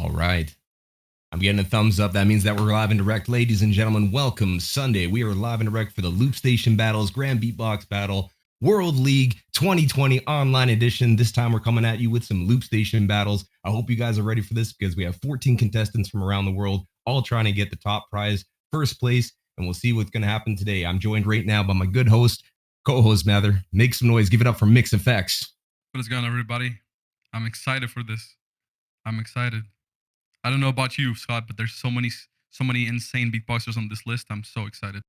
All right. I'm getting a thumbs up. That means that we're live and direct. Ladies and gentlemen, welcome Sunday. We are live and direct for the Loopstation Battles Grand Beatbox Battle World League 2020 Online Edition. This time we're coming at you with some Loopstation battles. I hope you guys are ready for this because we have 14 contestants from around the world, all trying to get the top prize, first place, and we'll see what's going to happen today. I'm joined right now by my good host, co-host, Mather. Make some noise. Give it up for MixFX. What is going on, everybody? I'm excited for this. I'm excited. I don't know about you, Scott, but there's so many insane beatboxers on this list. I'm so excited.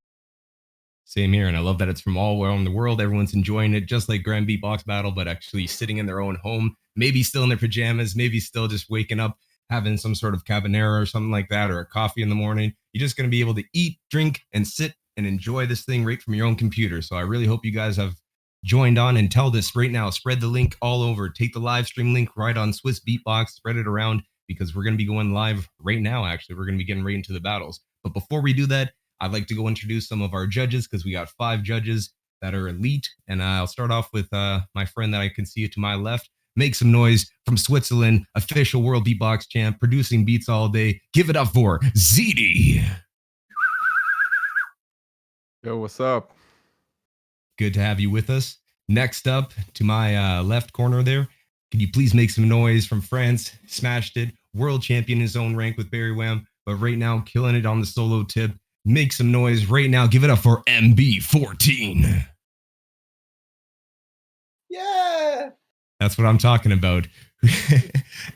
Same here, and I love that it's from all around the world. Everyone's enjoying it, just like Grand Beatbox Battle, but actually sitting in their own home, maybe still in their pajamas, maybe still just waking up, having some sort of cabanera or something like that, or a coffee in the morning. You're just going to be able to eat, drink, and sit and enjoy this thing right from your own computer. So I really hope you guys have joined on and tell this right now. Spread the link all over. Take the live stream link right on Swiss Beatbox, spread it around, because we're going to be going live right now. Actually, we're going to be getting right into the battles. But before we do that, I'd like to go introduce some of our judges, because we got 5 judges that are elite. And I'll start off with my friend that I can see to my left. Make some noise from Switzerland, official world beatbox champ, producing beats all day. Give it up for ZeDe. Yo, what's up? Good to have you with us. Next up, to my left corner there, can you please make some noise from France? Smashed it. World champion in his own rank with Barry Wham, but right now killing it on the solo tip. Make some noise right now. Give it up for MB14. Yeah! That's what I'm talking about.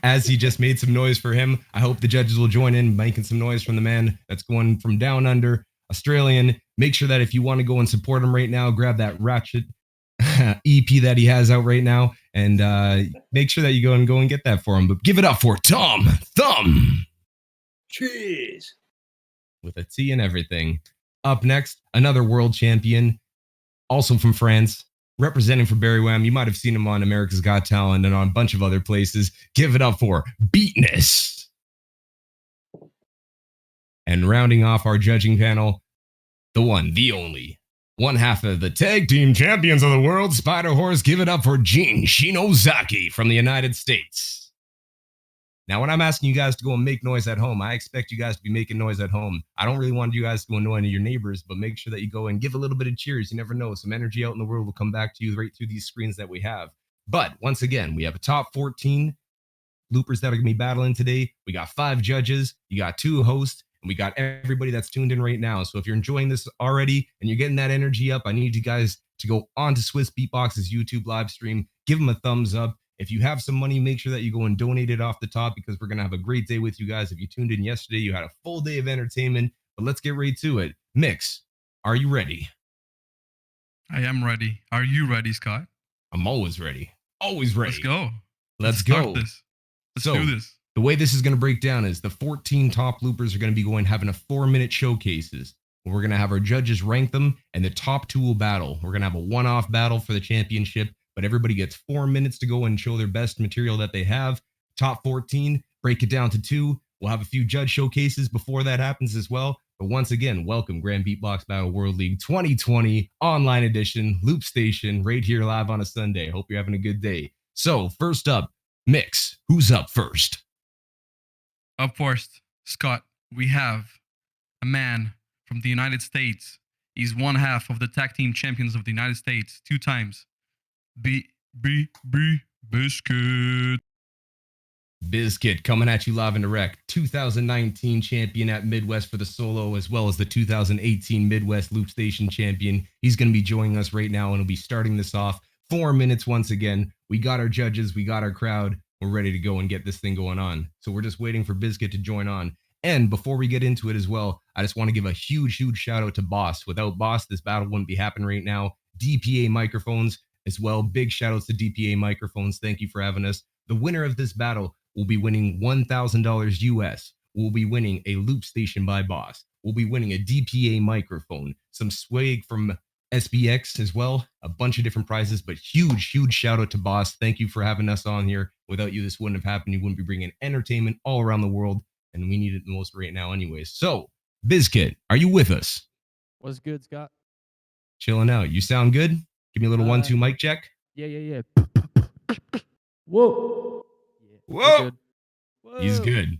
As he just made some noise for him, I hope the judges will join in, making some noise from the man that's going from down under, Australian. Make sure that if you want to go and support him right now, grab that Ratchet EP that he has out right now, and make sure that you go and get that for him. But give it up for Thum. Cheers! With a T and everything. Up next, another world champion, also from France, representing for Barry Wham. You might have seen him on America's Got Talent and on a bunch of other places. Give it up for Beatness. And rounding off our judging panel, the one, the only, one half of the tag team champions of the world, Spider Horse. Give it up for Shinozaki from the United States. Now, when I'm asking you guys to go and make noise at home, I expect you guys to be making noise at home. I don't really want you guys to go annoy any of your neighbors, but make sure that you go and give a little bit of cheers. You never know. Some energy out in the world will come back to you right through these screens that we have. But once again, we have a top 14 loopers that are going to be battling today. We got 5 judges. You got 2 hosts. And we got everybody that's tuned in right now. So if you're enjoying this already and you're getting that energy up, I need you guys to go on to Swiss Beatbox's YouTube live stream. Give them a thumbs up. If you have some money, make sure that you go and donate it off the top, because we're going to have a great day with you guys. If you tuned in yesterday, you had a full day of entertainment. But let's get right to it. Mix, are you ready? I am ready. Are you ready, Scott? I'm always ready. Always ready. Let's go. Let's go. Start this. Let's So, do this. The way this is going to break down is the 14 top loopers are going to be having a 4-minute showcases. We're going to have our judges rank them, and the top 2 will battle. We're going to have a one-off battle for the championship, but everybody gets 4 minutes to go and show their best material that they have. Top 14, break it down to 2. We'll have a few judge showcases before that happens as well. But once again, welcome Grand Beatbox Battle World League 2020 Online Edition, Loopstation, right here live on a Sunday. Hope you're having a good day. So, first up, Mix. Who's up first? Up first, Scott, we have a man from the United States. He's one half of the tag team champions of the United States 2 times. Bizkit. Bizkit coming at you live and direct. 2019 champion at Midwest for the solo, as well as the 2018 Midwest Loopstation champion. He's going to be joining us right now, and he'll be starting this off. 4 minutes once again. We got our judges. We got our crowd. We're ready to go and get this thing going on. So we're just waiting for Bizkit to join on. And before we get into it as well, I just want to give a huge shout out to Boss. Without Boss, this battle wouldn't be happening right now. DPA microphones as well. Big shout outs to DPA microphones. Thank you for having us. The winner of this battle will be winning $1,000 US. We'll be winning a Loopstation by Boss. We'll be winning a DPA microphone, some swag from SBX as well, a bunch of different prizes, but huge shout out to Boss. Thank you for having us on here. Without you, this wouldn't have happened. You wouldn't be bringing entertainment all around the world, and we need it the most right now anyways. So, Bizkit, are you with us? What's good, Scott? Chilling out. You sound good? Give me a little 1-2 mic check. Yeah. Whoa. Whoa. Good. He's good.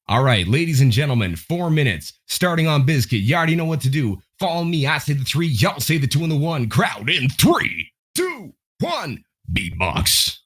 All right, ladies and gentlemen, 4 minutes. Starting on Bizkit. You already know what to do. Follow me. I say the 3, y'all say the 2 and the 1. Crowd in 3, 2, 1. Beatbox.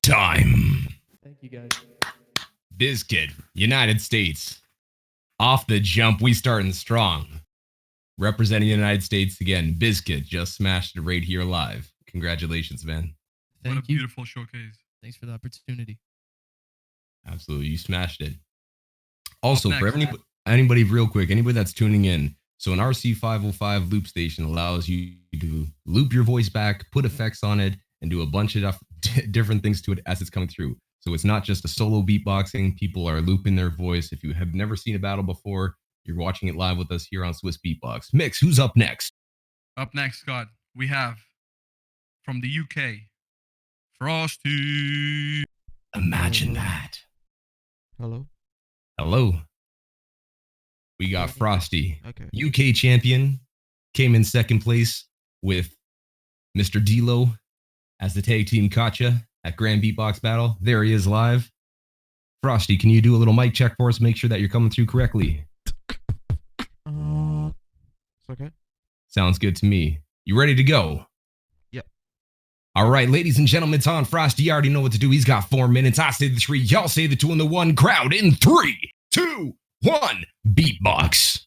Time. Thank you, guys. Bizkit, United States. Off the jump, we starting strong. Representing the United States again, Bizkit just smashed it right here live. Congratulations, man. What a Thank you. beautiful showcase. Thanks for the opportunity. Absolutely, you smashed it. Also, Up for next. anybody real quick, anybody that's tuning in, so an RC505 loop station allows you to loop your voice back, put effects on it, and do a bunch of different things to it as it's coming through. So it's not just a solo beatboxing. People are looping their voice. If you have never seen a battle before, you're watching it live with us here on Swiss Beatbox. Mix, who's up next? Up next, Scott, we have from the UK, Frosty. Imagine that. Hello. Hello. We got Frosty, Okay. UK champion, came in second place with Mr. D-Lo as the tag team Katcha at Grand Beatbox Battle. There he is live. Frosty, can you do a little mic check for us? Make sure that you're coming through correctly. It's okay. Sounds good to me. You ready to go? Yep. All right, ladies and gentlemen, it's on Frosty. You already know what to do. He's got 4 minutes. I say the 3, y'all say the 2, and the 1. Crowd in 3, 2, 1. Beatbox.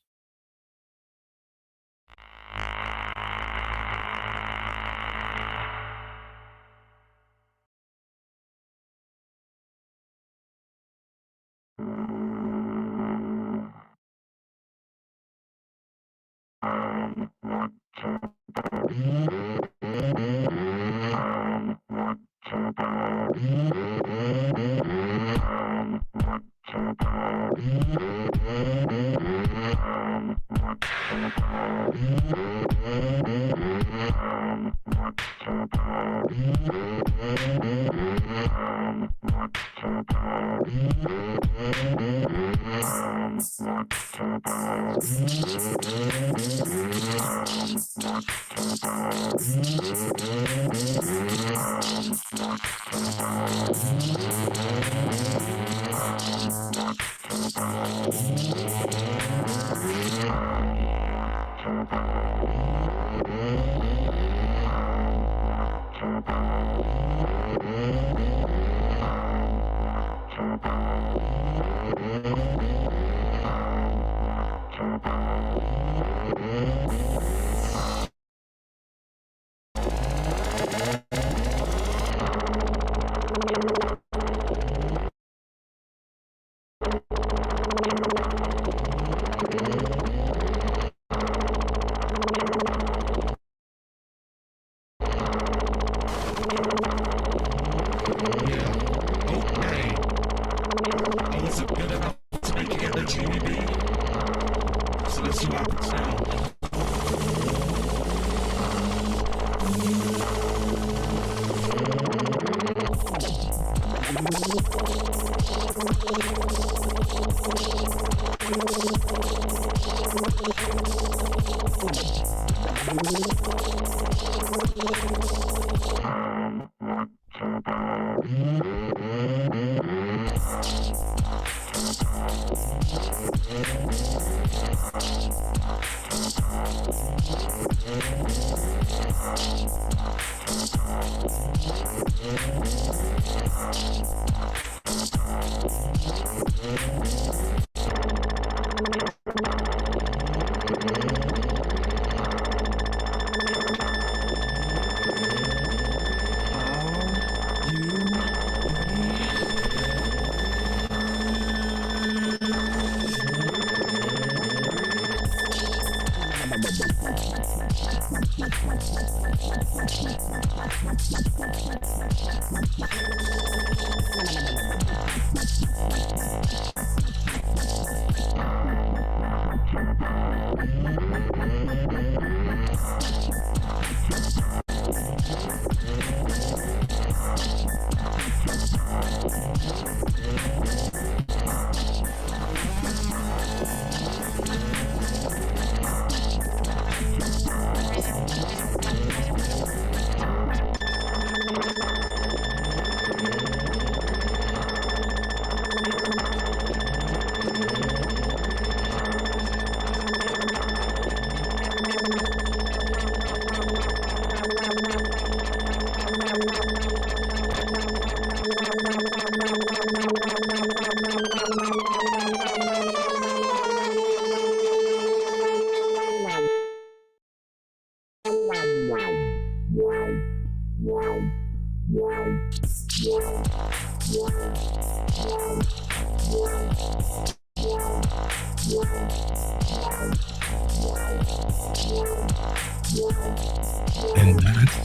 And that's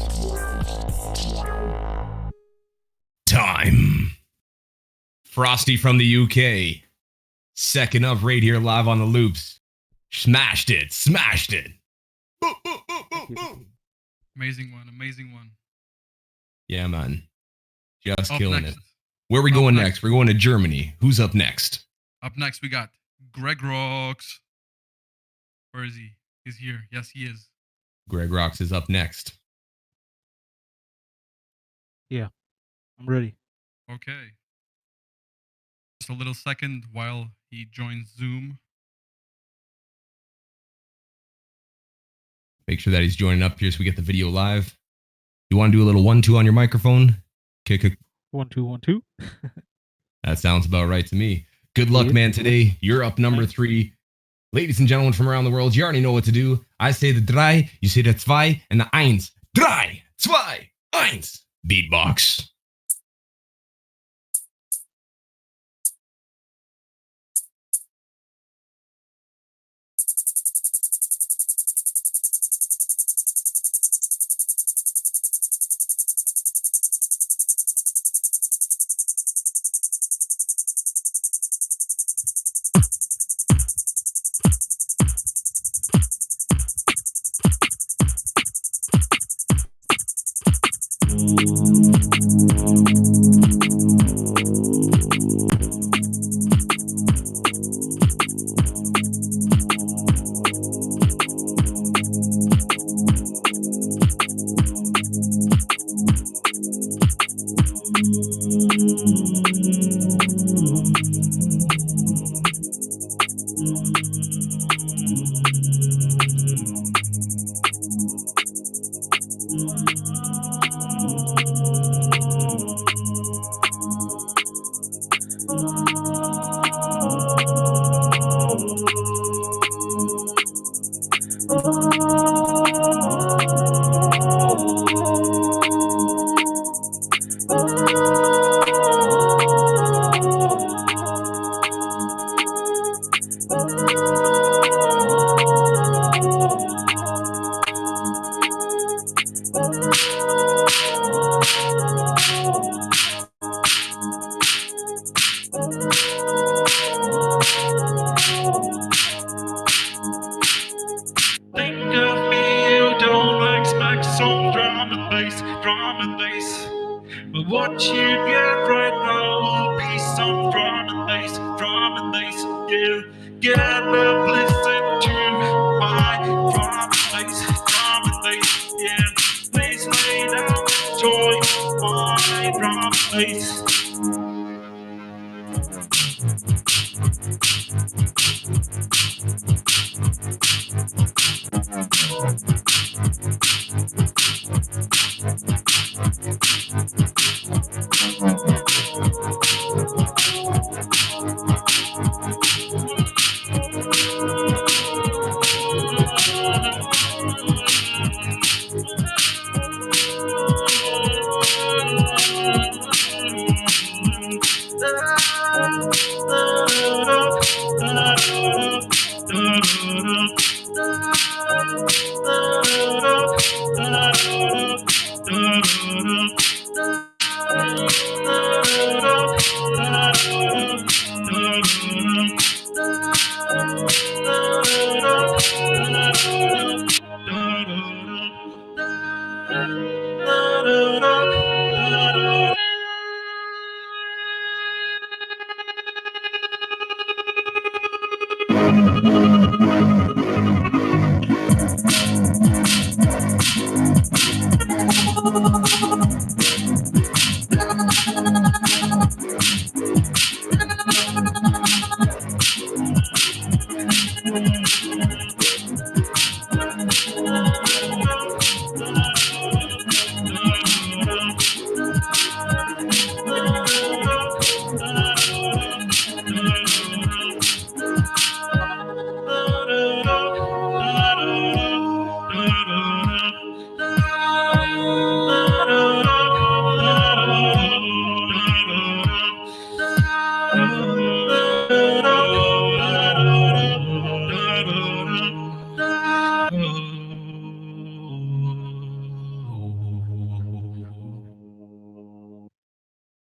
time. Frosty from the UK. Second up right here live on the loops. Smashed it. Smashed it. Boom, boom, boom, boom, boom. Amazing one. Amazing one. Yeah, man. Just Up killing next. it. Where are we Up going next. next? We're going to Germany. Who's up next? Up next, we got Gregrox. Where is he? He's here. Yes, he is. Gregrox is up next. I'm ready. Okay. Just a little second while he joins Zoom. Make sure that he's joining up here so we get the video live. You want to do a little 1-2 on your microphone? Kick a 1 2 1 2. That sounds about right to me. Good luck, Yeah. man, today. You're up number 3. Ladies and gentlemen from around the world, you already know what to do. I say the drei, you say the zwei, and the eins. Drei, zwei, eins. Beatbox. Think of me, you don't expect some drum and bass. But what you get right now will be some drum and bass, yeah. Get up, listen to my drum and bass, yeah. Please lay down, enjoy my drum and bass.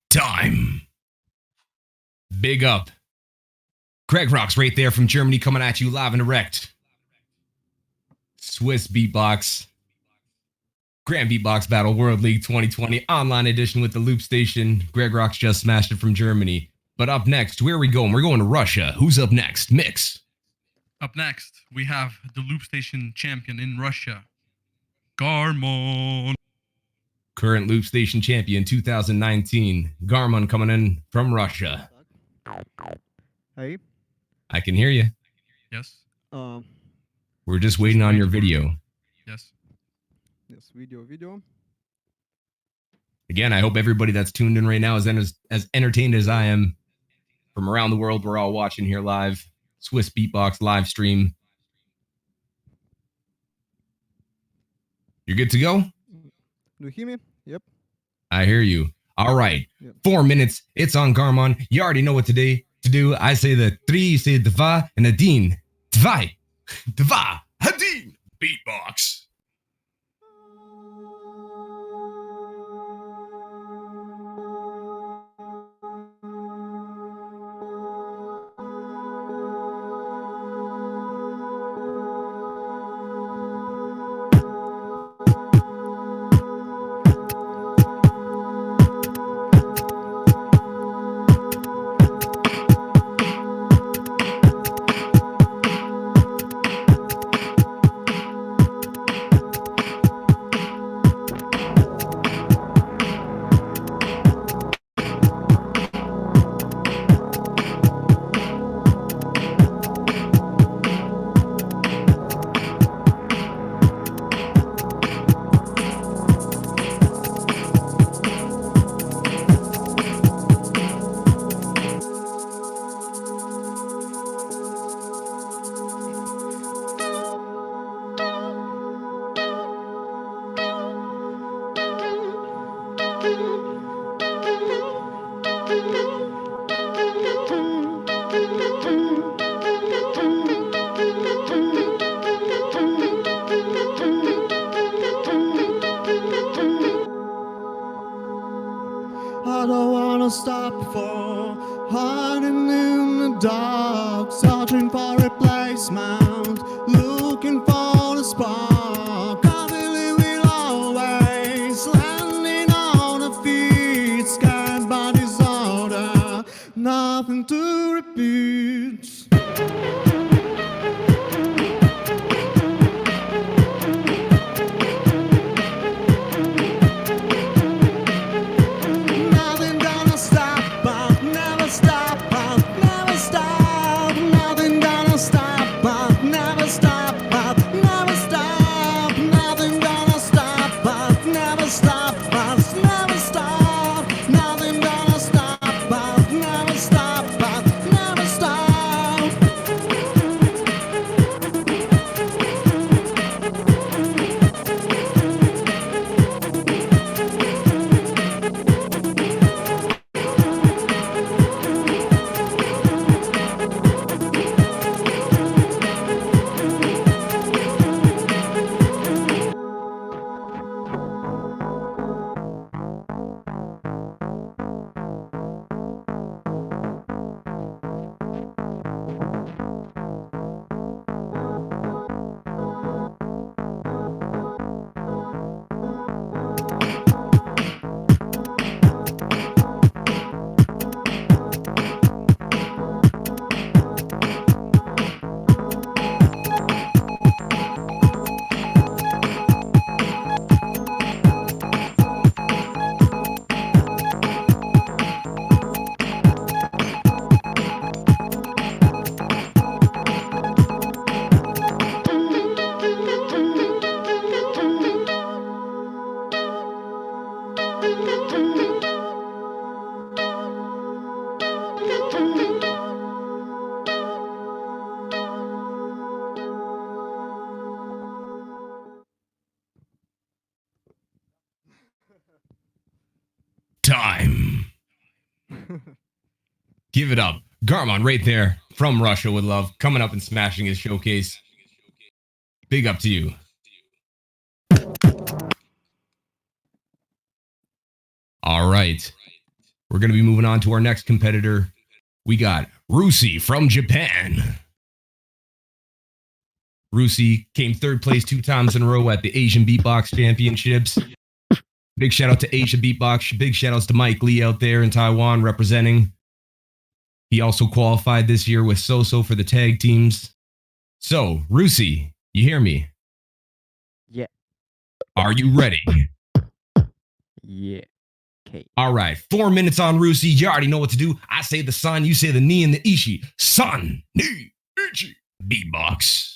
Time. Big up. Gregrox right there from Germany coming at you live and direct. Swiss Beatbox. Grand Beatbox Battle World League 2020 Online Edition with the Loopstation. Gregrox just smashed it from Germany. But up next, where are we going? We're going to Russia. Who's up next? Mix. Up next, we have the Loopstation champion in Russia, Garmon. Current Loopstation champion 2019, Garmon coming in from Russia. Hey, I can hear you. Yes, We're just waiting on your video. yes. yes, video. Again, I hope everybody that's tuned in right now is as entertained as I am. From around the world, we're all watching here live. Swiss Beatbox live stream. You're good to go? Do you hear me? Yep. I hear you. All right. Yep. 4 minutes. It's on Garmon. You already know what to do. I say the 3, you say dva, and adin. Dva. Dva. Adin. Beatbox. I don't wanna stop for hiding in the dark, searching for replacement, looking for the spark. I believe we'll always landing on our feet, scared by disorder, nothing to repeat. Nothing gonna stop us, never stop us, never stop. Nothing gonna stop us, never stop us, never stop. Nothing gonna stop us, never stop us, never stop. Nothing gonna stop us, never stop us, never stop. Time. Give it up. Garmon right there from Russia with love, coming up and smashing his showcase. Big up to you. All right. We're going to be moving on to our next competitor. We got Rusy from Japan. Rusy came third place 2 times in a row at the Asian Beatbox Championships. Big shout out to Asia Beatbox. Big shout outs to Mike Lee out there in Taiwan representing. He also qualified this year with So for the tag teams. So, Rusy, you hear me? Yeah. Are you ready? Yeah. Okay. All right, 4 minutes on Rusy. You already know what to do. I say the san, you say the ni and the ishi. San, ni, ichi. Beatbox.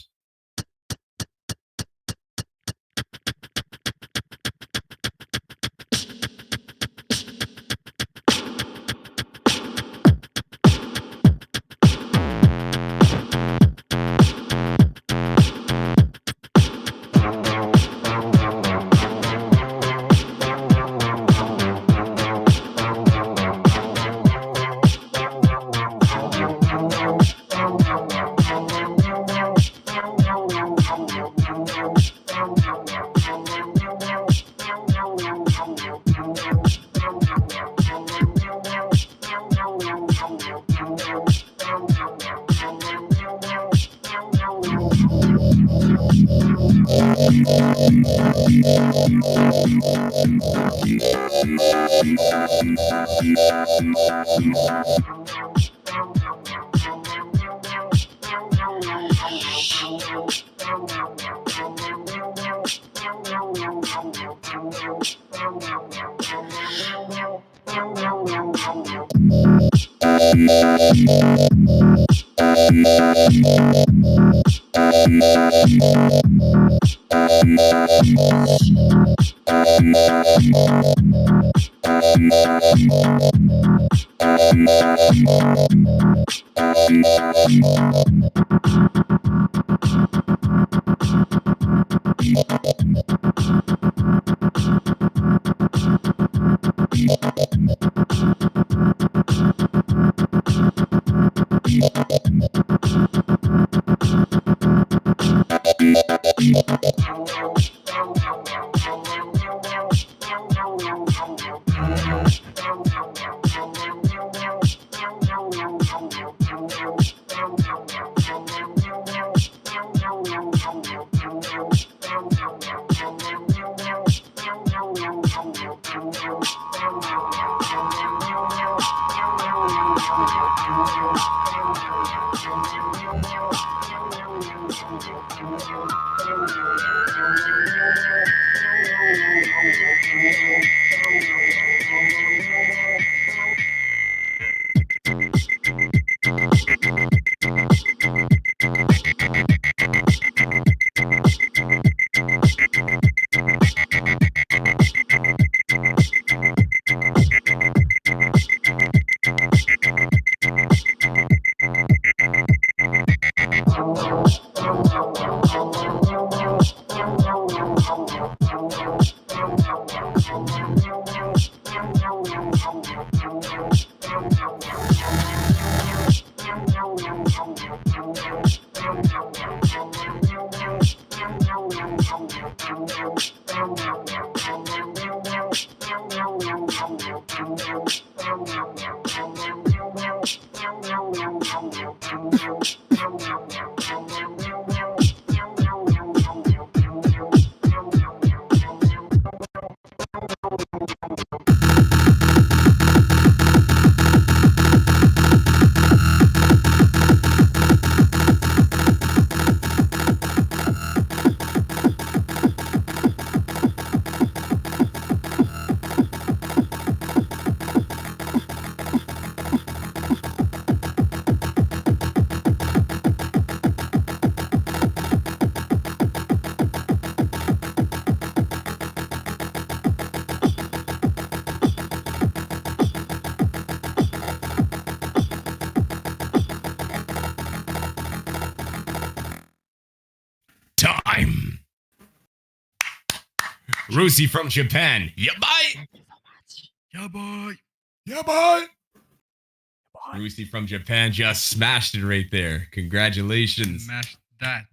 Time. Rusy from Japan. Yeah, bye. Yeah, boy. Yeah, bye. Rusy from Japan just smashed it right there. Congratulations. Smash that.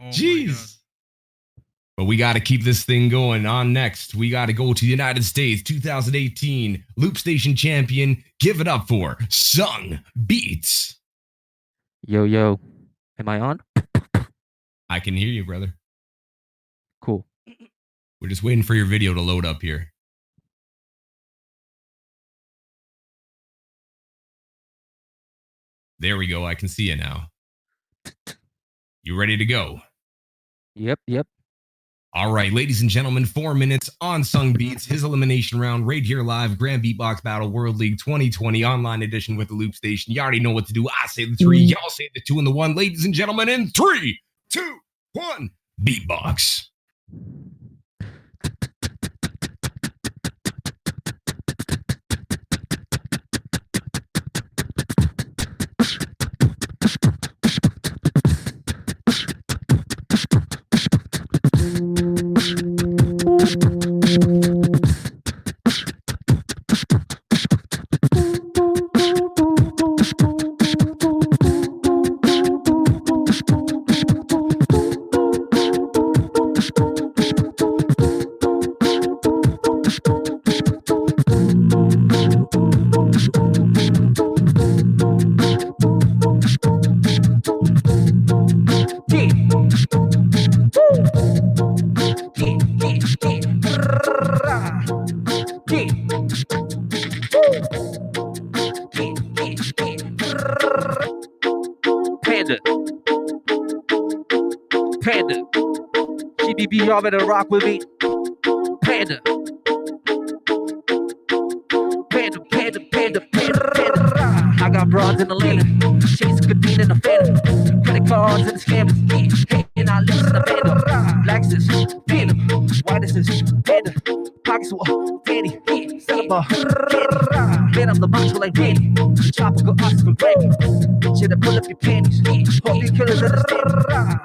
Oh my god. Jeez. But we got to keep this thing going. On next, we got to go to the United States 2018 Loopstation champion. Give it up for Sung Beats. Yo, yo. Am I on? I can hear you, brother. Cool. We're just waiting for your video to load up here. There we go. I can see you now. You ready to go? Yep. All right, ladies and gentlemen, 4 minutes on Sung Beats, his elimination round right here live, Grand Beatbox Battle World League 2020 online edition with the Loopstation. You already know what to do. I say the 3, y'all say the 2 and the 1. Ladies and gentlemen, in 3, 2, 1, beatbox. Panda. GBB, y'all better rock with me. Panda. Panda. I got broads in Atlanta. Chase could be in the phantom. Credit cards and the scammers. Hey, and I listen to Panda. Lexus, Phantom. Why this is Panda? Pockets full, Fanny. Set up a man, I'm the macho like Randy. Chopper go us for Grammy. Bitch, you to pull up your panties. Hope you killers understand.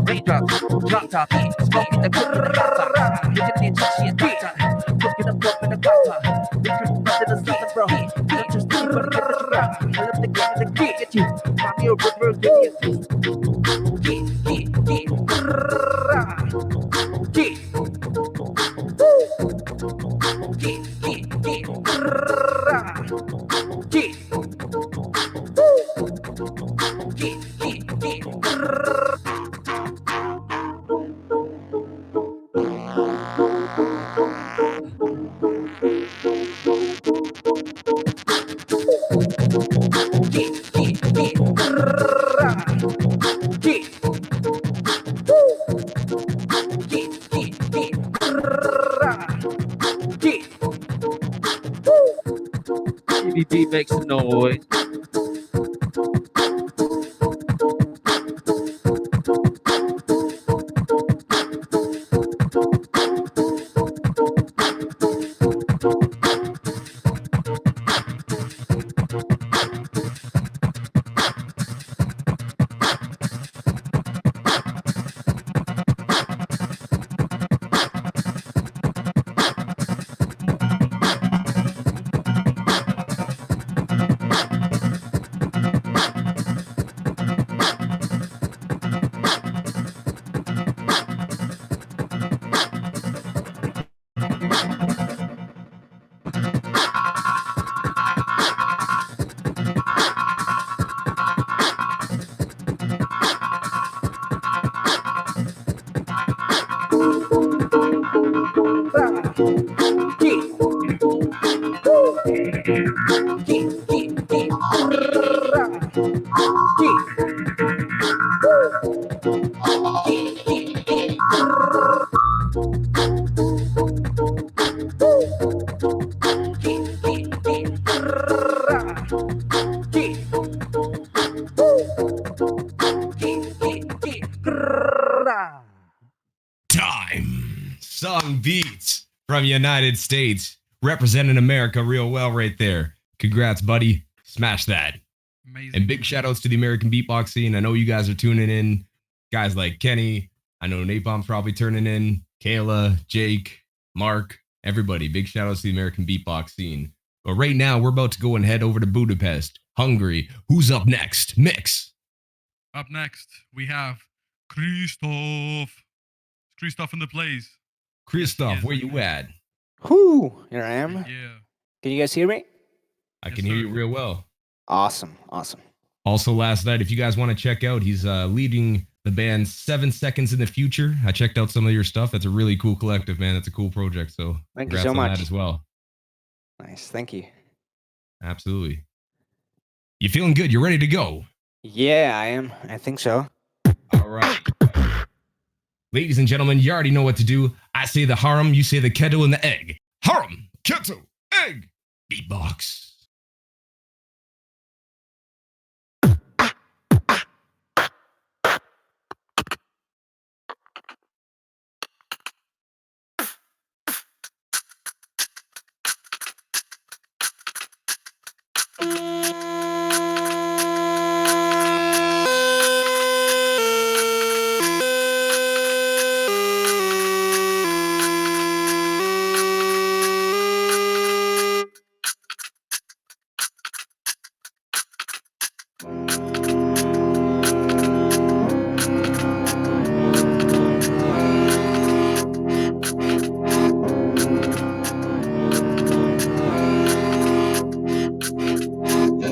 Raindrops, drop top, smoking the cook in the hot top. Looking at your shit, top top. Cooking them up in the hot top. We could run to the south, bro. Don't just think about the rock. I love the game and the kick at you. Mommy a river, give me a kiss. GBB makes some noise. Time. Sung Beats from United States. Representing America real well right there. Congrats, buddy. Smash that. Amazing. And big shout outs to the American beatbox scene. I know you guys are tuning in. Guys like Kenny. I know NaPoM's probably turning in. Kayla, Jake, Mark, everybody. Big shout outs to the American beatbox scene. But right now, we're about to go and head over to Budapest, Hungary. Who's up next? Mix. Up next, we have Kristof. Kristof in the place. Kristof, Yes. where you at? Whoo! Here I am. Yeah. Can you guys hear me? I Yes, can hear sir. you real well. Awesome, awesome. Also, last night, if you guys want to check out, he's leading the band 7 Seconds in the Future. I checked out some of your stuff. That's a really cool collective, man. That's a cool project. So Thank you congrats so on much. that as well. Nice. Thank you. Absolutely. You feeling good? You ready to go? Yeah, I am. I think so. All right. Ladies and gentlemen, you already know what to do. I say the harem, you say the kettle and the egg. Harem, kettle, egg, beatbox.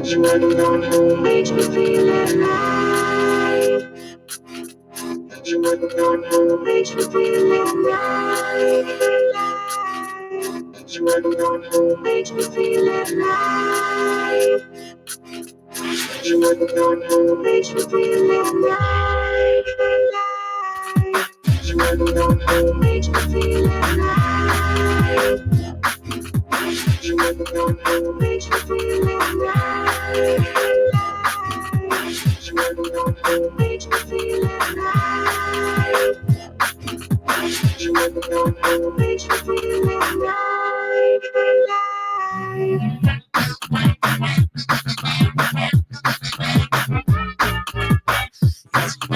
You are the one who makes me feel alive. You are the one who makes me feel alive. You are the one who makes me feel alive. You are the one who makes me feel alive. You are the one who makes me feel alive. You are the one who makes me feel alive. You are the one who makes me feel alive. You are the one who makes me feel alive. You are the one who makes me feel alive.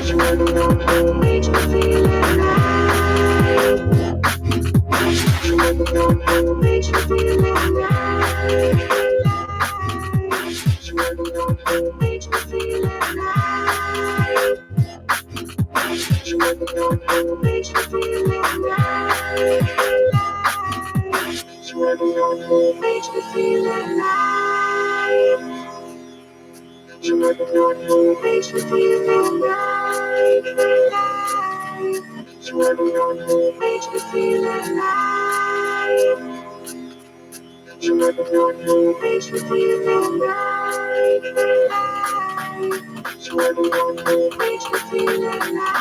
You are the one who makes me feel alive. You are the one who makes me feel alive. You are the one who makes me feel alive. You are the one who makes me feel alive. You are the one who makes me feel alive. You are the one who makes me feel alive. You are the one who makes me feel alive. You are the one who makes me feel alive.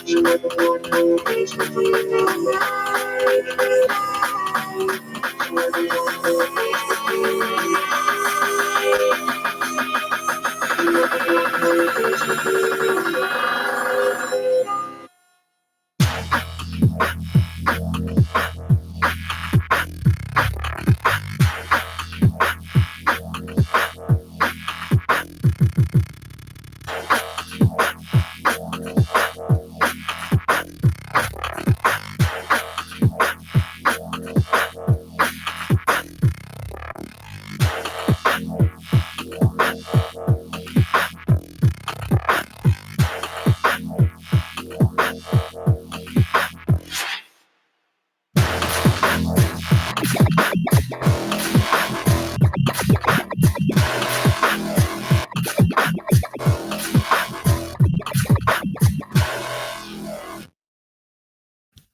You are the one who makes me feel alive. You are the one who makes me feel alive. You are the one who makes me feel alive.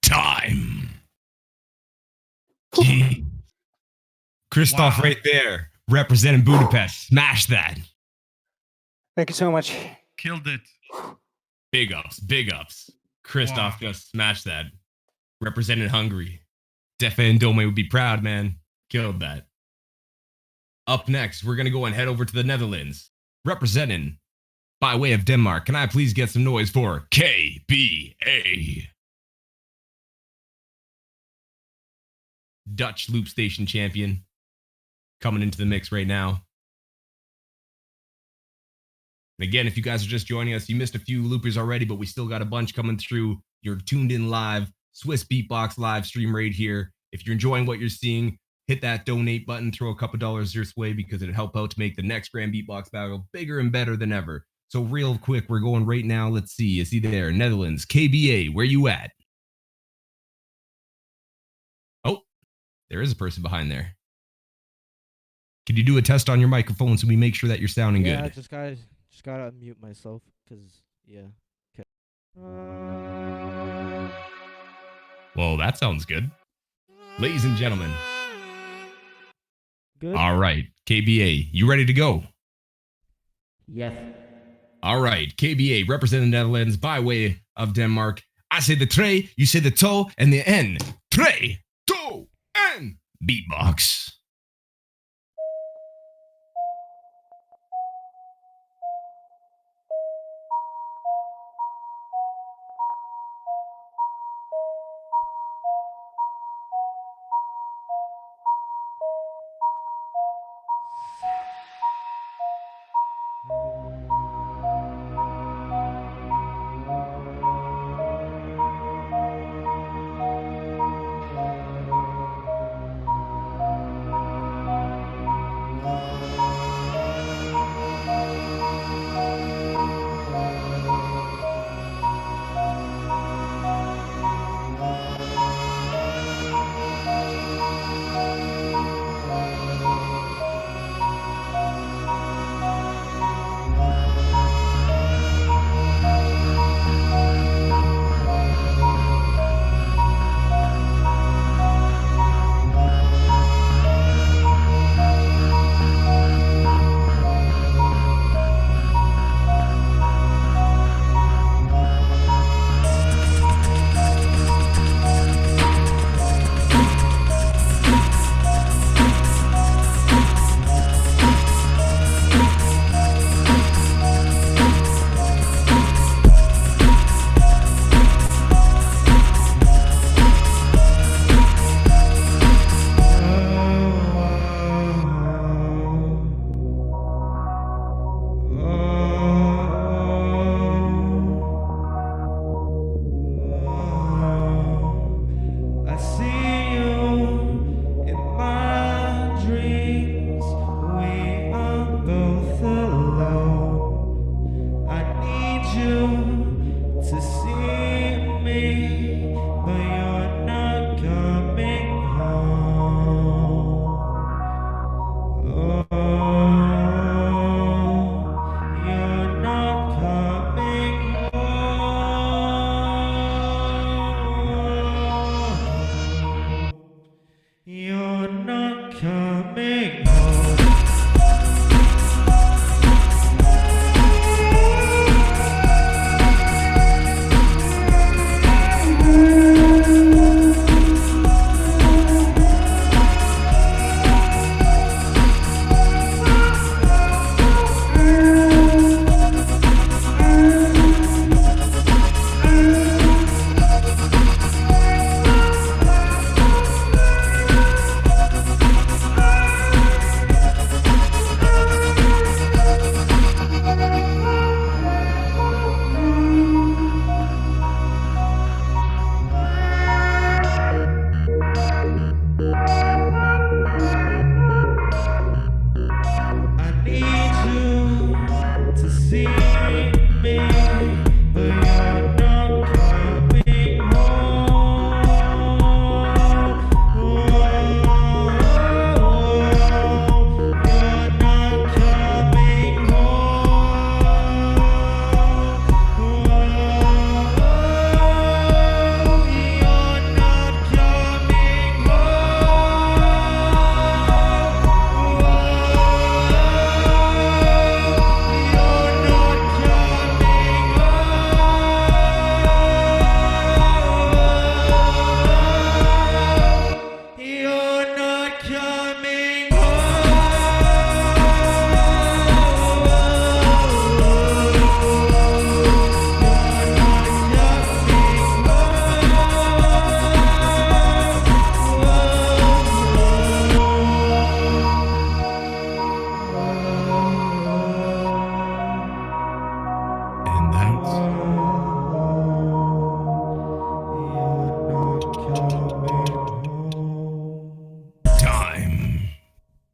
Time. Gee. Kristof right there, representing Budapest. Smash that. Thank you so much. Killed it. Big ups, big ups. Kristof Wow. just smashed that. Represented Hungary. Defe and Dome would be proud, man. Killed that. Up next, we're going to go and head over to the Netherlands. Representing by way of Denmark. Can I please get some noise for KBA? Dutch Loopstation champion, coming into the mix right now. And again, if you guys are just joining us, you missed a few loopers already, but we still got a bunch coming through. You're tuned in live, Swiss Beatbox live stream right here. If you're enjoying what you're seeing, hit that donate button, throw a couple dollars your way because it'll help out to make the next Grand Beatbox Battle bigger and better than ever. So real quick, we're going right now. Let's see. Is he there? Netherlands, KBA, where you at? Oh, there is a person behind there. Can you do a test on your microphone so we make sure that you're sounding Yeah, good? just gotta unmute myself, cause yeah. Okay. Well, that sounds good. Ladies and gentlemen. Good. All right, KBA, you ready to go? Yes. All right, KBA, representing the Netherlands by way of Denmark. I say the tre, you say the toe, and the N. Tre, toe, N. Beatbox.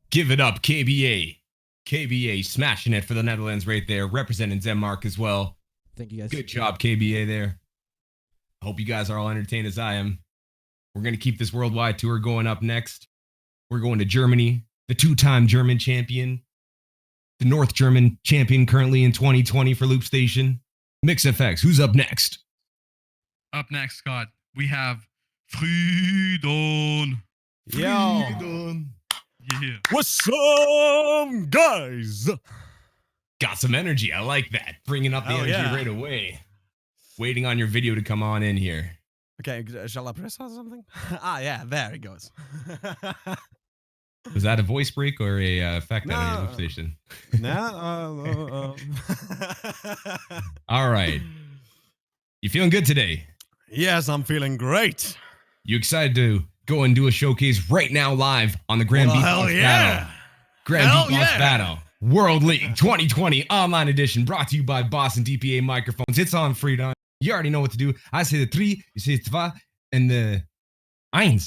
Give it up, KBA. KBA smashing it for the Netherlands right there, representing Denmark as well. Thank you guys. Good job, KBA there. I hope you guys are all entertained as I am. We're going to keep this worldwide tour going up next. We're going to Germany, the two-time German champion, the North German champion currently in 2020 for Loopstation. MixFX, who's up next? Up next, Scott, we have Friidon. Yo. Yeah. What's up, guys? Got some energy. I like that. Bringing up the energy right away. Waiting on your video to come on in here. Okay, shall I press or something? Yeah, there it goes. Was that a voice break or a effect out of your Loopstation? No. All right. You feeling good today? Yes, I'm feeling great. You excited to go and do a showcase right now live on the Grand Beatbox Battle? Grand Beatbox Battle World League 2020 Online Edition, brought to you by Boston DPA Microphones. It's on Friidon. You already know what to do. I say the 3, you say the 2, and the 1.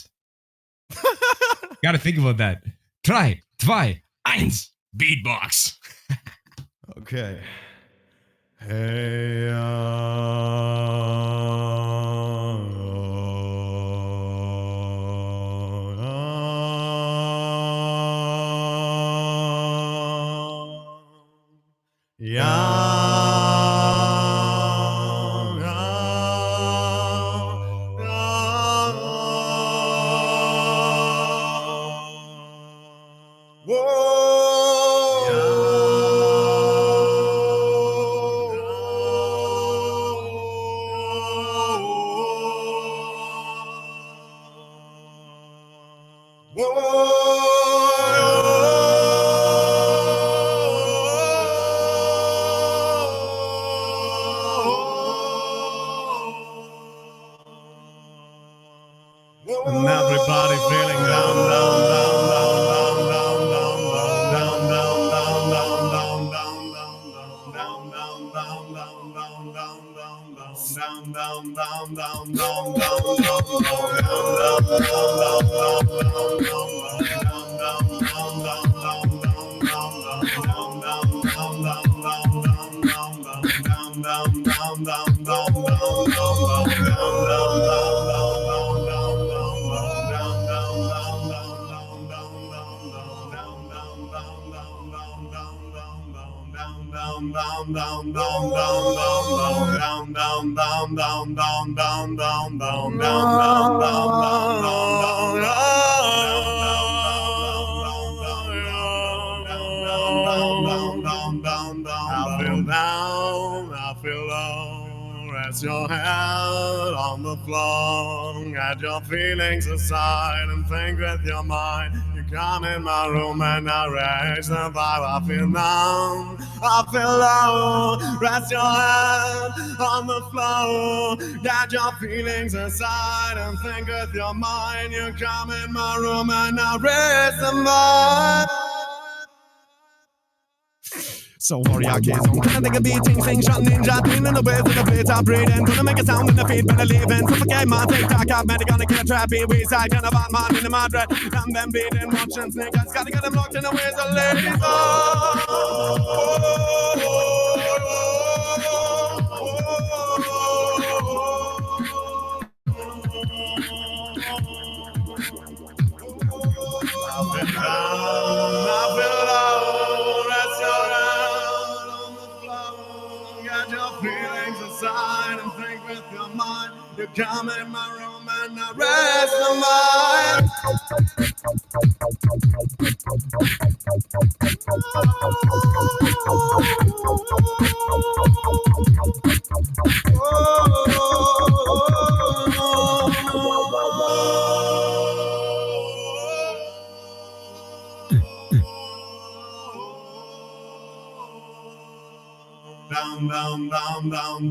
Gotta think about that. 3, 2, 1. Beatbox. Okay. Hey, and everybody feeling down, down, down, down, down, down, down, down, down, down, I feel low. Rest your head on the floor. Get your feelings aside and think with your mind. You come in my room and I raise the vibe. I feel numb, I feel low. Rest your head on the floor. Get your feelings aside and think with your mind. You come in my room and I raise the vibe. So warrior kids, I'm gonna take a beating, sing, shot, ninja, twin in the ways of the place I'm breathing. Gonna make a sound in the feet, better leaving. Suffocate my TikTok, I'm gonna get trappy. We side, kind of Batman in the Madrid. And them beating, watching snake. I gotta get them locked in the ways of ladies. You come in my room and I rest down, down, down, down,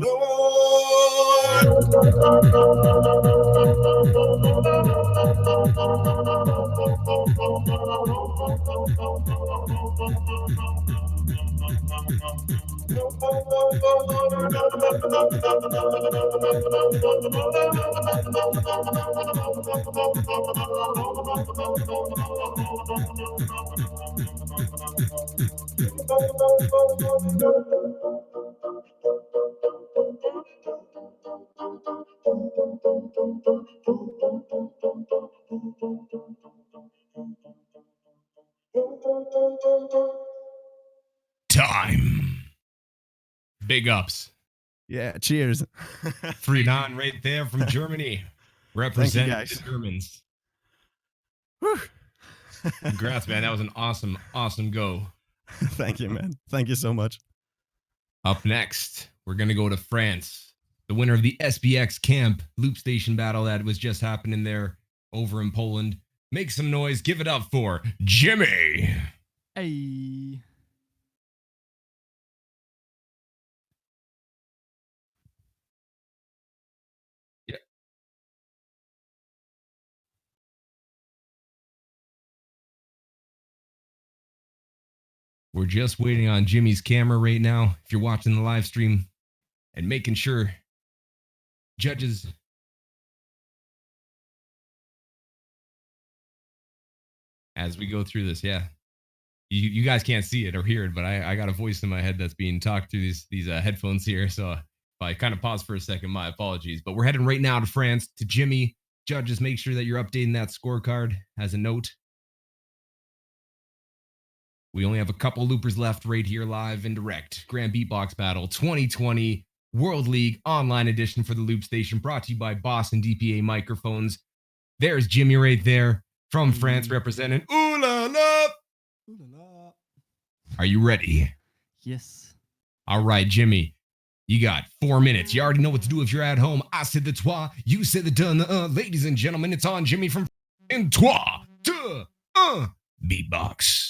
Time. Big ups. Yeah, cheers. Friidon right there from Germany. Representing guys. the Germans. Congrats, man. That was an awesome, awesome go. Thank you, man. Thank you so much. Up next, we're going to go to France. The winner of the SBX Camp Loopstation battle that was just happening there over in Poland. Make some noise. Give it up for Dgymie. Hey. Yeah. We're just waiting on Dgymie's camera right now. If you're watching the live stream and making sure judges as we go through this, yeah. You guys can't see it or hear it, but I got a voice in my head that's being talked through these headphones here. So if I kind of pause for a second, my apologies. But we're heading right now to France, to Dgymie. Judges, make sure that you're updating that scorecard as a note. We only have a couple loopers left right here live and direct. Grand Beatbox Battle 2020 World League Online Edition for the Loopstation, brought to you by Boston DPA Microphones. There's Dgymie right there from France representing. Ooh la la! Are you ready? Yes. All right, Dgymie. You got 4 minutes. You already know what to do if you're at home. I said the trois, you said the dun. Ladies and gentlemen, it's on Dgymie from in 3, 2, 1. Beatbox.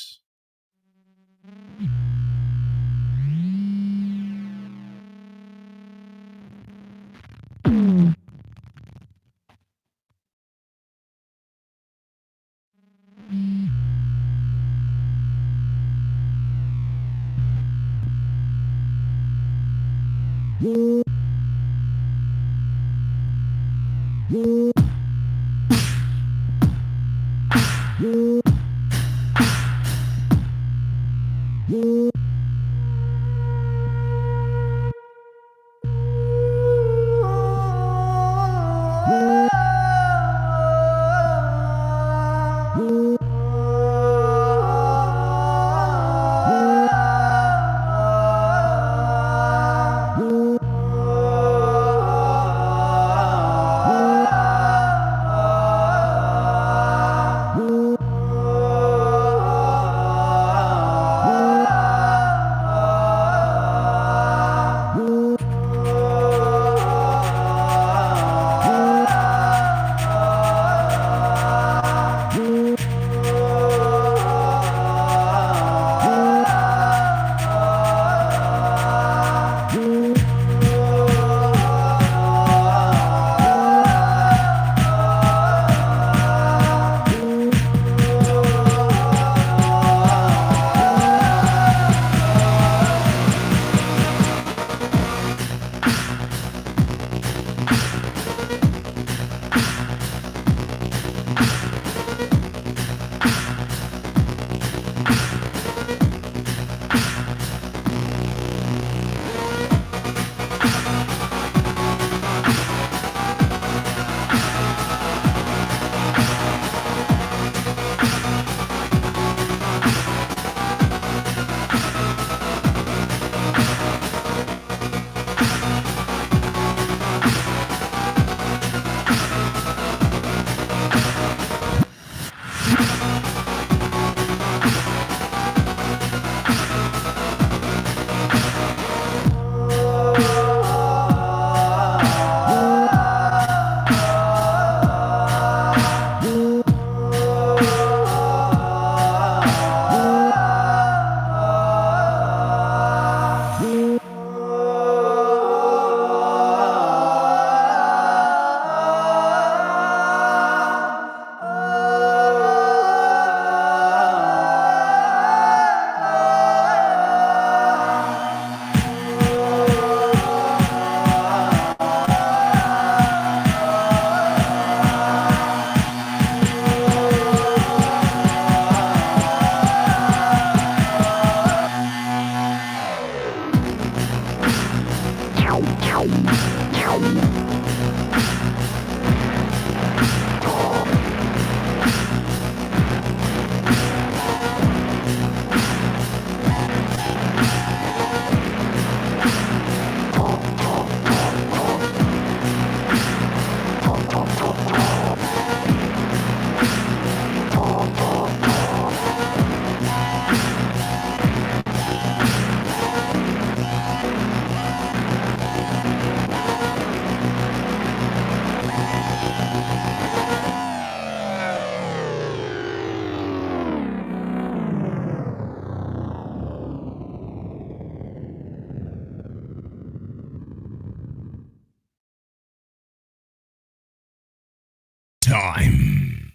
Time.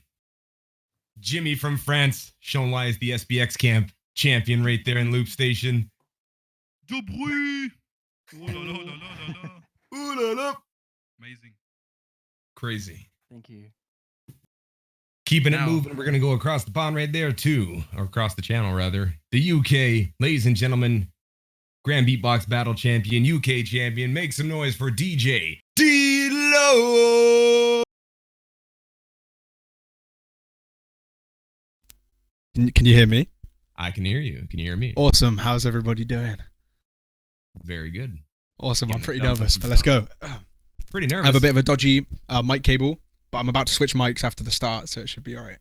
Dgymie from France, shown why is the SBX camp champion right there in Loopstation. Du bruit. Oh la la la la la la. Ooh la la. Amazing. Crazy. Thank you. Keeping it Now- moving, we're going to go across the pond right there too, or across the channel rather. The UK, ladies and gentlemen, Grand Beatbox Battle Champion, UK Champion. Make some noise for DJ D-Lo. Can you hear me? I can hear you. Can you hear me? Awesome. How's everybody doing? Very good. Awesome. I'm Yeah, pretty that was nervous, awesome but let's go. Pretty I nervous. have a bit of a dodgy mic cable, but I'm about to switch mics after the start, so it should be all right.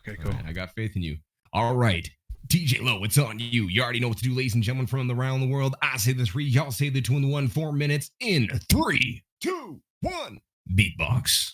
Okay, cool. All right, I got faith in you. All right. DJ Low, it's on you. You already know what to do, ladies and gentlemen, from around the world. I say the 3, y'all say the 2 and the 1. 4 minutes in 3, 2, 1. Beatbox.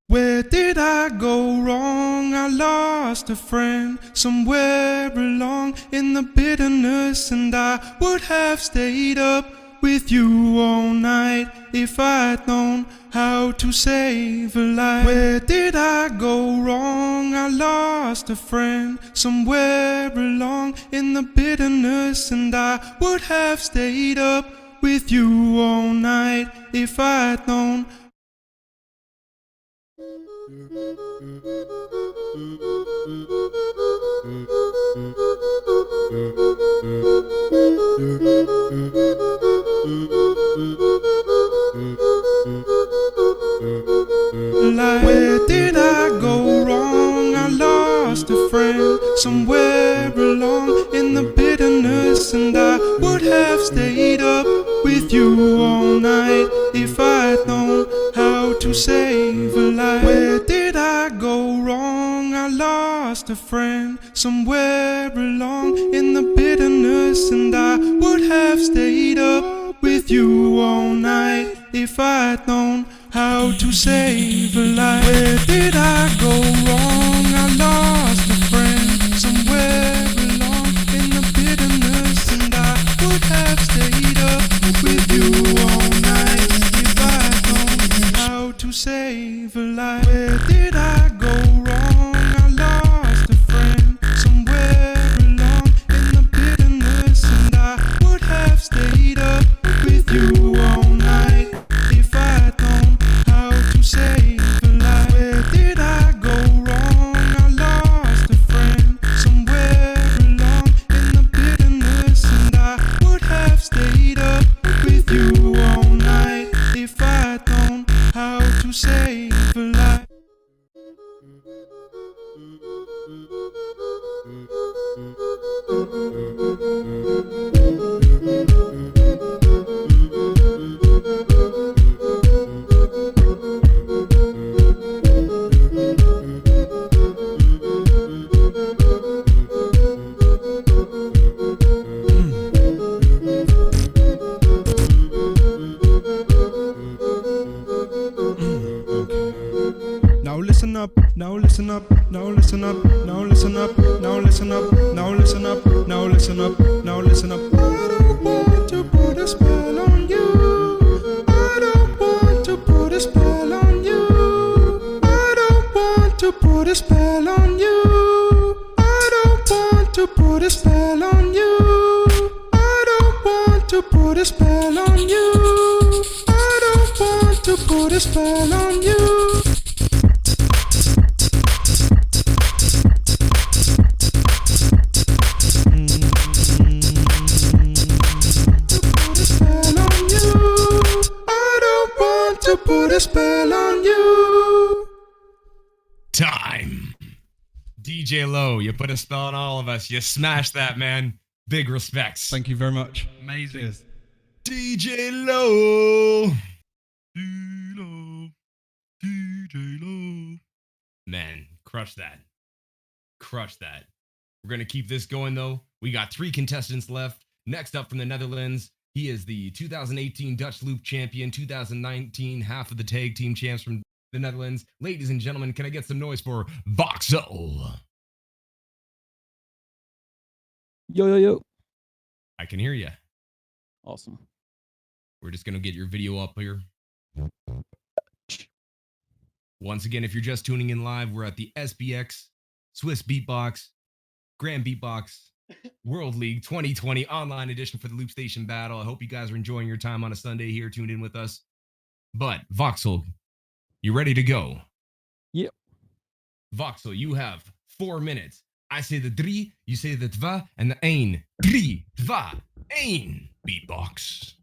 Where did I go wrong? I lost a friend somewhere along in the bitterness, and I would have stayed up with you all night if I'd known how to save a life. Where did I go wrong? I lost a friend somewhere along in the bitterness, and I would have stayed up with you all night if I'd known. Where did I go wrong? I lost a friend somewhere along in the bitterness, and I would have stayed up with you all night if I'd known how to save a life. Where did I go wrong? I lost a friend somewhere along in the bitterness, and I would have stayed up with you all night if I'd known how to save a life. Where did I go wrong? I lost a friend somewhere along in the bitterness, and I would have stayed up with you all night if I'd known how to save a life. Where did I go wrong? I lost a friend somewhere along in the bitterness, and I would have stayed up with you all night if I'd known how to save a life. Where did I go wrong? I lost listen up, now listen up, now listen up, now listen up, now listen up, now listen up, now listen up. I don't want to put a spell on you. I don't want to put a spell on you. I don't want to put a spell on you. I don't want to put a spell on you. I don't want to put a spell on you. I don't want to put a spell on you. To put a spell on you. Time. DJ Low, you put a spell on all of us. You smashed that, man. Big respects. Thank you very much. Amazing. Cheers. DJ Low. DJ Low. Man, crush that. Crush that. We're going to keep this going, though. We got 3 contestants left. Next up from the Netherlands, he is the 2018 Dutch Loop champion, 2019 half of the tag team champs from the Netherlands. Ladies and gentlemen, can I get some noise for Voxel? Yo. I can hear you. Awesome. We're just going to get your video up here. Once again, if you're just tuning in live, we're at the SBX Swiss Beatbox Grand Beatbox World League 2020 Online Edition for the Loopstation Battle. I hope you guys are enjoying your time on a Sunday here, tuned in with us. But, Voxel, you ready to go? Yep. Voxel, you have 4 minutes. I say the 3, you say the 2, and the 1. 3, 2, 1. Beatbox.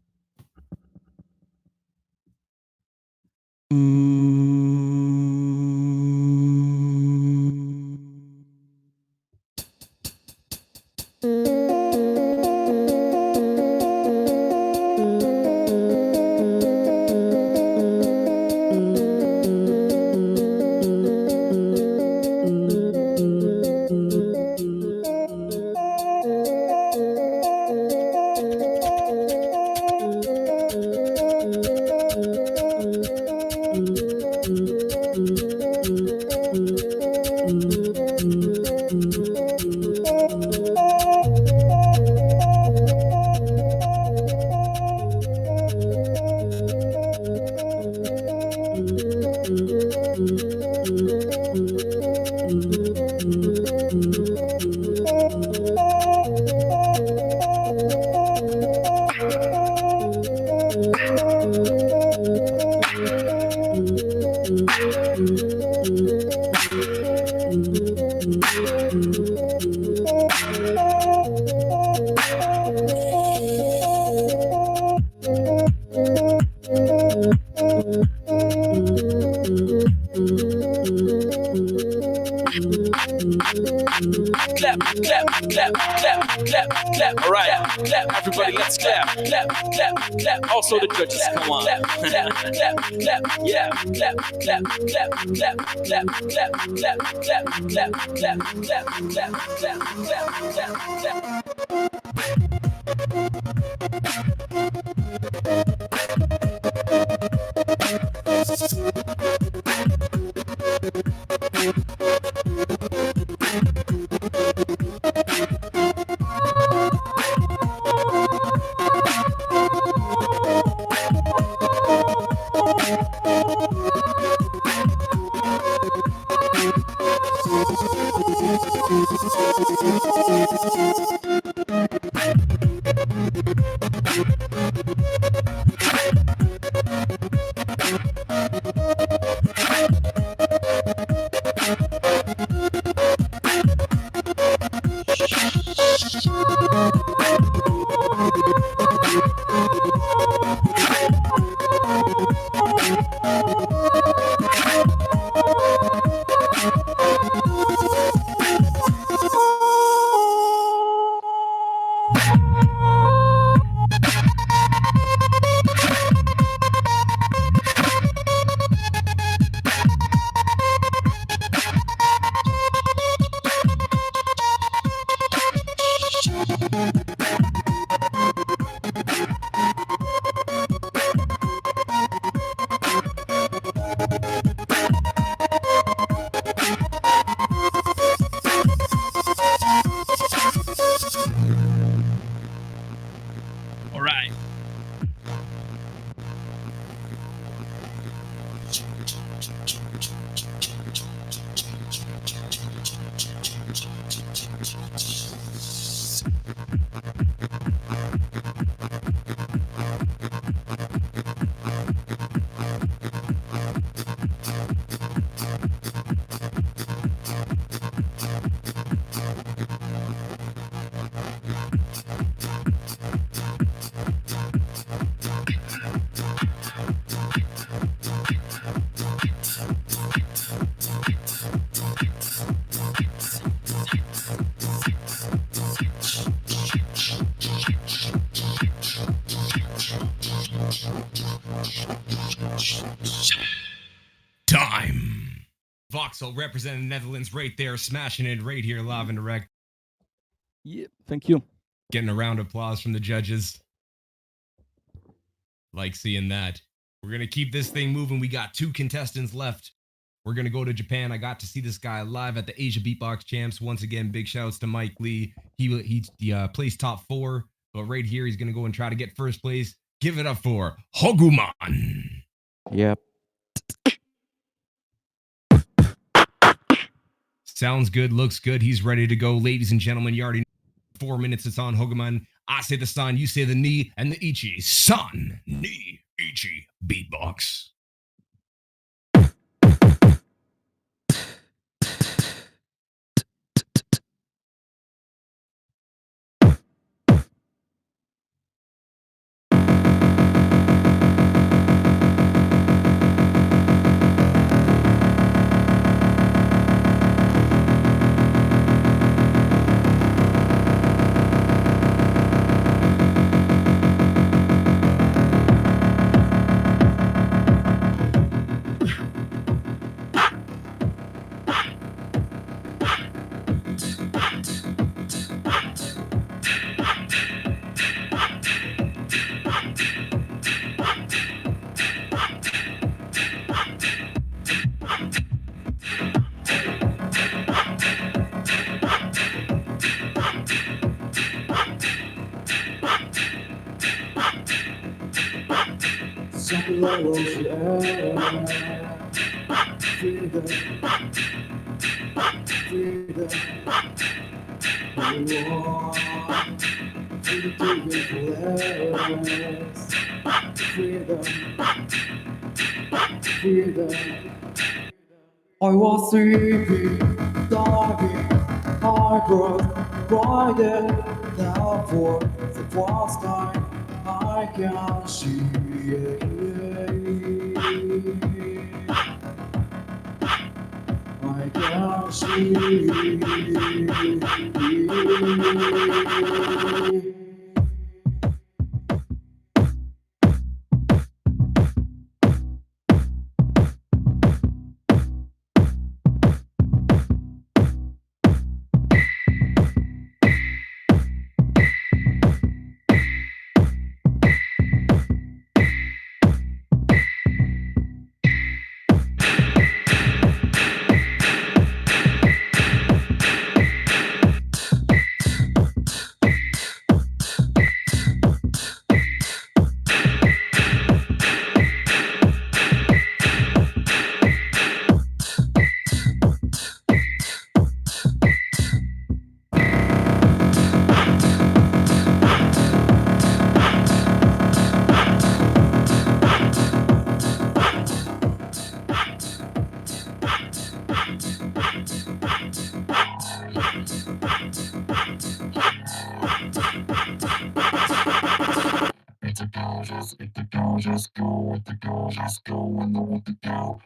Clap, clap, clap, clap, clap, clap. All right, clap, everybody, let's clap, clap, clap, clap. Also the judges, come on. Clap, clap, clap, clap, yeah. Clap, clap, clap, clap, clap, clap, clap, clap, clap, clap, clap, clap, clap, clap, clap. Time. Voxel representing the Netherlands right there, smashing it right here live and direct. Yep. Thank you. Getting a round of applause from the judges. Like seeing that. We're going to keep this thing moving. We got 2 contestants left. We're going to go to Japan. I got to see this guy live at the Asia Beatbox Champs. Once again, big shouts to Mike Lee. He placed top 4, but right here, he's going to go and try to get first place. Give it up for Hoguma. Yep. Sounds good, looks good. He's ready to go. Ladies and gentlemen, you already know 4 minutes. It's on Hoguma. I say the san, you say the ni, and the ichi. San, ni, ichi, beatbox. Something like Rusy, Friidon, Friidon, Friidon. I was sleeping, diving, I broke, riding, now for the first time I can see. I can see. Just go with the go, just go when the with the go.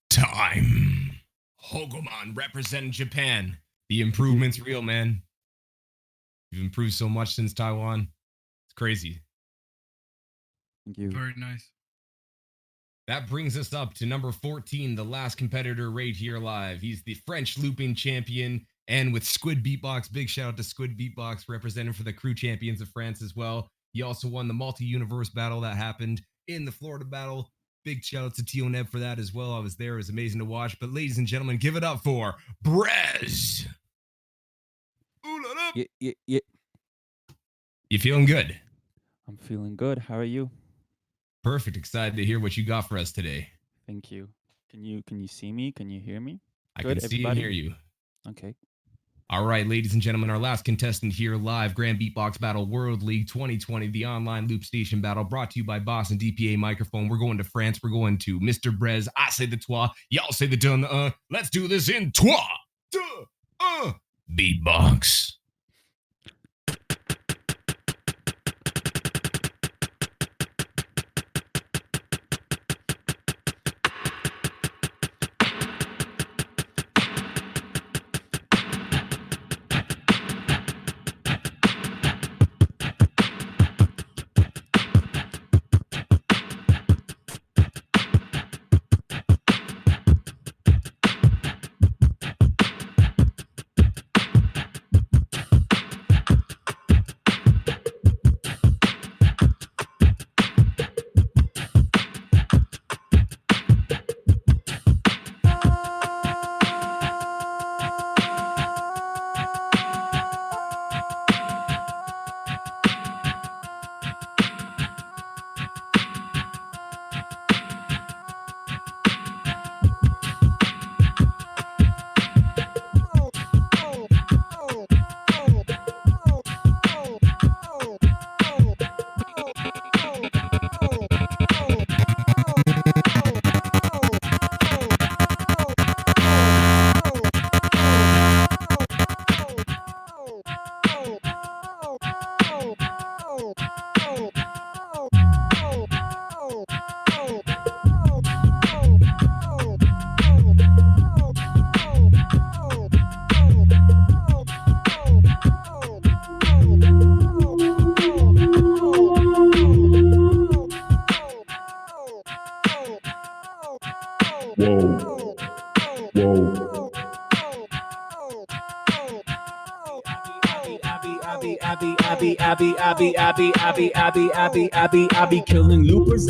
Time. Hoguma representing Japan. The improvement's real, man. You've improved so much since Taiwan. It's crazy. Thank you. Very nice. That brings us up to number 14, the last competitor right here live. He's the French looping champion. And with Squid Beatbox, big shout out to Squid Beatbox, representing for the crew champions of France as well. He also won the multi-universe battle that happened in the Florida battle. Big shout out to Tio Neb for that as well. I was there. It was amazing to watch. But ladies and gentlemen, give it up for BreZ. Yeah. You feeling good? I'm feeling good. How are you? Perfect. Excited to hear what you got for us today. Thank you. Can you see me? Can you hear me? I can see and hear you. Okay. All right, ladies and gentlemen, our last contestant here live, Grand Beatbox Battle World League 2020, the online Loopstation battle brought to you by Boss and DPA Microphone. We're going to France. We're going to Mr. BreZ. I say the trois. Y'all say the dun. Let's do this in trois. Beatbox. I be killing loopers,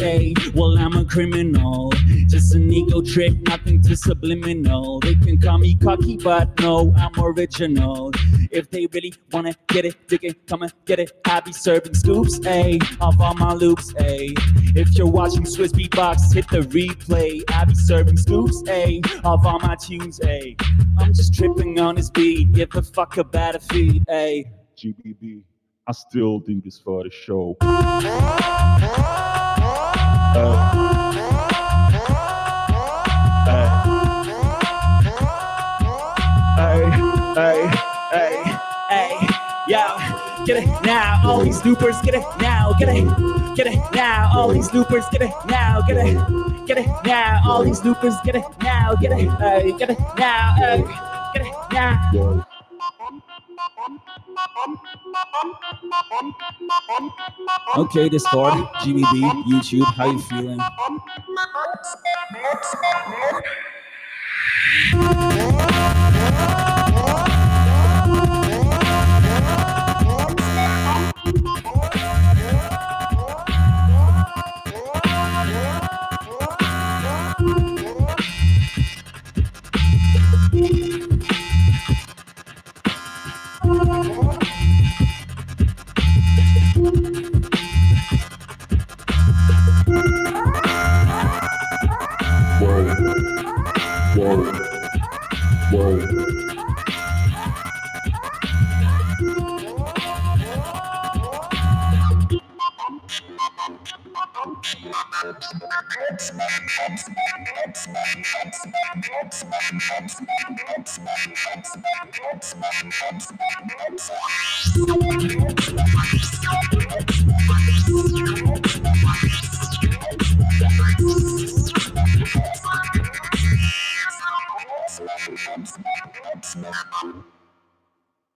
well, I'm a criminal. Just an ego trick, nothing too subliminal. They can call me cocky, but no, I'm original. If they really wanna get it, dig it, come and get it. I be serving scoops, off all my loops, If you're watching Swiss Beatbox, hit the replay. I be serving scoops, off all my tunes, I'm just tripping on this beat, give a fuck about a feed, GBB, I still do this for the show. Yo, get it now, all these loopers, get it now, get it now, all these loopers, get it now, get it now, all these loopers, get it now, get it now, get it now. Okay, Discord, GBB, YouTube, how you feeling?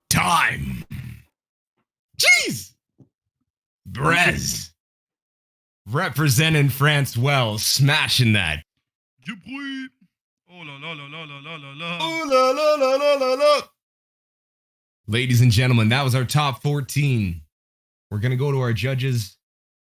Time. Jeez. BreZ. Representing France well, smashing that. Oh la la la la la la la la. Oh la la la la la la. Ladies and gentlemen, that was our top 14. We're going to go to our judges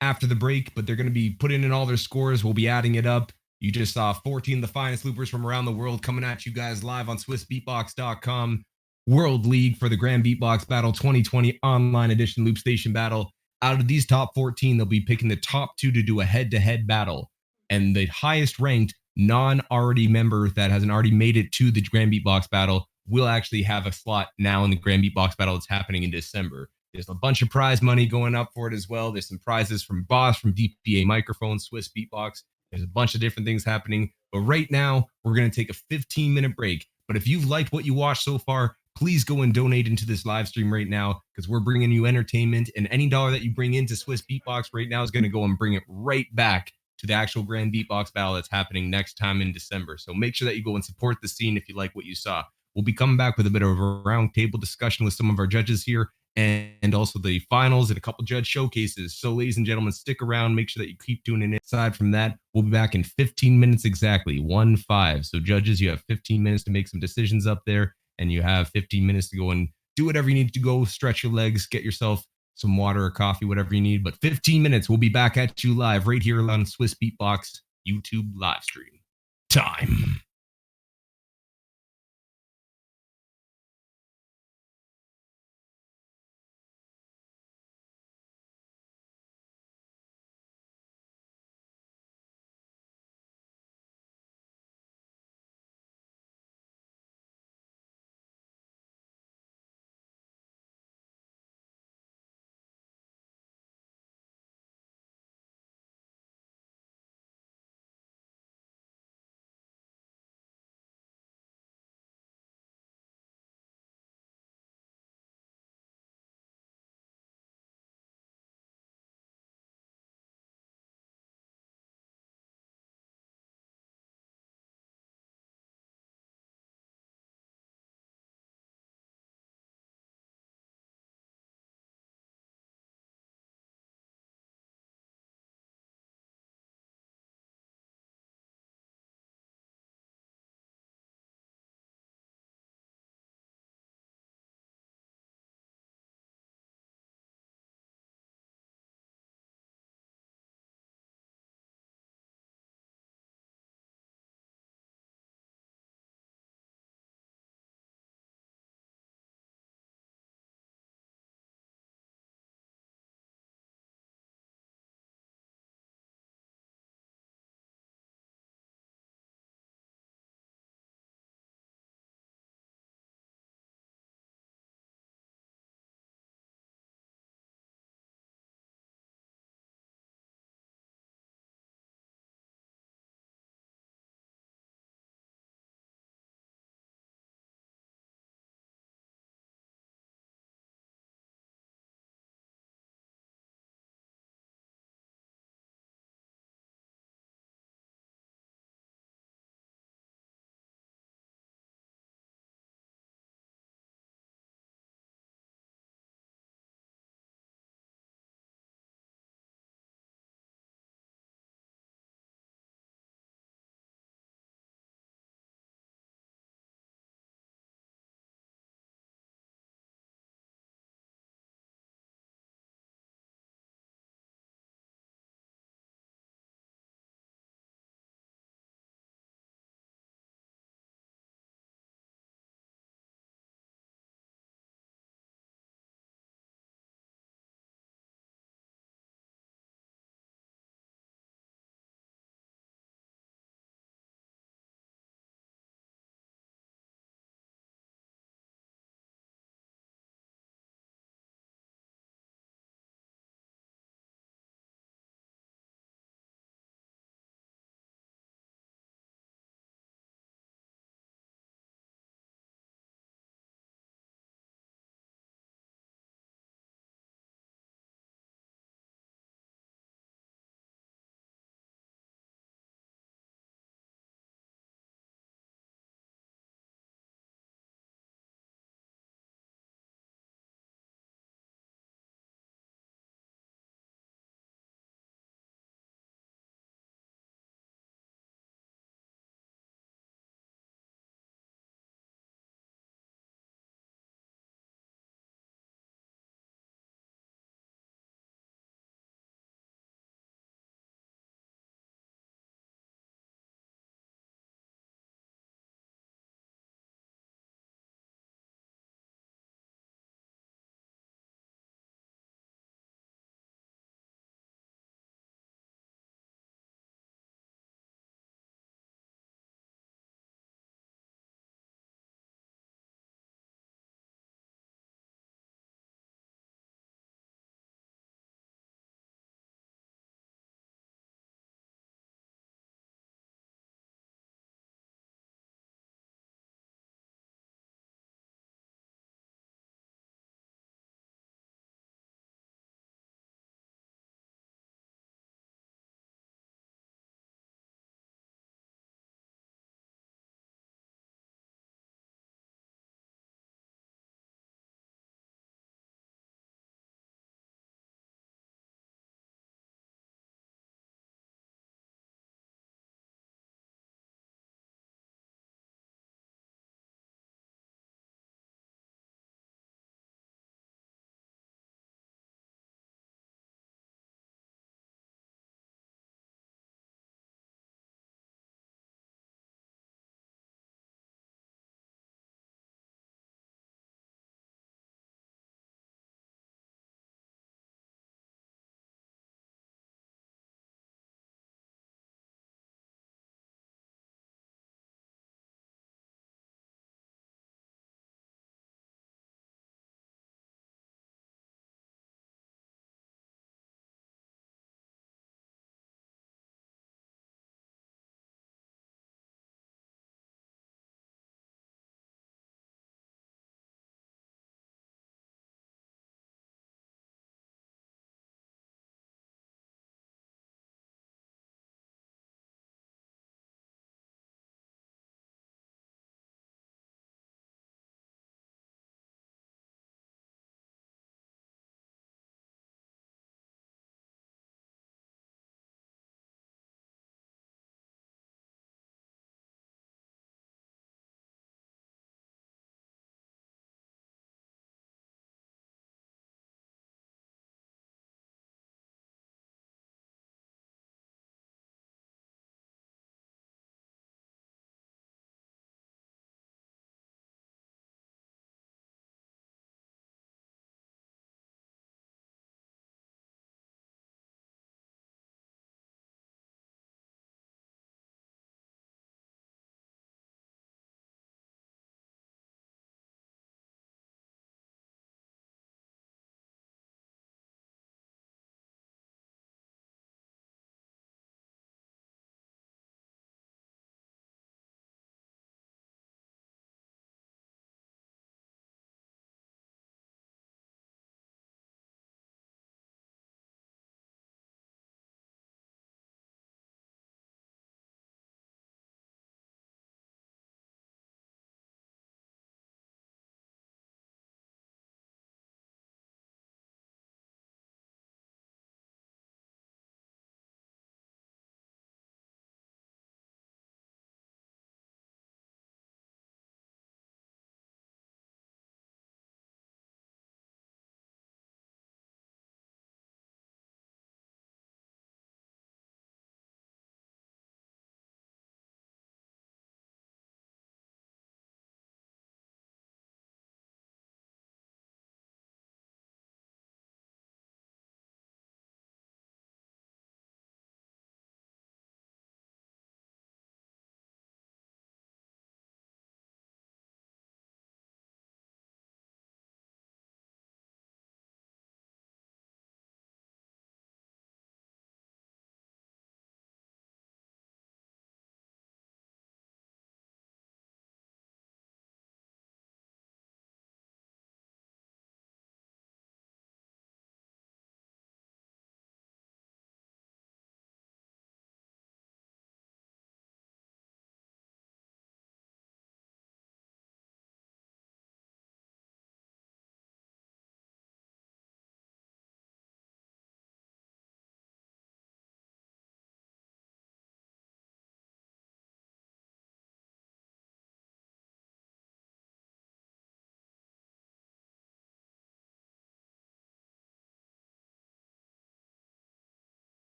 after the break, but they're going to be putting in all their scores. We'll be adding it up. You just saw 14 of the finest loopers from around the world coming at you guys live on SwissBeatbox.com. World League for the Grand Beatbox Battle 2020 Online Edition Loopstation Battle. Out of these top 14, they'll be picking the top 2 to do a head-to-head battle. And the highest ranked non-already member that hasn't already made it to the Grand Beatbox Battle will actually have a slot now in the Grand Beatbox Battle that's happening in December. There's a bunch of prize money going up for it as well. There's some prizes from Boss, from DPA Microphones, Swiss Beatbox. There's a bunch of different things happening. But right now, we're going to take a 15-minute break. But if you've liked what you watched so far, please go and donate into this live stream right now, because we're bringing you entertainment. And any dollar that you bring into Swiss Beatbox right now is going to go and bring it right back to the actual Grand Beatbox Battle that's happening next time in December. So make sure that you go and support the scene if you like what you saw. We'll be coming back with a bit of a roundtable discussion with some of our judges here, and also the finals and a couple judge showcases. So ladies and gentlemen, stick around. Make sure that you keep tuning in. Aside from that, we'll be back in 15 minutes exactly, 1-5. So judges, you have 15 minutes to make some decisions up there, and you have 15 minutes to go and do whatever you need to go, stretch your legs, get yourself some water or coffee, whatever you need. But 15 minutes, we'll be back at you live right here on Swiss Beatbox YouTube live stream. Time.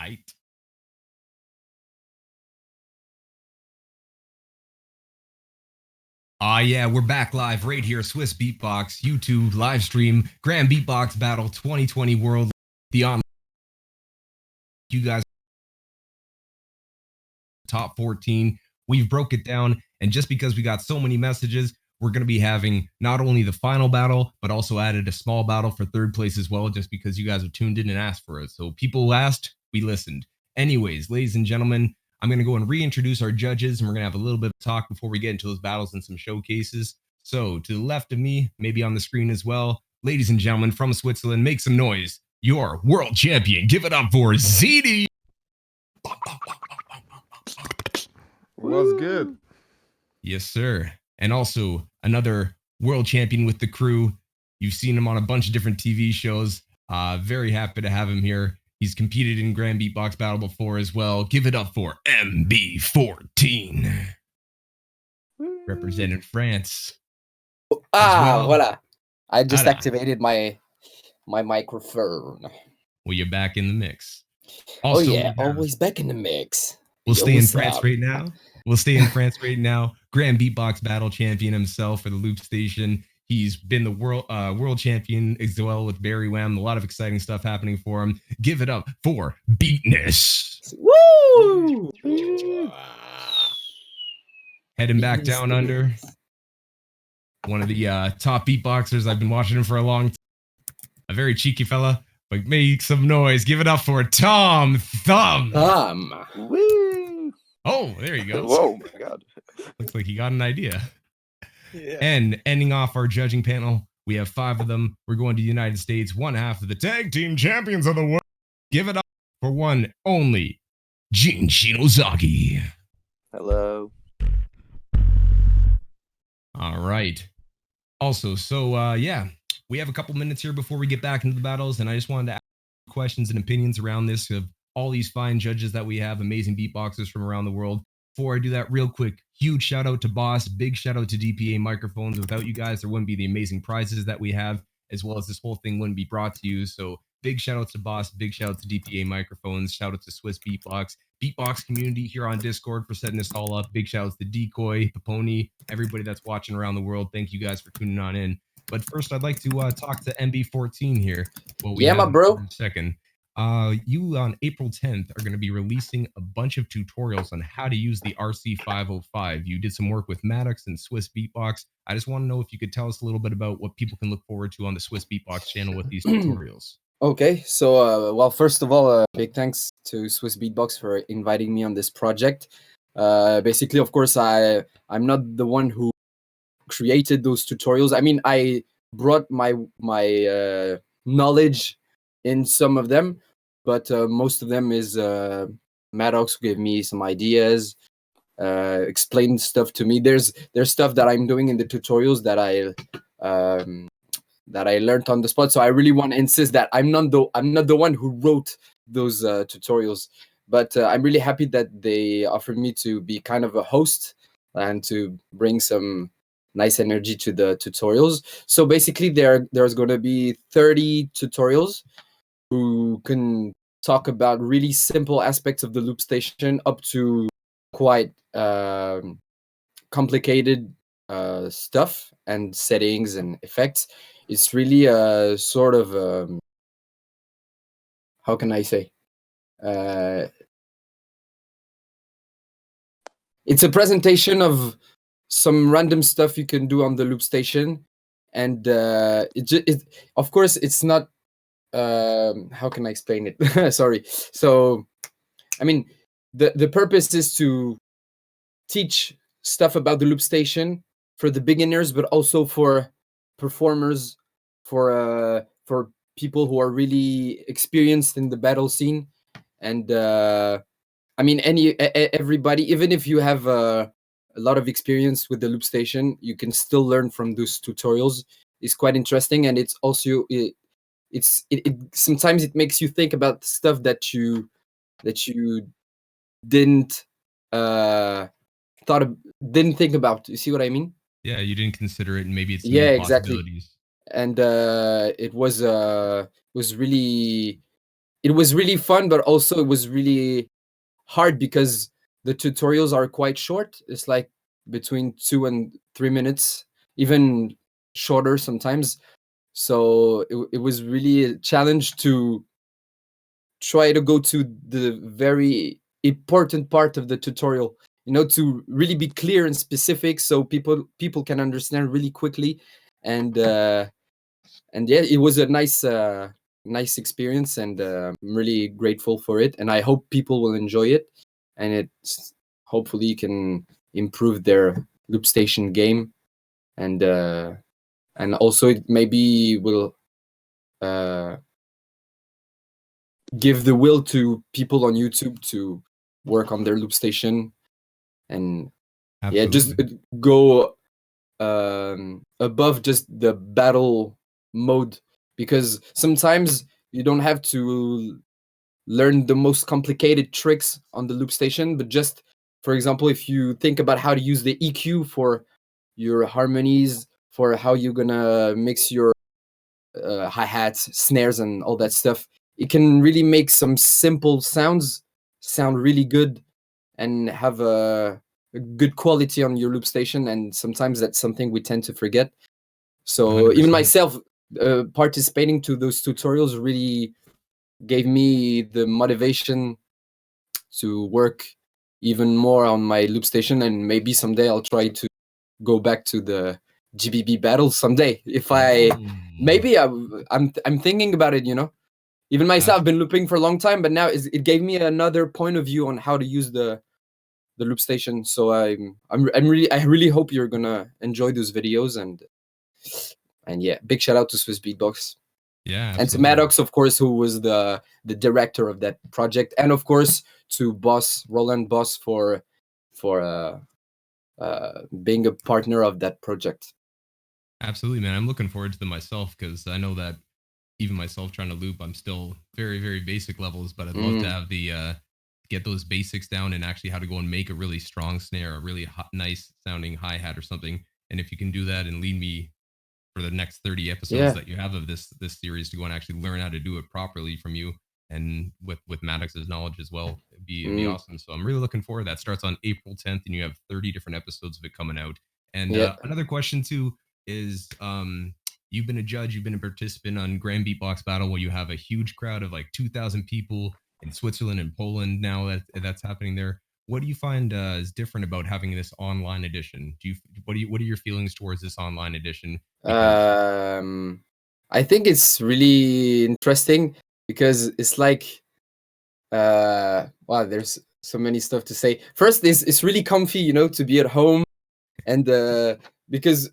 Aight. Yeah, we're back live right here, Swiss Beatbox, YouTube, live stream, Grand Beatbox Battle 2020 World, the online. You guys, top 14. We've broke it down, and just because we got so many messages, we're going to be having not only the final battle, but also added a small battle for third place as well, just because you guys have tuned in and asked for it. So people who asked, we listened. Anyways, ladies and gentlemen, I'm going to go and reintroduce our judges, and we're going to have a little bit of talk before we get into those battles and some showcases. So to the left of me, maybe on the screen as well, ladies and gentlemen from Switzerland, make some noise. Your world champion. Give it up for ZeDe. What's good? Yes, sir. And also another world champion with the crew. You've seen him on a bunch of different TV shows. Very happy to have him here. He's competed in Grand Beatbox Battle before as well. Give it up for MB14. Representing France. Voila. I just activated my microphone. Well, you're back in the mix. Also, always back in the mix. We'll stay in France right now. Grand Beatbox Battle champion himself for the Loopstation. He's been the world champion as well with Barry Wham. A lot of exciting stuff happening for him. Give it up for Beatness. Woo! Heading back down under. One of the top beatboxers. I've been watching him for a long time. A very cheeky fella, but make some noise. Give it up for Thum. Woo! Oh, there you go. Whoa, my God. Looks like he got an idea. Yeah. And ending off our judging panel, we have 5 of them. We're going to the United States, one half of the tag team champions of the world. Give it up for one only, Shinozaki. Hello. All right. Also, yeah, we have a couple minutes here before we get back into the battles, and I just wanted to ask questions and opinions around this of all these fine judges that we have, amazing beatboxers from around the world. Before I do that, real quick, huge shout out to Boss, big shout out to DPA microphones. Without you guys, there wouldn't be the amazing prizes that we have, as well as this whole thing wouldn't be brought to you. So big shout out to Boss, big shout out to DPA microphones, shout out to Swiss Beatbox, Beatbox Community here on Discord for setting this all up. Big shout outs to Decoy, Paponi, everybody that's watching around the world. Thank you guys for tuning on in. But first, I'd like to talk to MB14 here. Yeah, my bro. For a second. You on April 10th are going to be releasing a bunch of tutorials on how to use the RC505. You did some work with Maddox and Swiss Beatbox. I just want to know if you could tell us a little bit about what people can look forward to on the Swiss Beatbox channel with these tutorials. Okay, so well, first of all, big thanks to Swiss Beatbox for inviting me on this project. Basically, of course, I'm not the one who created those tutorials. I mean, I brought my knowledge in some of them, but most of them is Maddox gave me some ideas, explained stuff to me. There's stuff that I'm doing in the tutorials that I learned on the spot. So I really want to insist that I'm not the one who wrote those tutorials, but I'm really happy that they offered me to be kind of a host and to bring some nice energy to the tutorials. So basically, there's going to be 30 tutorials who can talk about really simple aspects of the Loopstation up to quite complicated stuff and settings and effects. It's really a sort of how can I say? It's a presentation of some random stuff you can do on the Loopstation, and of course it's not. How can I explain it? Sorry. So, I mean, the purpose is to teach stuff about the Loopstation for the beginners, but also for performers, for people who are really experienced in the battle scene, and I mean, everybody, even if you have a lot of experience with the Loopstation, you can still learn from those tutorials. It's quite interesting, and it's also sometimes it makes you think about stuff that you didn't didn't think about. You see what I mean? Yeah, you didn't consider it, and maybe it's exactly. And it was really it was really fun, but also it was really hard because the tutorials are quite short. It's like between 2 and 3 minutes, even shorter sometimes. So it was really a challenge to try to go to the very important part of the tutorial, to really be clear and specific so people can understand really quickly. And yeah, it was a nice experience, and I'm really grateful for it, and I hope people will enjoy it, and it's hopefully can improve their Loopstation game, and also it maybe will give the will to people on YouTube to work on their Loopstation, and yeah, just go above just the battle mode, because sometimes you don't have to learn the most complicated tricks on the Loopstation, but just, for example, if you think about how to use the EQ for your harmonies, for how you're gonna mix your hi-hats, snares, and all that stuff, it can really make some simple sounds sound really good and have a good quality on your Loopstation, and sometimes that's something we tend to forget. So 100%. even myself, participating to those tutorials really gave me the motivation to work even more on my Loopstation, and maybe someday I'll try to go back to the GBB battles someday. If maybe I'm thinking about it, Even myself, I've been looping for a long time, but now it gave me another point of view on how to use the Loopstation. So I really hope you're gonna enjoy those videos, and yeah, big shout out to Swiss Beatbox. Yeah, and to absolutely. Maddox, of course, who was the director of that project, and of course to Roland Boss for being a partner of that project. Absolutely, man. I'm looking forward to them myself, because I know that even myself trying to loop, I'm still very, very basic levels, but I'd love to have the get those basics down, and actually how to go and make a really strong snare, a really nice sounding hi-hat or something. And if you can do that and lead me for the next 30 episodes that you have of this series to go and actually learn how to do it properly from you, and with Maddox's knowledge as well, it'd be awesome. So I'm really looking forward. That starts on April 10th, and you have 30 different episodes of it coming out. And another question too is, you've been a judge, you've been a participant on Grand Beatbox Battle, where you have a huge crowd of like 2,000 people in Switzerland and Poland now that's happening there. What do you find is different about having this online edition? What are your feelings towards this online edition? I think it's really interesting because it's like, wow, there's so many stuff to say. First, it's really comfy, to be at home, and because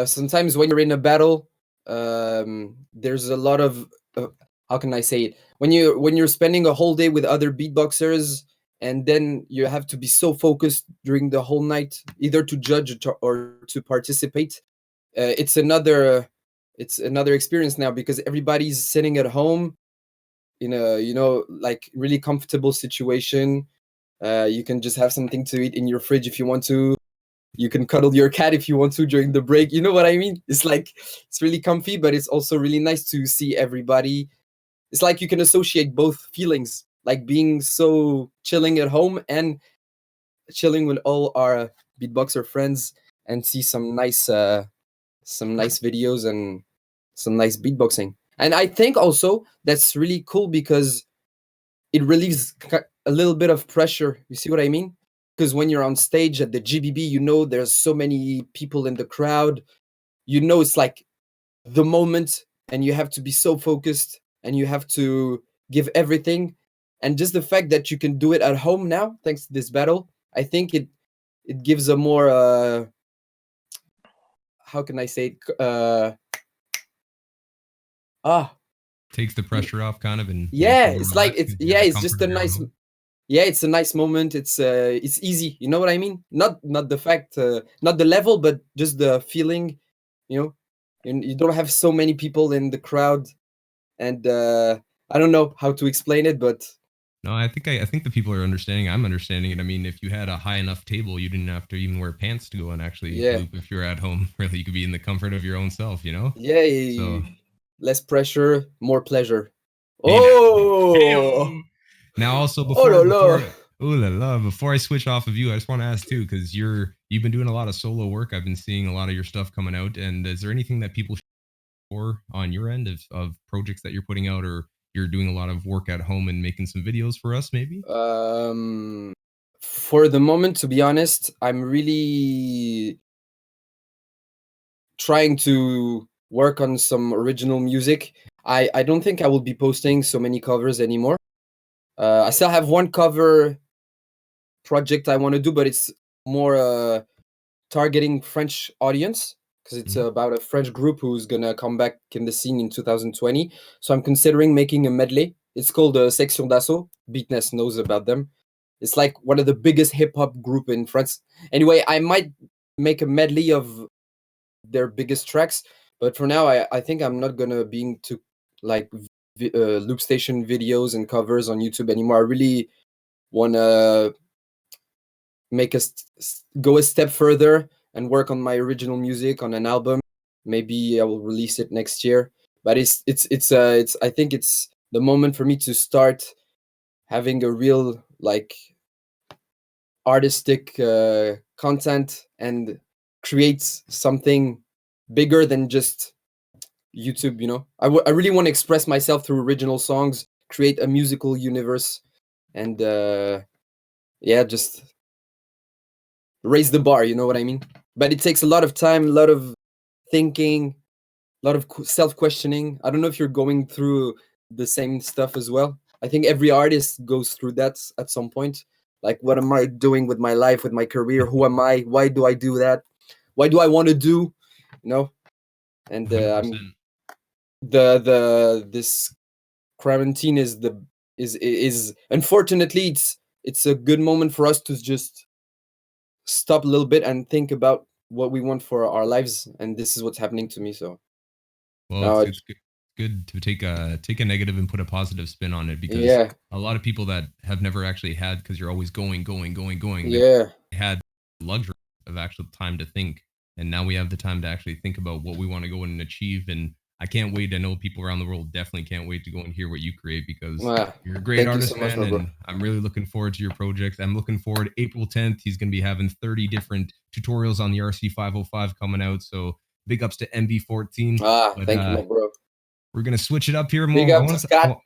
sometimes when you're in a battle, there's a lot of how can I say it? When you're spending a whole day with other beatboxers, and then you have to be so focused during the whole night, either to judge or to participate. It's another experience now, because everybody's sitting at home in a like really comfortable situation. You can just have something to eat in your fridge if you want to. You can cuddle your cat if you want to during the break. You know what I mean? It's like, it's really comfy, but it's also really nice to see everybody. It's like you can associate both feelings, like being so chilling at home and chilling with all our beatboxer friends, and see some nice videos and some nice beatboxing. And I think also that's really cool because it relieves a little bit of pressure. You see what I mean? Because when you're on stage at the GBB, there's so many people in the crowd. It's like the moment, and you have to be so focused, and you have to give everything. And just the fact that you can do it at home now, thanks to this battle, I think it gives a more how can I say it? Takes the pressure off, kind of, and it's like it's just a nice. Yeah, it's a nice moment. It's easy. You know what I mean? Not the fact, not the level, but just the feeling. You don't have so many people in the crowd, and I don't know how to explain it, but no, I think the people are understanding. I'm understanding it. I mean, if you had a high enough table, you didn't have to even wear pants to go and actually loop. If you're at home, really, you could be in the comfort of your own self. Yeah. So less pressure, more pleasure. Hey, now. Oh, Now, also oh la la. before I switch off of you, I just want to ask too, because you've been doing a lot of solo work. I've been seeing a lot of your stuff coming out, and is there anything that people should look for on your end of projects that you're putting out, or you're doing a lot of work at home and making some videos for us, maybe? For the moment, to be honest, I'm really trying to work on some original music. I don't think I will be posting so many covers anymore. I still have one cover project I want to do, but it's more targeting French audience because it's about a French group who's gonna come back in the scene in 2020. So I'm considering making a medley. It's called Section d'Assaut. Beatness knows about them. It's like one of the biggest hip hop group in France. Anyway, I might make a medley of their biggest tracks, but for now, I think I'm not gonna be into like Loopstation videos and covers on YouTube anymore. I really wanna make us go a step further and work on my original music on an album. Maybe I will release it next year. But it's I think it's the moment for me to start having a real like artistic content and create something bigger than just YouTube, you know. I really want to express myself through original songs, create a musical universe, and yeah, just raise the bar, you know what I mean? But it takes a lot of time, a lot of thinking, a lot of self-questioning. I don't know if you're going through the same stuff as well. I think every artist goes through that at some point. Like, what am I doing with my life, with my career? Who am I? Why do I do that? Why do I want to do? You know? And I'm this quarantine is unfortunately it's a good moment for us to just stop a little bit and think about what we want for our lives, and this is what's happening to me. So well, it's good to take a negative and put a positive spin on it, because yeah, a lot of people that have never actually had, because you're always going, yeah, they had luxury of actual time to think, and now we have the time to actually think about what we want to go and achieve. And I can't wait. I know people around the world definitely can't wait to go and hear what you create, because you're a great artist, so much, man, bro. and I'm really looking forward to your projects. I'm looking forward. April 10th, he's going to be having 30 different tutorials on the RC505 coming out. So big ups to MB14. Thank you, my bro. We're gonna switch it up here more. Big up, Scott.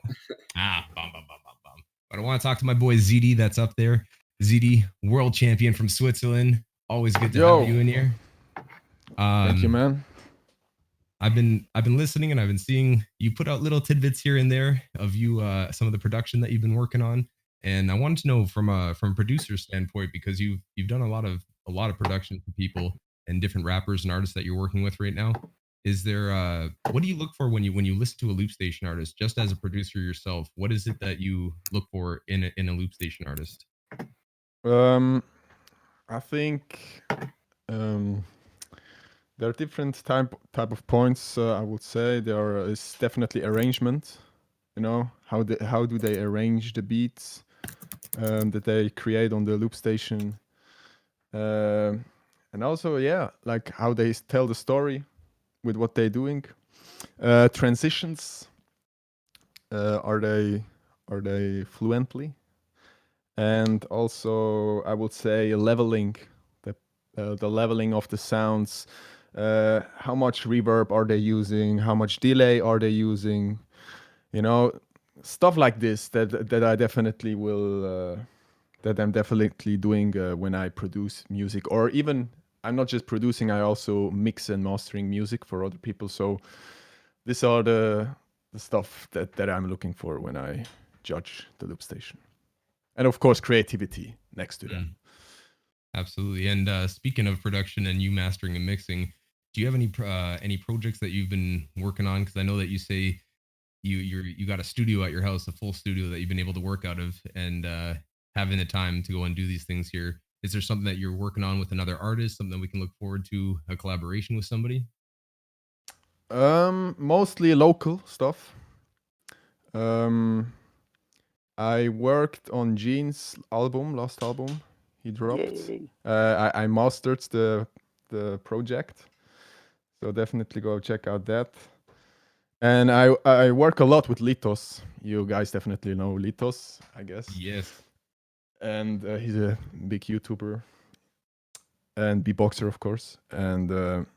But I want to talk to my boy ZeDe that's up there. ZeDe, world champion from Switzerland. Always good to have you in here. Thank you, man. I've been listening, and I've been seeing you put out little tidbits here and there of you, some of the production that you've been working on. And I wanted to know from a producer standpoint, because you've done a lot of production for people and different rappers and artists that you're working with right now. Is there what do you look for when you listen to a Loopstation artist, just as a producer yourself? What is it that you look for in a Loopstation artist? I think there are different type of points. I would say there is definitely arrangement. You know, how do they arrange the beats that they create on the Loopstation, and also like how they tell the story with what they're doing. Transitions, are they fluently? And also I would say leveling, the leveling of the sounds. How much reverb are they using? How much delay are they using? You know, stuff like this that I definitely will that I'm definitely doing when I produce music, or even I'm not just producing, I also mix and mastering music for other people. So these are the stuff that I'm looking for when I judge the Loopstation. And of course, creativity next to that. Absolutely. And speaking of production and you mastering and mixing, do you have any projects that you've been working on? Because I know that you say you got a studio at your house, a full studio that you've been able to work out of, and having the time to go and do these things here. Is there something that you're working on with another artist, something that we can look forward to, a collaboration with somebody? Mostly local stuff. I worked on Gene's last album he dropped. I mastered the project, so definitely go check out that. And I work a lot with Litos. You guys definitely know Litos, I guess. Yes. And he's a big YouTuber and beatboxer, of course. And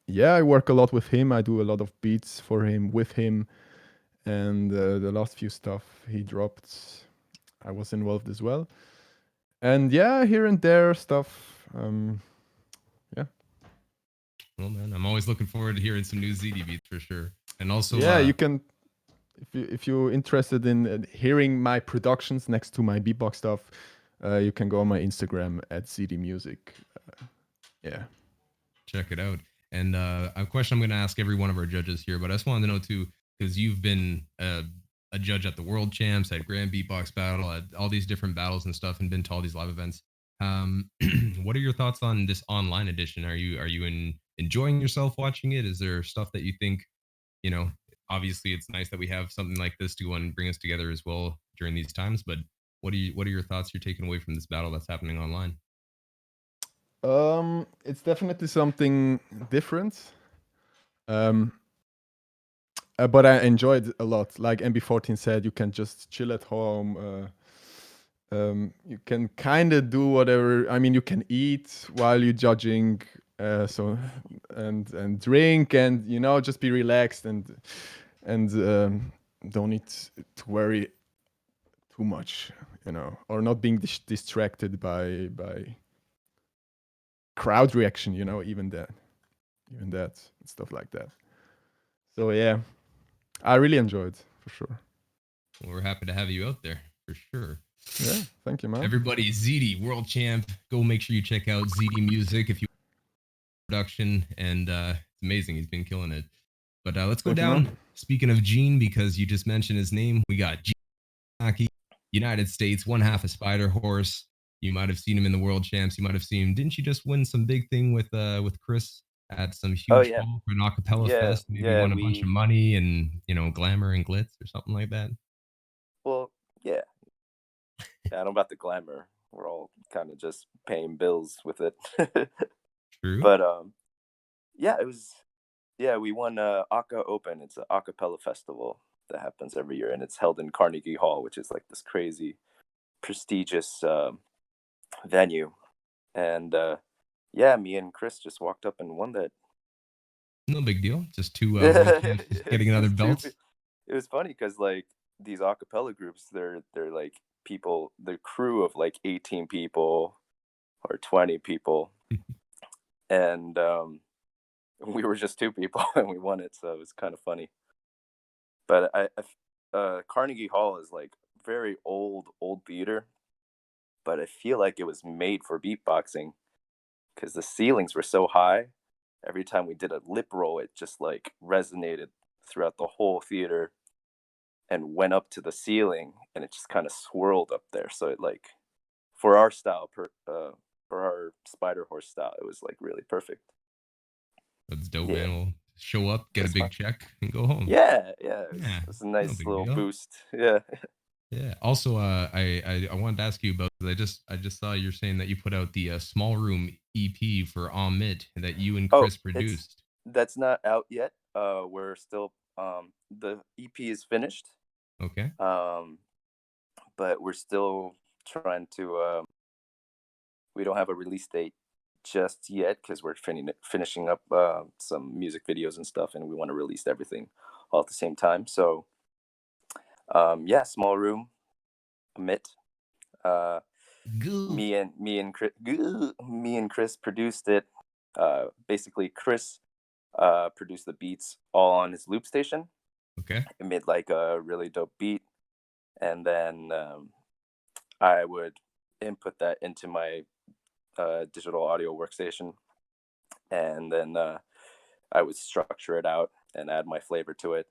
yeah, I work a lot with him. I do a lot of beats for him, with him. And the last few stuff he dropped, I was involved as well. And yeah, here and there stuff. Yeah. Well, man, I'm always looking forward to hearing some new ZeDe beats for sure. And also, yeah, you can, if you're interested in hearing my productions next to my beatbox stuff, you can go on my Instagram at ZeDe Music. Yeah. Check it out. And a question I'm going to ask every one of our judges here, but I just wanted to know too, because you've been a judge at the World Champs, at Grand Beatbox Battle, at all these different battles and stuff, and been to all these live events. What are your thoughts on this online edition? Are you enjoying yourself watching it? Is there stuff that you think, obviously it's nice that we have something like this to go and bring us together as well during these times, but what are your thoughts you're taking away from this battle that's happening online? It's definitely something different. But I enjoyed it a lot. Like MB14 said, you can just chill at home. You can kind of do whatever. I mean, you can eat while you're judging, and drink, and just be relaxed and don't need to worry too much, or not being distracted by crowd reaction, even that and stuff like that. So yeah, I really enjoyed for sure. Well, we're happy to have you out there for sure. Yeah, thank you, man. Everybody, ZeDe, world champ. Go make sure you check out ZeDe Music if you production, and it's amazing. He's been killing it. But let's go down. Speaking of Gene, because you just mentioned his name, we got Shinozaki, United States, one half of Spider Horse. You might have seen him in the World Champs. You might have seen him. Didn't you just win some big thing with Chris at some huge hall for an acapella fest? Maybe won a bunch of money and glamour and glitz or something like that. Well, yeah. I don't know about the glamour. We're all kind of just paying bills with it. True. But yeah, it was. Yeah, we won Aka Open. It's an acapella festival that happens every year, and it's held in Carnegie Hall, which is like this crazy, prestigious venue. And yeah, me and Chris just walked up and won that. No big deal. Just two getting another belt. It was funny because like these acapella groups, they're like people, the crew of like 18 people or 20 people, and we were just 2 people and we won it, so it was kind of funny. But Carnegie Hall is like very old theater, but I feel like it was made for beatboxing because the ceilings were so high. Every time we did a lip roll, it just like resonated throughout the whole theater and went up to the ceiling, and it just kind of swirled up there. So it like, for our style, for our Spider Horse style, it was like really perfect. That's dope, man. We'll show up, get a big check, and go home. Yeah. It was a nice little boost. Yeah. Yeah. Also, I wanted to ask you about. I just saw you're saying that you put out the Small Room EP for Amit that you and Chris produced. That's not out yet. We're still the EP is finished. Okay. But we're still trying to. We don't have a release date just yet because we're finishing up some music videos and stuff, and we want to release everything all at the same time. So yeah, Small Room, Amit, me and Chris produced it. Basically Chris produced the beats all on his Loopstation. Okay. It made like a really dope beat, and then I would input that into my digital audio workstation, and then I would structure it out and add my flavor to it,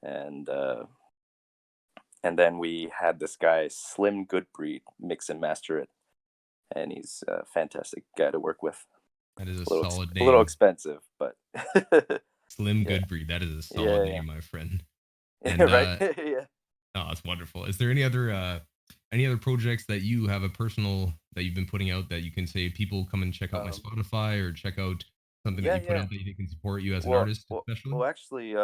and then we had this guy Slim Goodbreed mix and master it, and he's a fantastic guy to work with. That is a solid name. A little expensive, but Slim Goodbreed. That is a solid name, my friend. And, right? Yeah. Oh, that's wonderful. Is there any other projects that you have that you've been putting out that you can say people come and check out my Spotify or check out Something that you put out that you think can support you as an artist, especially? Well, actually,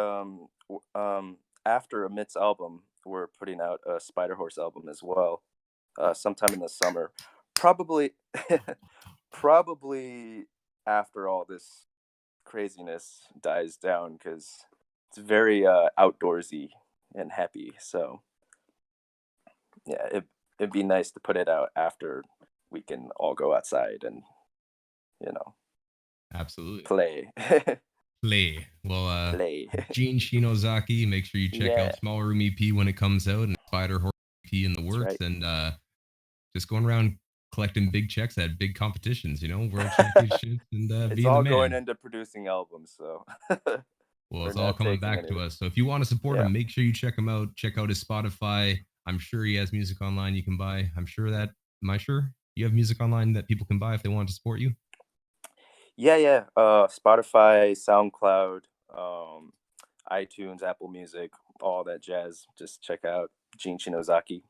after Amit's album, we're putting out a Spider Horse album as well, sometime in the summer. Probably, probably after all this craziness dies down, because it's very outdoorsy and happy. So, yeah, it'd be nice to put it out after we can all go outside and, you know, absolutely play. Play. Well, Play. Gene Shinozaki, make sure you check Yeah. out Small Room EP when it comes out, and Spider Horse EP in the works, right. and just going around collecting big checks at big competitions, you know, world championships, and It's being all the going man. into producing albums, so. Well, We're it's all not coming taking back any to risk. us. So if you want to support Yeah. him, make sure you check him out. Check out his Spotify. I'm sure he has music online you can buy. Am I sure you have music online that people can buy if they want to support you? Yeah. Spotify, SoundCloud, iTunes, Apple Music, all that jazz. Just check out Gene Shinozaki.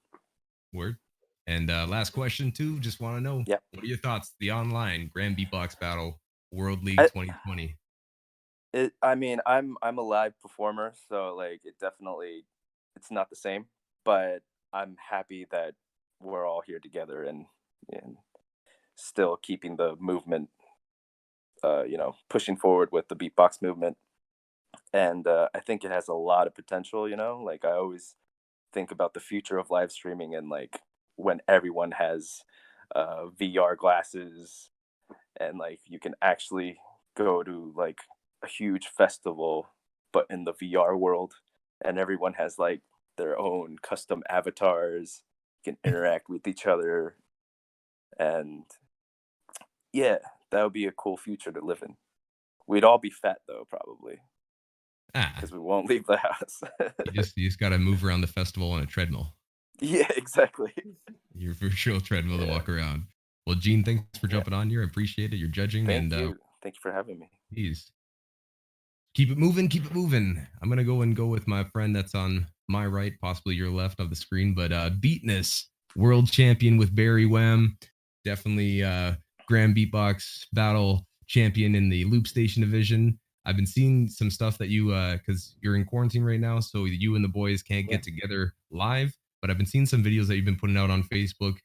Word. And last question too. Just want to know, Yeah. what are your thoughts? The online Grand Beatbox Battle World League I- 2020. I mean, I'm a live performer, so like it's not the same, but I'm happy that we're all here together and still keeping the movement, pushing forward with the beatbox movement. And I think it has a lot of potential, like I always think about the future of live streaming and like when everyone has VR glasses and like you can actually go to like a huge festival but in the VR world, and everyone has like their own custom avatars, can interact with each other, and yeah, that would be a cool future to live in. We'd all be fat though, probably, because we won't leave the house. You just got to move around the festival on a treadmill. Yeah, exactly. Your virtual treadmill to walk around. Well, Gene, thanks for jumping on here. I appreciate it. You're judging. Thank and you. Thank you for having me. Please. Keep it moving. Keep it moving. I'm going to go with my friend that's on my right, possibly your left of the screen, but Beatness, world champion with Barry Wham. Definitely Grand Beatbox Battle champion in the Loopstation division. I've been seeing some stuff that you, because you're in quarantine right now, so you and the boys can't get together live, but I've been seeing some videos that you've been putting out on Facebook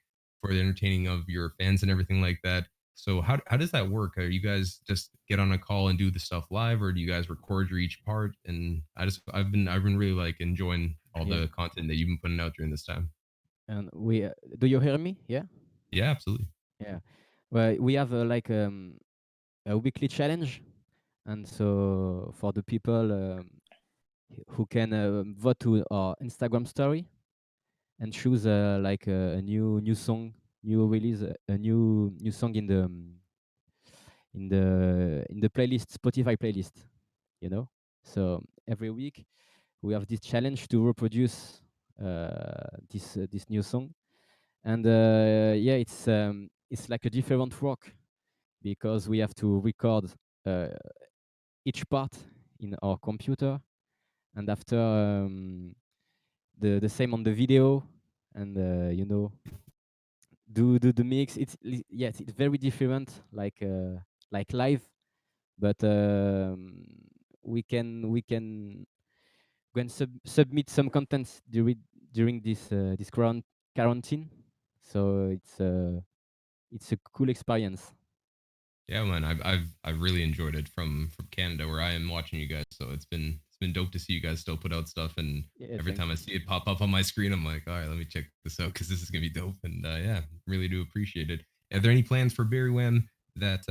for the entertaining of your fans and everything like that. So how does that work? Are you guys just get on a call and do the stuff live, or do you guys record your each part? And I've been really like enjoying all the content that you've been putting out during this time. And we do you hear me? Yeah. Yeah, absolutely. Yeah. Well, we have a weekly challenge, and so for the people who can vote to our Instagram story and choose a new song, new release, a new song in the playlist, Spotify playlist, you know. So every week we have this challenge to reproduce this new song, and yeah, it's like a different work because we have to record each part in our computer, and after the same on the video, and do the mix. Yes, it's very different, like live, but we can go and submit some contents during this quarantine. So it's a cool experience. Yeah, man, I've really enjoyed it from Canada where I am watching you guys. So it's been dope to see you guys still put out stuff, and every thank time I see it pop up on my screen, I'm like, all right, let me check this out because this is gonna be dope. And yeah, really do appreciate it. Are there any plans for Barry Wham that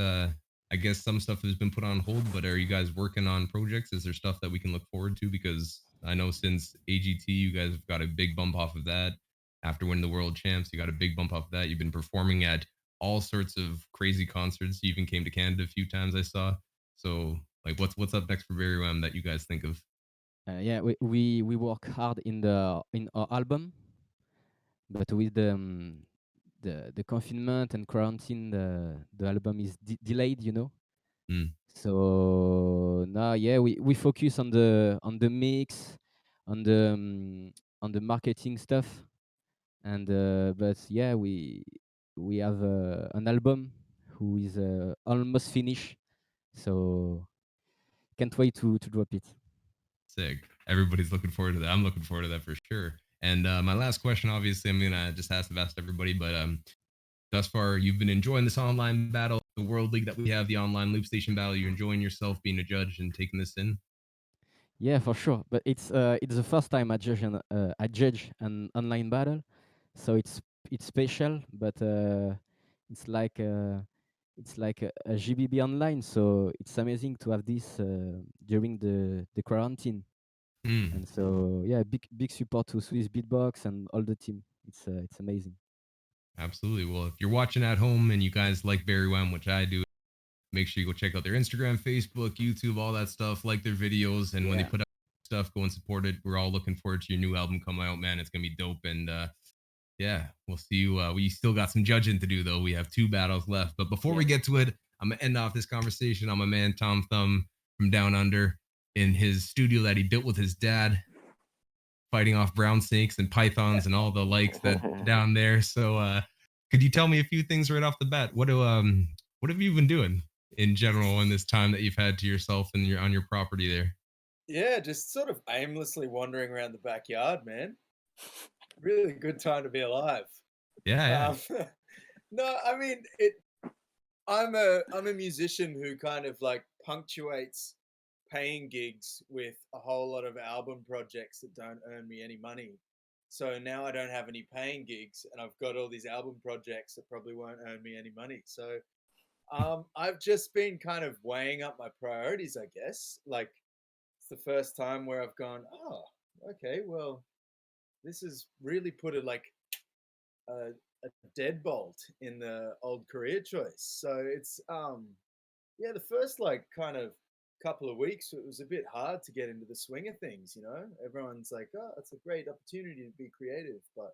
I guess some stuff has been put on hold, but are you guys working on projects? Is there stuff that we can look forward to? Because I know since AGT, you guys have got a big bump off of that. After winning the world champs, you got a big bump off of that. You've been performing at all sorts of crazy concerts. You even came to Canada a few times, I saw. So like what's up next for Barry Wham that you guys think of? Yeah, we work hard in our album, but with the confinement and quarantine, the album is delayed, you know. So now, yeah, we focus on the mix, on the marketing stuff, and but yeah, we have an album who is almost finished, So can't wait to drop it. Sick. Everybody's looking forward to that. I'm looking forward to that for sure. And my last question, obviously, I'm gonna just ask everybody, but thus far, you've been enjoying this online battle, the World League that we have, the online Loopstation battle. You're enjoying yourself being a judge and taking this in. Yeah, for sure. But it's the first time I judge an online battle, so it's special. But it's like a GBB online, so it's amazing to have this during the quarantine. Mm. And so yeah, big support to Swiss Beatbox and all the team. It's amazing. Absolutely. Well, if you're watching at home and you guys like Barry Wham, which I do, make sure you go check out their Instagram, Facebook, YouTube, all that stuff. Like their videos, and when they Yeah. put out stuff, go and support it. We're all looking forward to your new album coming out, man. It's gonna be dope, and yeah, we'll see you. We still got some judging to do, though. We have 2 battles left, but before we get to it, I'm gonna end off this conversation on my man Thum from Down Under in his studio that he built with his dad, fighting off brown snakes and pythons and all the likes that down there. So, could you tell me a few things right off the bat? What have you been doing in general in this time that you've had to yourself and you're on your property there? Yeah, just sort of aimlessly wandering around the backyard, man. Really good time to be alive. Yeah. No, I mean I'm a musician who kind of like punctuates paying gigs with a whole lot of album projects that don't earn me any money. So now I don't have any paying gigs, and I've got all these album projects that probably won't earn me any money. So I've just been kind of weighing up my priorities, I guess. Like it's the first time where I've gone, oh, okay, well, this has really put a deadbolt in the old career choice. So it's yeah, the first like kind of couple of weeks it was a bit hard to get into the swing of things, you know. Everyone's like, oh, it's a great opportunity to be creative, but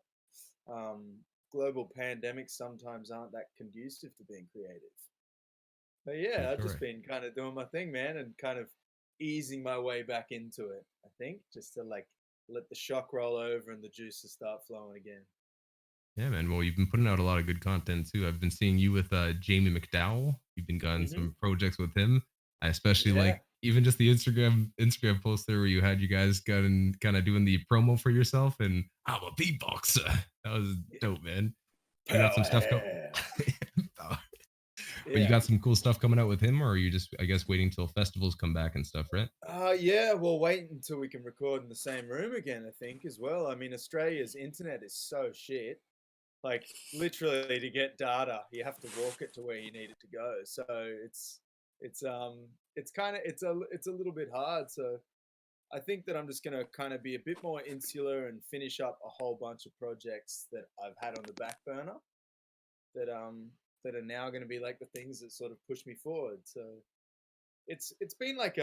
global pandemics sometimes aren't that conducive to being creative. But yeah, I've just been kind of doing my thing, man, and kind of easing my way back into it, I think, just to like let the shock roll over and the juices start flowing again. Yeah, man. Well, you've been putting out a lot of good content too. I've been seeing you with Jamie McDowell. You've been gotten some projects with him. I especially like even just the Instagram post there where you had you guys gotten kind of doing the promo for yourself, and I'm a beatboxer. That was dope, man. You got some stuff coming. But you got some cool stuff coming out with him, or are you just, I guess, waiting till festivals come back and stuff, right? Yeah, we'll wait until we can record in the same room again, I think, as well. I mean, Australia's internet is so shit. Like literally to get data, you have to walk it to where you need it to go. So it's a little bit hard. So I think that I'm just gonna kind of be a bit more insular and finish up a whole bunch of projects that I've had on the back burner that are now going to be like the things that sort of push me forward. So it's been like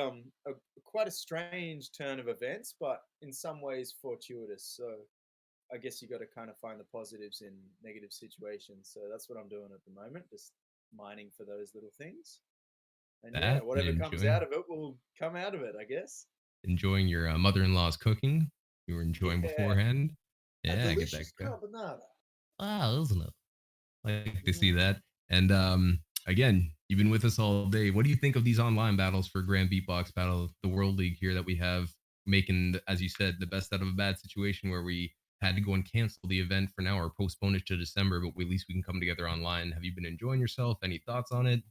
quite a strange turn of events, but in some ways fortuitous. So I guess you got to kind of find the positives in negative situations. So that's what I'm doing at the moment, just mining for those little things. And yeah, whatever comes out of it will come out of it, I guess. Enjoying your mother-in-law's cooking you were enjoying beforehand. Yeah, I get that. Carbonara. Wow, isn't it? I like to see that. And again, you've been with us all day. What do you think of these online battles for Grand Beatbox Battle, the World League here that we have, making, as you said, the best out of a bad situation where we had to go and cancel the event for now or postpone it to December, but at least we can come together online. Have you been enjoying yourself? Any thoughts on it?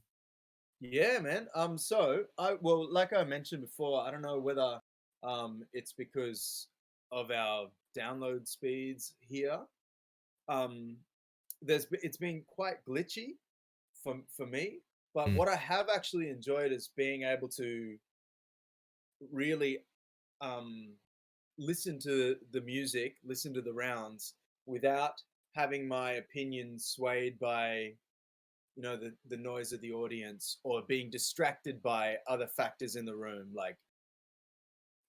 Yeah, man. So well, like I mentioned before, I don't know whether it's because of our download speeds here. It's been quite glitchy for me, but what I have actually enjoyed is being able to really listen to the music, listen to the rounds without having my opinion swayed by the noise of the audience or being distracted by other factors in the room like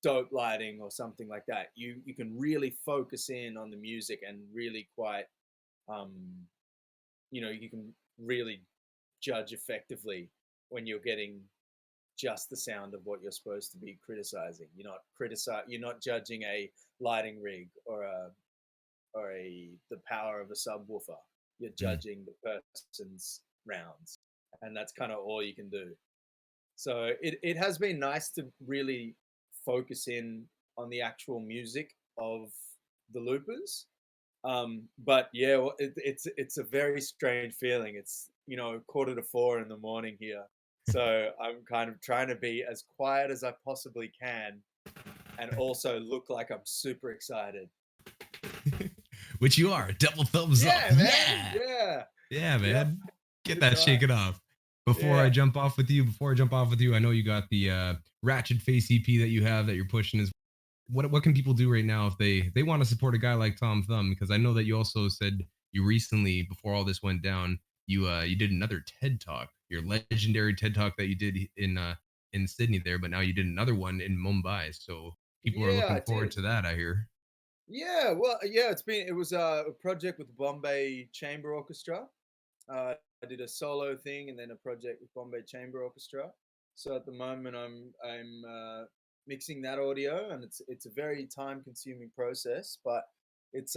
dope lighting or something like that. You can really focus in on the music and really quite you can really judge effectively when you're getting just the sound of what you're supposed to be criticizing. You're not judging a lighting rig or the power of a subwoofer. You're judging the person's rounds, and that's kind of all you can do. So it has been nice to really focus in on the actual music of the loopers. But yeah, well, it's a very strange feeling. It's 3:45 in the morning here, so I'm kind of trying to be as quiet as I possibly can, and also look like I'm super excited. Which you are. Double thumbs up. Man. Yeah, man. Yep. Get that shaken off. Before I jump off with you, I know you got the Ratchet Face EP that you have that you're pushing. Is what can people do right now if they want to support a guy like Thum? Because I know that you also said you recently, before all this went down, you did another TED Talk, your legendary TED Talk that you did in Sydney there, but now you did another one in Mumbai. So people are looking forward to that, I hear. Yeah, well, yeah, it was a project with Bombay Chamber Orchestra. I did a solo thing and then a project with Bombay Chamber Orchestra. So at the moment I'm mixing that audio, and it's a very time-consuming process, but it's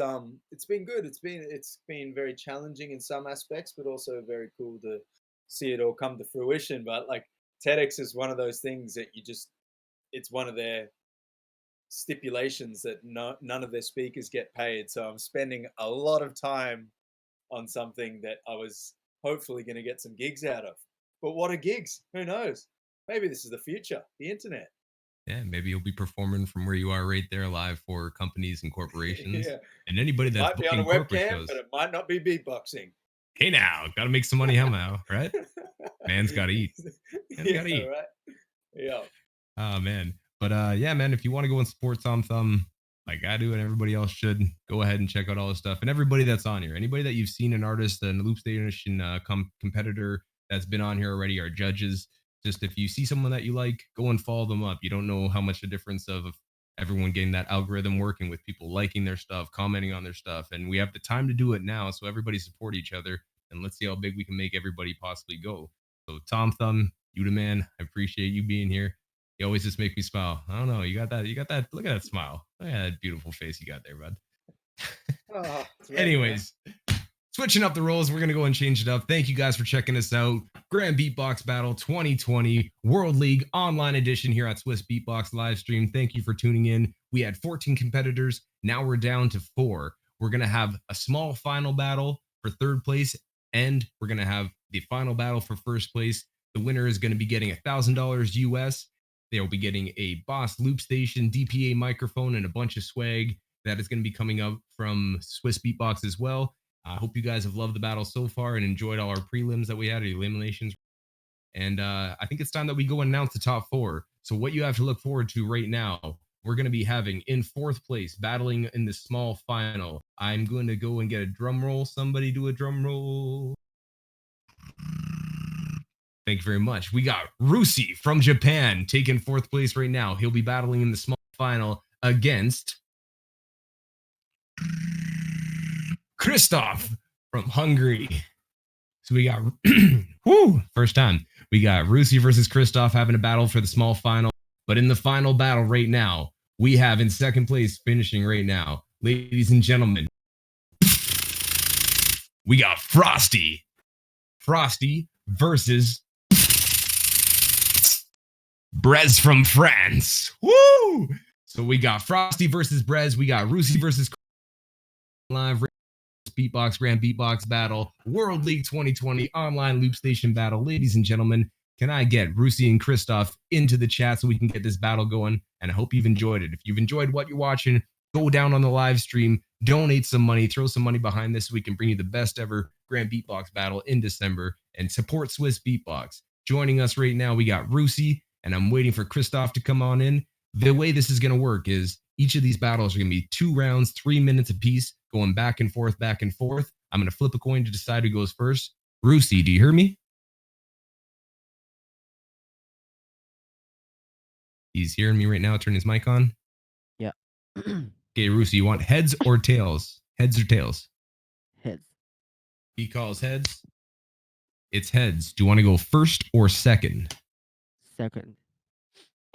been good. It's been very challenging in some aspects, but also very cool to see it all come to fruition. But like TEDx is one of those things that it's one of their stipulations that none of their speakers get paid. So I'm spending a lot of time on something that I was hopefully going to get some gigs out of. But what are gigs? Who knows? Maybe this is the future, the internet. Yeah, maybe you'll be performing from where you are right there live for companies and corporations. Yeah. And anybody that's Might be on a booking corporate webcam, shows. but it might not be beatboxing. Hey now, gotta make some money somehow, right? Man's gotta eat. Man's gotta eat. Right? Yeah. Oh man. But yeah, man, if you want to go and support Thum like I do and everybody else should, go ahead and check out all this stuff. And everybody that's on here, anybody that you've seen, an artist and a Loopstation competitor that's been on here already, are judges. Just if you see someone that you like, go and follow them up. You don't know how much the difference of everyone getting that algorithm working with people liking their stuff, commenting on their stuff. And we have the time to do it now. So everybody support each other and let's see how big we can make everybody possibly go. So Thum, you the man. I appreciate you being here. You always just make me smile. I don't know. You got that. Look at that smile. Look at that beautiful face you got there, bud. Oh, Anyways, switching up the roles, we're going to go and change it up. Thank you guys for checking us out. Grand Beatbox Battle 2020 World League Online Edition here at Swiss Beatbox Livestream. Thank you for tuning in. We had 14 competitors. Now we're down to 4. We're going to have a small final battle for third place, and we're going to have the final battle for first place. The winner is going to be getting $1,000 US. They'll be getting a Boss Loopstation DPA microphone and a bunch of swag that is going to be coming up from Swiss Beatbox as well. I hope you guys have loved the battle so far and enjoyed all our prelims that we had, the eliminations. And I think it's time that we go and announce the top 4. So what you have to look forward to right now, we're going to be having in 4th place, battling in the small final. I'm going to go and get a drum roll. Somebody do a drum roll. Thank you very much. We got Rusy from Japan taking 4th place right now. He'll be battling in the small final against Kristof from Hungary. So we got, first time. We got Rusy versus Kristof having a battle for the small final. But in the final battle right now, we have in 2nd place finishing right now, ladies and gentlemen, we got Frosty. Frosty versus BreZ from France. Woo! So we got Frosty versus BreZ. We got Rusy versus live Beatbox Grand Beatbox Battle World League 2020 Online Loopstation Battle. Ladies and gentlemen, can I get Rusy and Kristof into the chat so we can get this battle going? And I hope you've enjoyed it. If you've enjoyed what you're watching, go down on the live stream, donate some money, throw some money behind this so we can bring you the best ever Grand Beatbox Battle in December and support Swiss Beatbox. Joining us right now, we got Rusy, and I'm waiting for Kristof to come on in. The way this is going to work is each of these battles are going to be 2 rounds, 3 minutes apiece, going back and forth, back and forth. I'm going to flip a coin to decide who goes first. Rusy, do you hear me? He's hearing me right now. Turn his mic on. Yeah. Okay, Rusy, you want heads or tails? Heads or tails? Heads. He calls heads. It's heads. Do you want to go first or second? Second.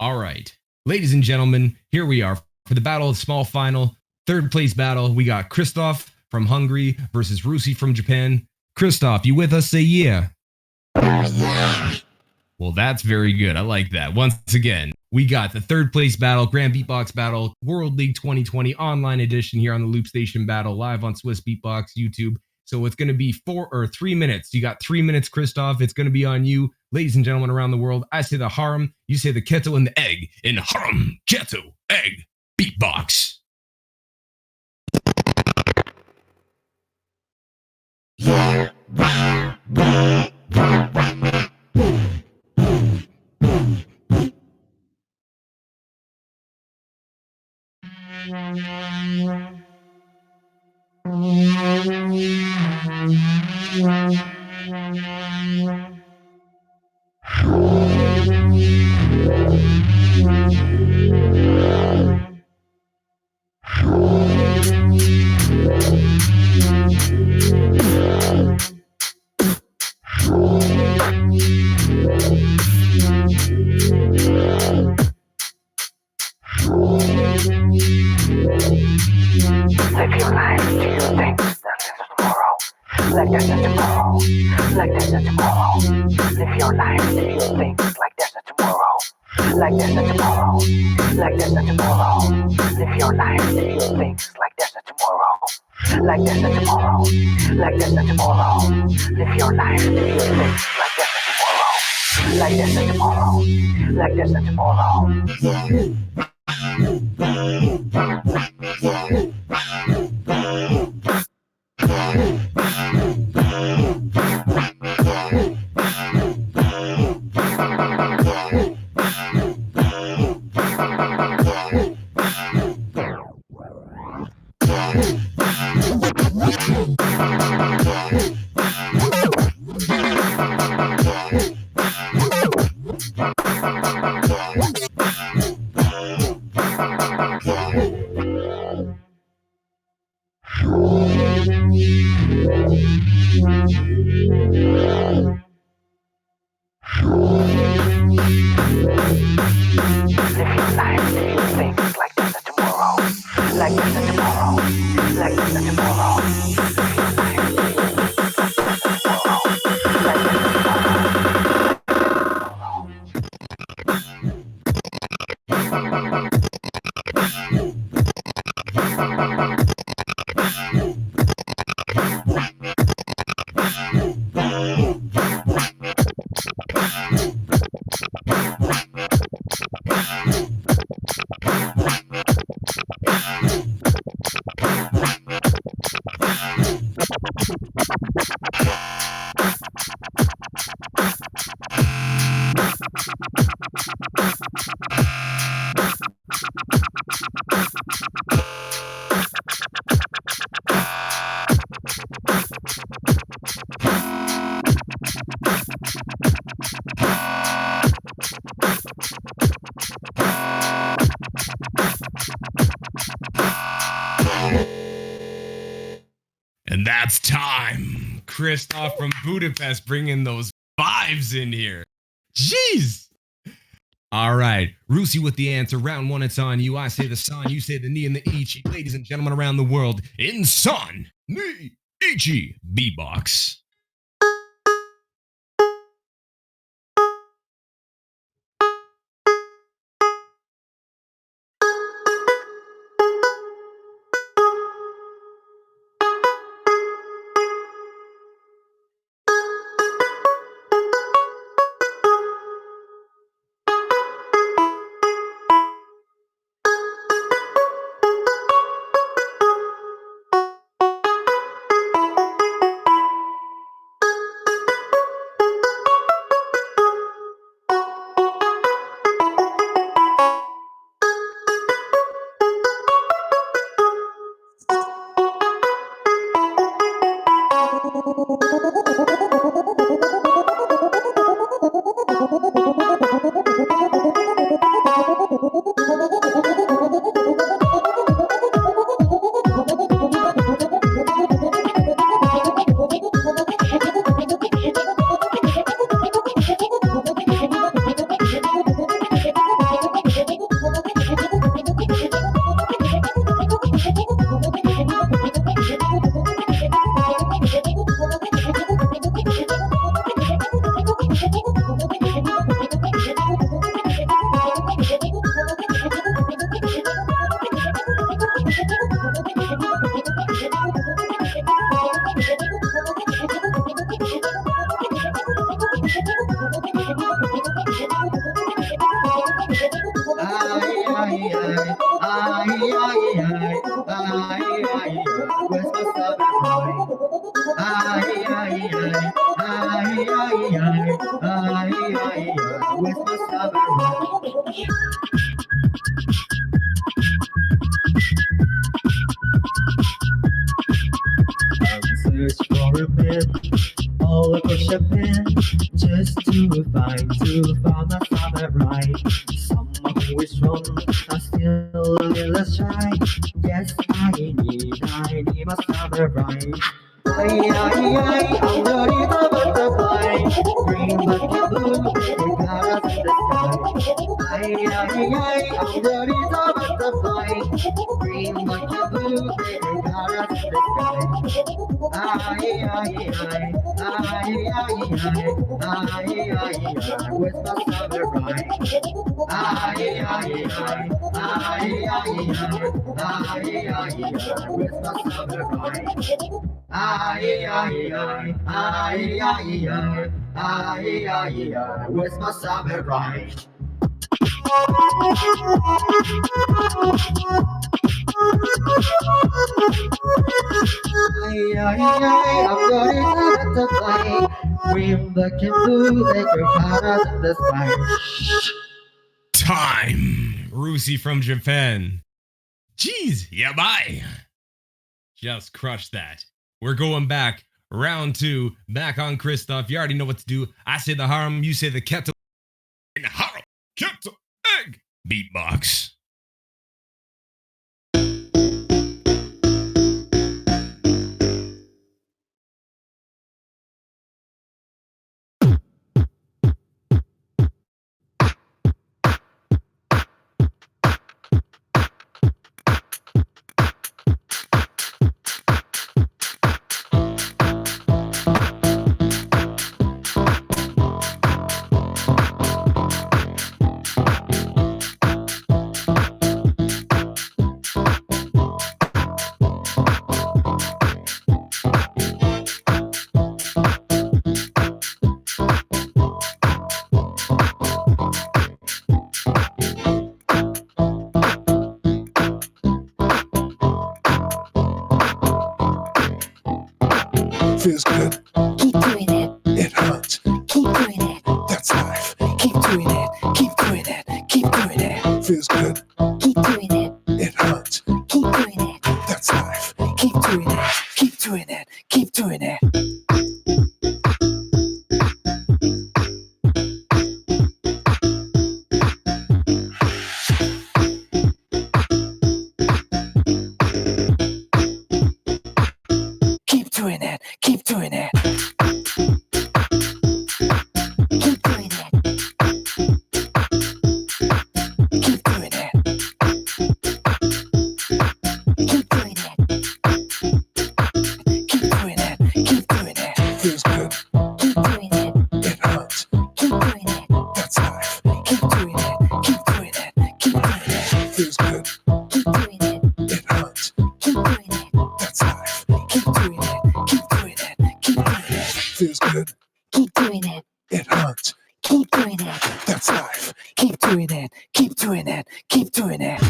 All right. Ladies and gentlemen, here we are for the battle of small final. 3rd place battle. We got Kristof from Hungary versus Rusy from Japan. Kristof, you with us? Say yeah. Well, that's very good. I like that. Once again, we got the third place battle, Grand Beatbox Battle, World League 2020 online edition here on the Loopstation Battle, live on Swiss Beatbox YouTube. So it's going to be 3 minutes. You got 3 minutes, Kristof. It's going to be on you. Ladies and gentlemen around the world, I say the harem, you say the keto and the egg. In harem, keto, egg, beatbox. Live your life, do you think that there's tomorrow? Like there's a tomorrow, like there's a tomorrow. Live your life, do you think like there's a tomorrow? Like there's a tomorrow, like there's a tomorrow. Live your life, do you think like there's a tomorrow? Like there's a tomorrow, like there's a tomorrow. Live your life, do you think like there's a tomorrow? Like there's a tomorrow, like there's a tomorrow. And that's time. Kristof from Budapest bringing those vibes in here. Jeez. All right. Rusy with the answer. Round one, it's on you. I say the san, you say the ni and the ichi. Ladies and gentlemen around the world, in san, ni, ichi, beatbox. Where's my summer ride? Search for a man all across Japan just to find my summer ride. Someone who is strong and still a little shy. Yes, I need my summer ride. I'm ready for butterfly. Bring back the blue, the colors in the sky. I'm ready for butterfly. Bring back the blue, the colors in the sky. Where's my summer ride? Where's my summer ride? Where's my summer ride? I'm ready to fly. Bring the blue, take your colors in the sky. Time. Rusy from Japan. Jeez, yeah, bye. Just crushed that. We're going back. Round 2. Back on Kristof. You already know what to do. I say the harem, you say the kettle. And the harem, kettle, egg. Beatbox. Feels good. Keep doing it. It hurts. Keep doing it. That's life. Keep doing it. Keep doing it. Keep doing it. Feels good. Keep doing it. It hurts. Keep doing it. That's life. Keep doing it. Keep doing it. Keep doing it. Keep doing it. Keep doing it. Keep doing it. Keep doing it. Keep doing it. Keep doing it. Keep doing it. Feels good. Keep doing it. It hurts. Keep doing it. That's life. Keep doing it. Keep doing it. Keep doing it. Feels good. Keep doing it. It hurts. Keep doing it. That's life. Keep doing it. Keep doing it. Keep doing it. Feels good. Keep doing it. It hurts. Keep doing it. That's life. Keep doing it. Keep doing it. Keep doing it.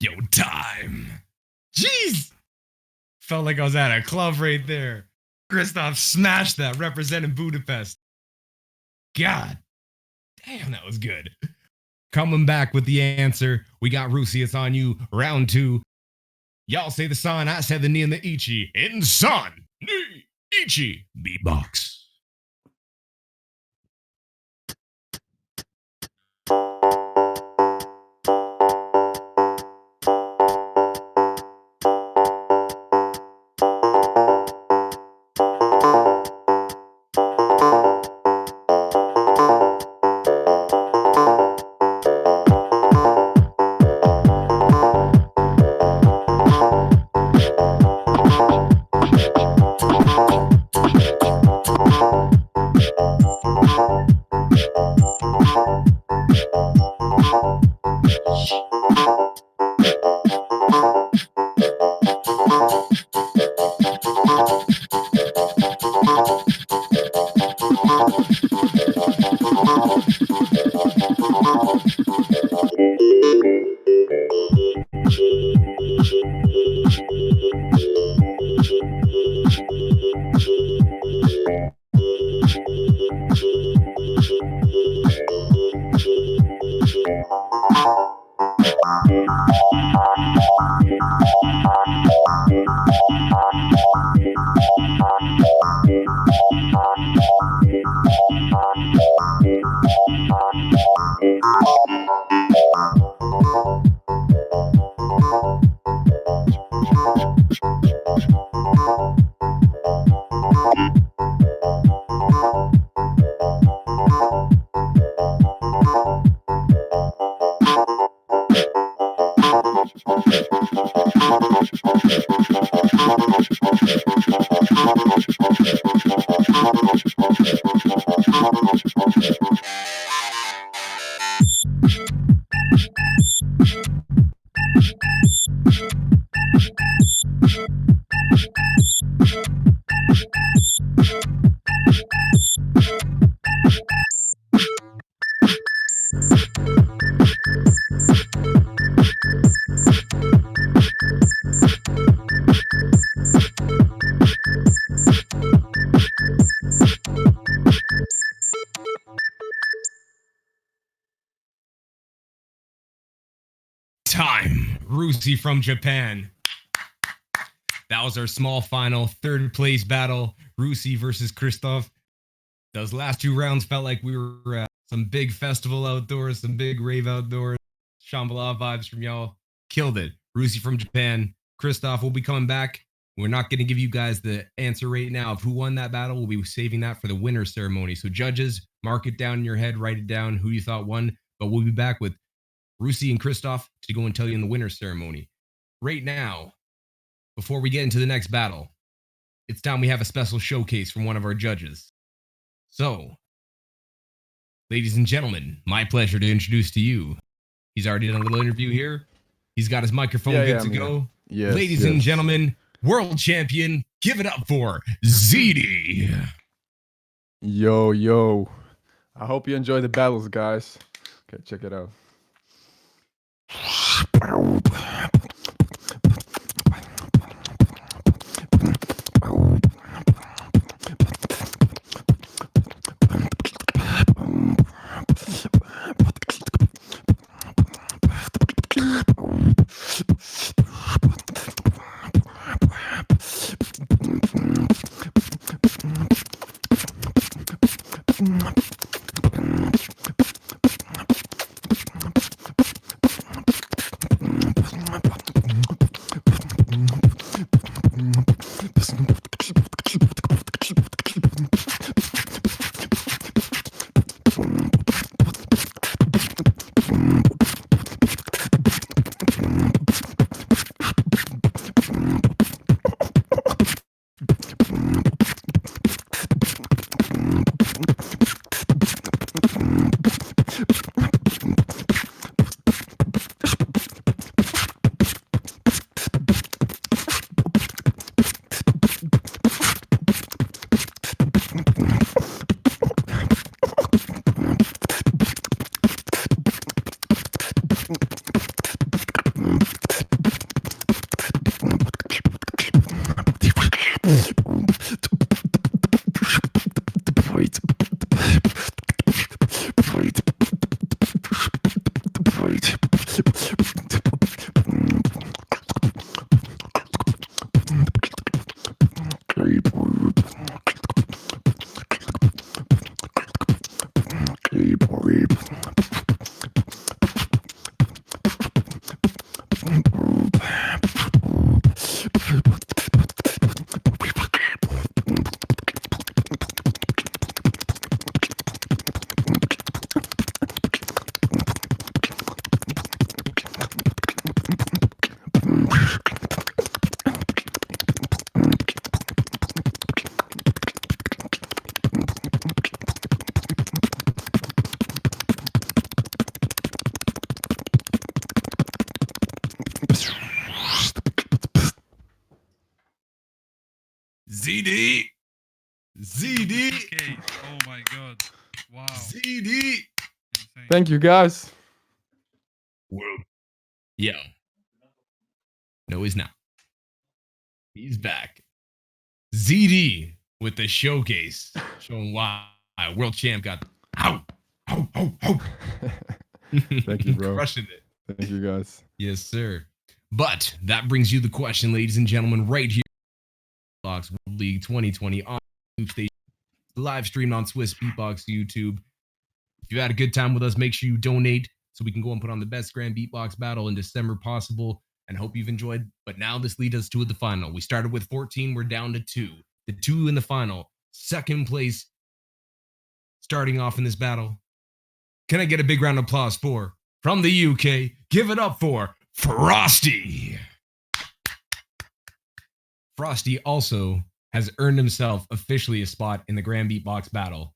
Yo, time. Jeez. Felt like I was at a club right there. Kristof smashed that, representing Budapest. God damn, that was good. Coming back with the answer. We got Rusy, it's on you. Round 2. Y'all say the san, I say the ni and the ichi. In san, ni, ichi, beatbox. Time. Rusy from Japan. That was our small final, third place battle. Rusy versus Kristof. Those last 2 rounds felt like we were at some big festival outdoors, some big rave outdoors. Shambhala vibes from y'all. Killed it. Rusy from Japan. Kristof will be coming back. We're not going to give you guys the answer right now of who won that battle. We'll be saving that for the winner ceremony. So judges, mark it down in your head, write it down, who you thought won. But we'll be back with Rusy and Kristof to go and tell you in the winner ceremony. Right now, before we get into the next battle, it's time we have a special showcase from one of our judges. So, ladies and gentlemen, my pleasure to introduce to you. He's already done a little interview here. He's got his microphone good to go. Yes, ladies and gentlemen, world champion, give it up for ZeDe. Yo, yo. I hope you enjoy the battles, guys. Okay, check it out. ZeDe. ZeDe. Okay. Oh my god. Wow. ZeDe. Thank you, guys. World. Yo. No, he's not. He's back. ZeDe with the showcase showing why world champ got out. Thank you, bro. Crushing it. Thank you, guys. Yes, sir. But that brings you the question, ladies and gentlemen, right here. Beatbox World League 2020 on Loopstation, live streamed on Swiss Beatbox YouTube. If you had a good time with us, make sure you donate so we can go and put on the best grand beatbox battle in December possible, and hope you've enjoyed. But now this leads us to the final. We started with 14, we're down to 2. The 2 in the final. Second place starting off in this battle. Can I get a big round of applause for, from the UK, give it up for Frosty. Frosty also has earned himself officially a spot in the Grand Beatbox Battle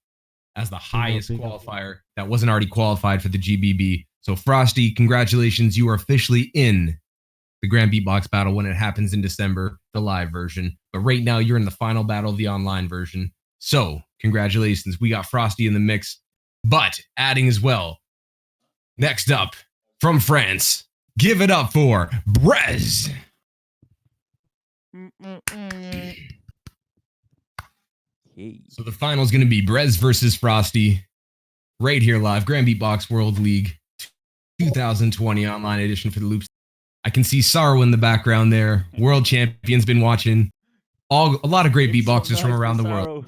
as the highest qualifier that wasn't already qualified for the GBB. So Frosty, congratulations, you are officially in the Grand Beatbox Battle when it happens in December, the live version. But right now you're in the final battle of the online version. So congratulations, we got Frosty in the mix. But adding as well, next up from France, give it up for BreZ. So the final is going to be BreZ versus Frosty right here live, Grand Beatbox World League 2020 online edition for the Loops. I can see Sorrow in the background there. World champions been watching. A lot of great beatboxers from around the world.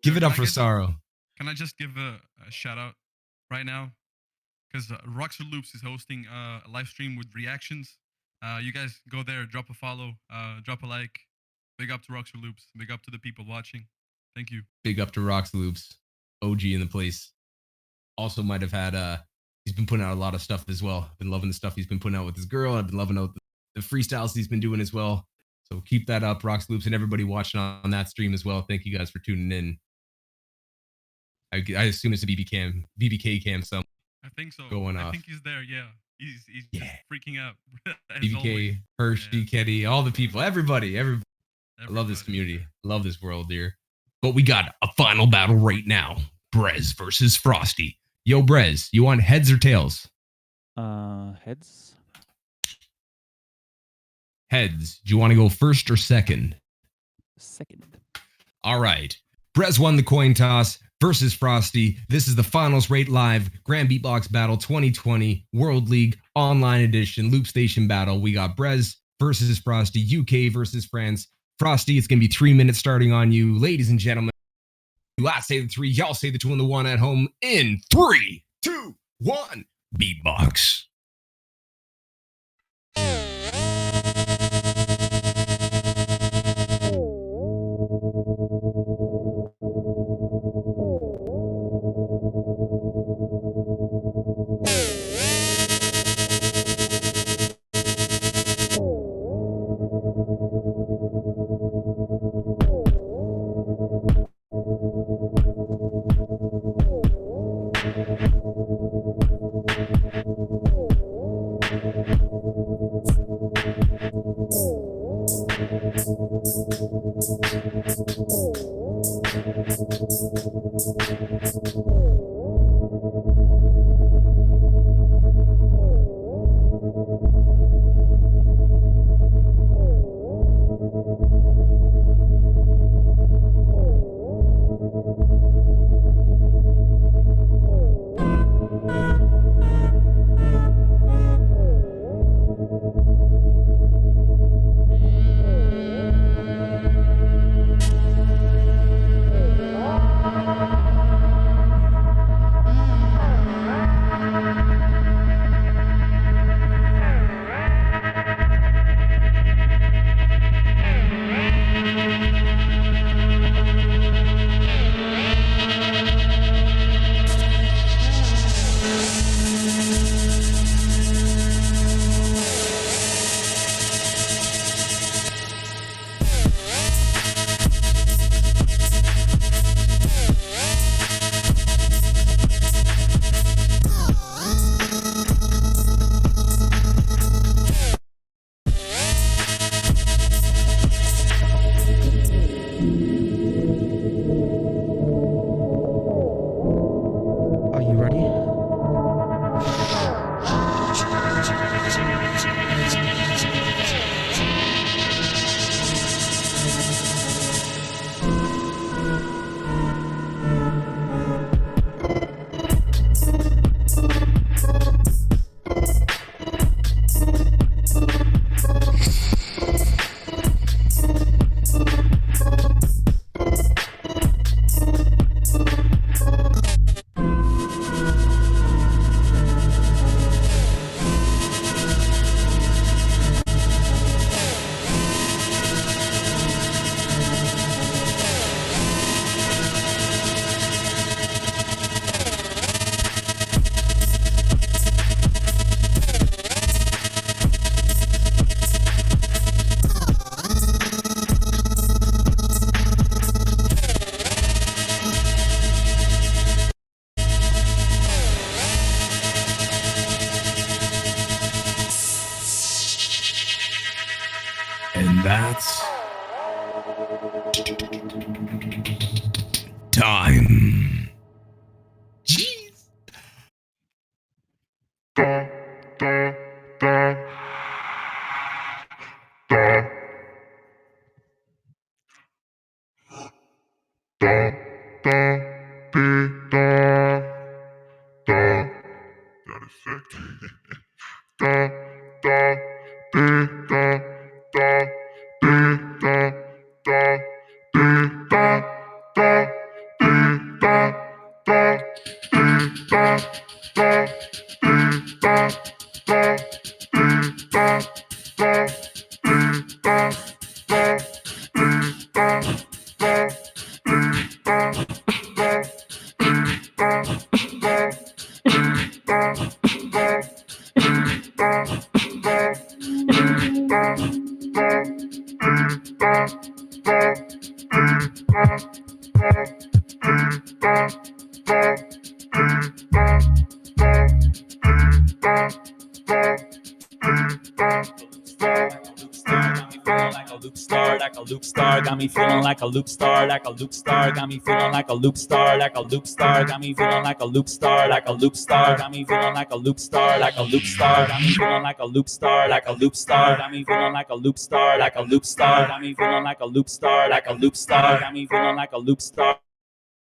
Give it up for Sorrow. Can I just give a shout out right now? Because Roxer Loops is hosting a live stream with reactions. You guys go there, drop a follow, drop a like. Big up to Roxer Loops. Big up to the people watching. Thank you. Big up to Rox Loops, OG in the place. Also might have had, he's been putting out a lot of stuff as well. Been loving the stuff he's been putting out with his girl. I've been loving the freestyles he's been doing as well. So keep that up, Rox Loops, and everybody watching on that stream as well. Thank you guys for tuning in. I assume it's a BBK cam some. I think so. Going off. I think he's there, yeah. He's just freaking out. BBK, Hershey, Ketty, all the people, everybody. I love this community. Love this world here. But we got a final battle right now. BreZ versus Frosty. Yo, BreZ, you want heads or tails? Heads. Heads. Do you want to go first or second? Second. All right. BreZ won the coin toss versus Frosty. This is the finals rate live Grand Beatbox Battle 2020 World League Online Edition Loopstation Battle. We got BreZ versus Frosty, UK versus France. Frosty, it's going to be 3 minutes starting on you. Ladies and gentlemen, I say the 3, y'all say the 2 and the 1 at home in 3, 2, 1, beatbox. Time. Jeez. Loop star, got me feeling like a loop star, like a loop star, got me feeling like a loop star, like a loop star, got me feeling like a loop star, like a loop star, got me feeling like a loop star, like a loop star, got me feeling like a loop star, like a loop star, got me feeling like a loop star, like a loop star, got me feeling like a loop star, like a loop star, got me feeling like a loop star.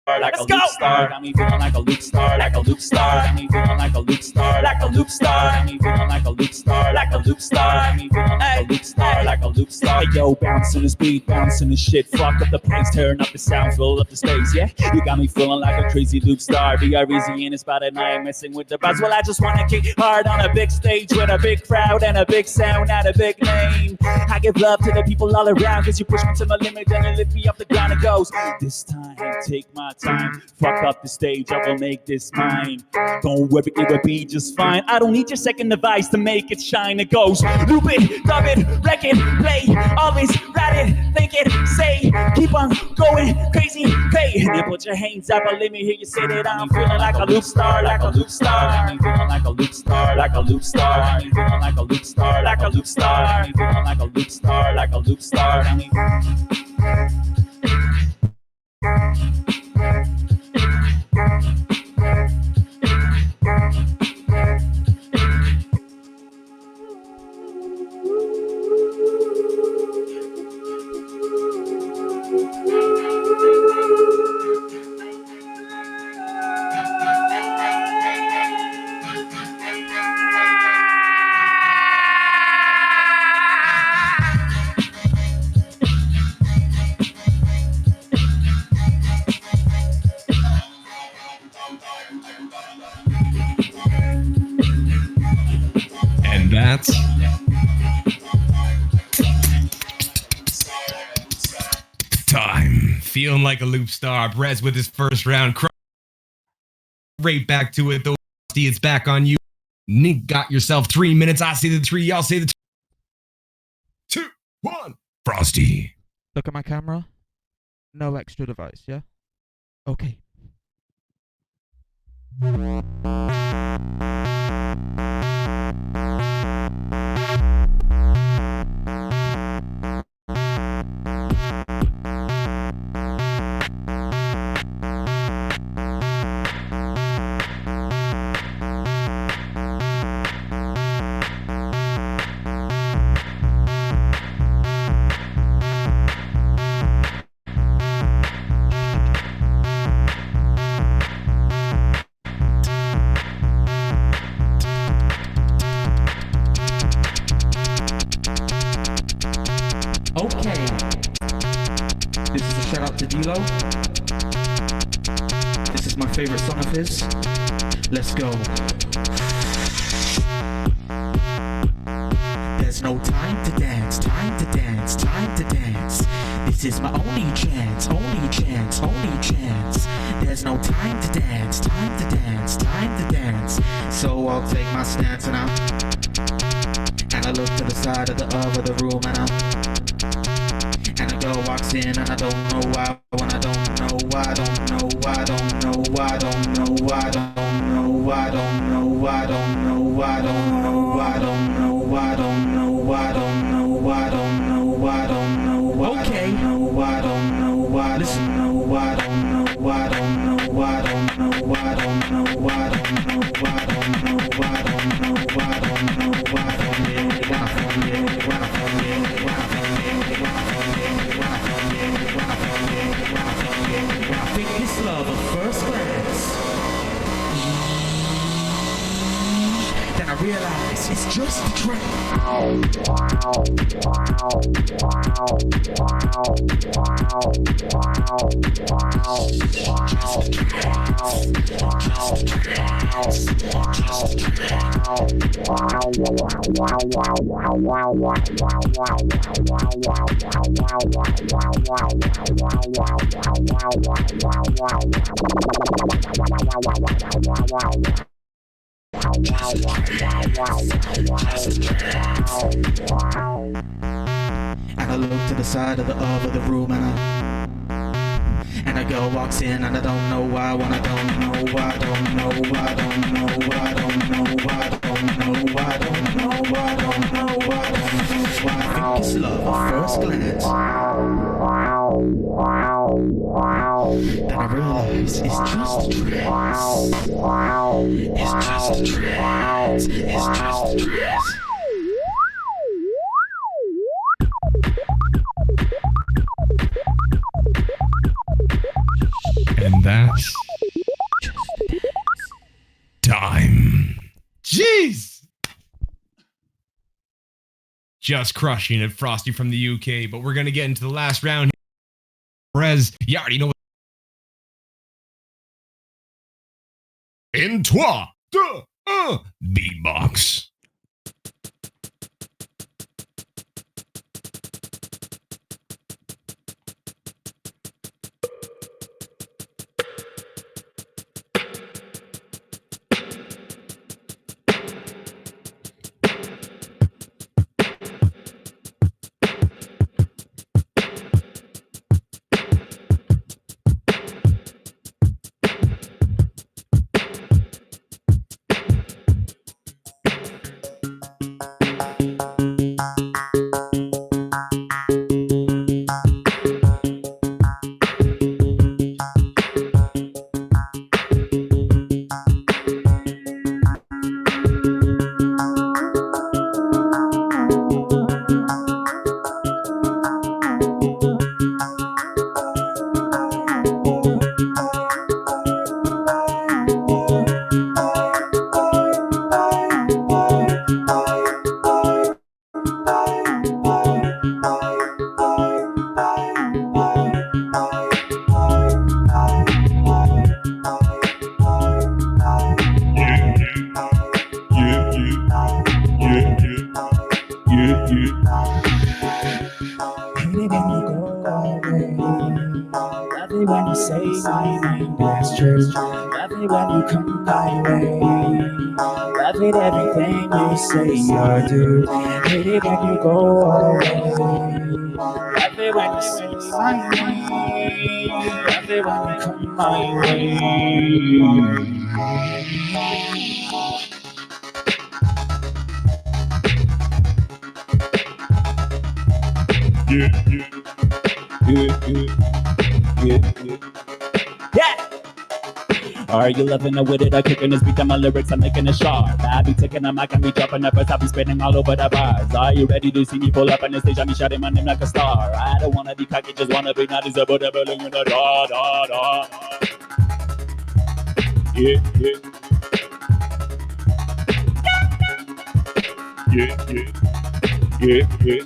Like a loop star, got me feeling like a loop star, like a loop star, got me feeling like a loop star, like a loop star, got me feeling like a loop star, like a loop star, got me feeling like a loop star, like a loop star. Hey yo, bouncing this beat, bouncing this shit, fuck up the pace, turn up the sound, fill up the space, yeah. You got me feeling like a crazy loop star, BRZ in the spot and I ain't messing with the buzz. Well, I just wanna kick hard on a big stage with a big crowd and a big sound, not a big name. I give love to the people all around, cause you push me to my limit, then you lift me up the ground. It goes, this time, take my time, fuck up the stage, I will make this mine. Don't worry, it will be just fine. I don't need your second device to make it shine. It goes, loop it, dub it, wreck it, play, always write it, think it, say, keep on going crazy, pay. And then put your hands up and let me hear you say that I'm feeling like a loop star, like a loop star. I'm feeling like a loop star, like a loop star. I'm feeling like a loop star, like a loop star. I'm feeling like a loop star, like a loop star. And that's time. Feeling like a loop star. BreZ with his first round. Right back to it though. Frosty, it's back on you. Nick got yourself 3 minutes. I say the 3. Y'all say the 2, 1. Frosty. Look at my camera. No extra device, yeah? Okay. Okay. This is a shout out to D-Lo. This is my favorite song of his. Let's go. There's no time to dance, time to dance, time to dance. This is my only chance, only chance, only chance. There's no time to dance, time to dance, time to dance. So I'll take my stance and I look to the side of the room and a girl walks in and I don't know why, when I don't know why, don't know why, don't know why, don't know why, don't know why, don't know why, don't know why, don't know why, don't know why, don't know why, don't know why, don't know why, don't know why, don't know why, don't know why. Listen, no, I don't know, I don't know, I don't know, I don't know, I don't know, I don't know, I don't know, I don't know, I think it's love at first glance. Then I realize it's just a trend. And I look to the side of the room and a girl walks in and I don't know why, when I don't know, I don't know, I don't know, I don't know, I don't know, I don't know, I don't know, I think it's love at first glance. Then I realize it's just a trance. It's just a trance. It's just a trance. And that's time. Jeez! Just crushing it, Frosty from the UK, but we're going to get into the last round. BreZ, you already know. In 3, 2, 1, beatbox. Everything you say or do, hate it when you go away. Love it when you say my name. Love it when you come my way. Yeah. Are you loving it with it? I'm kicking this beat on my lyrics, I'm making it sharp. I be taking a mic and be dropping numbers, I be spinning all over the bars. Are you ready to see me pull up on the stage? I be shouting my name like a star. I don't wanna be cocky, just wanna be nice about the building in the da da da. Yeah, yeah. Yeah, yeah. Yeah, yeah.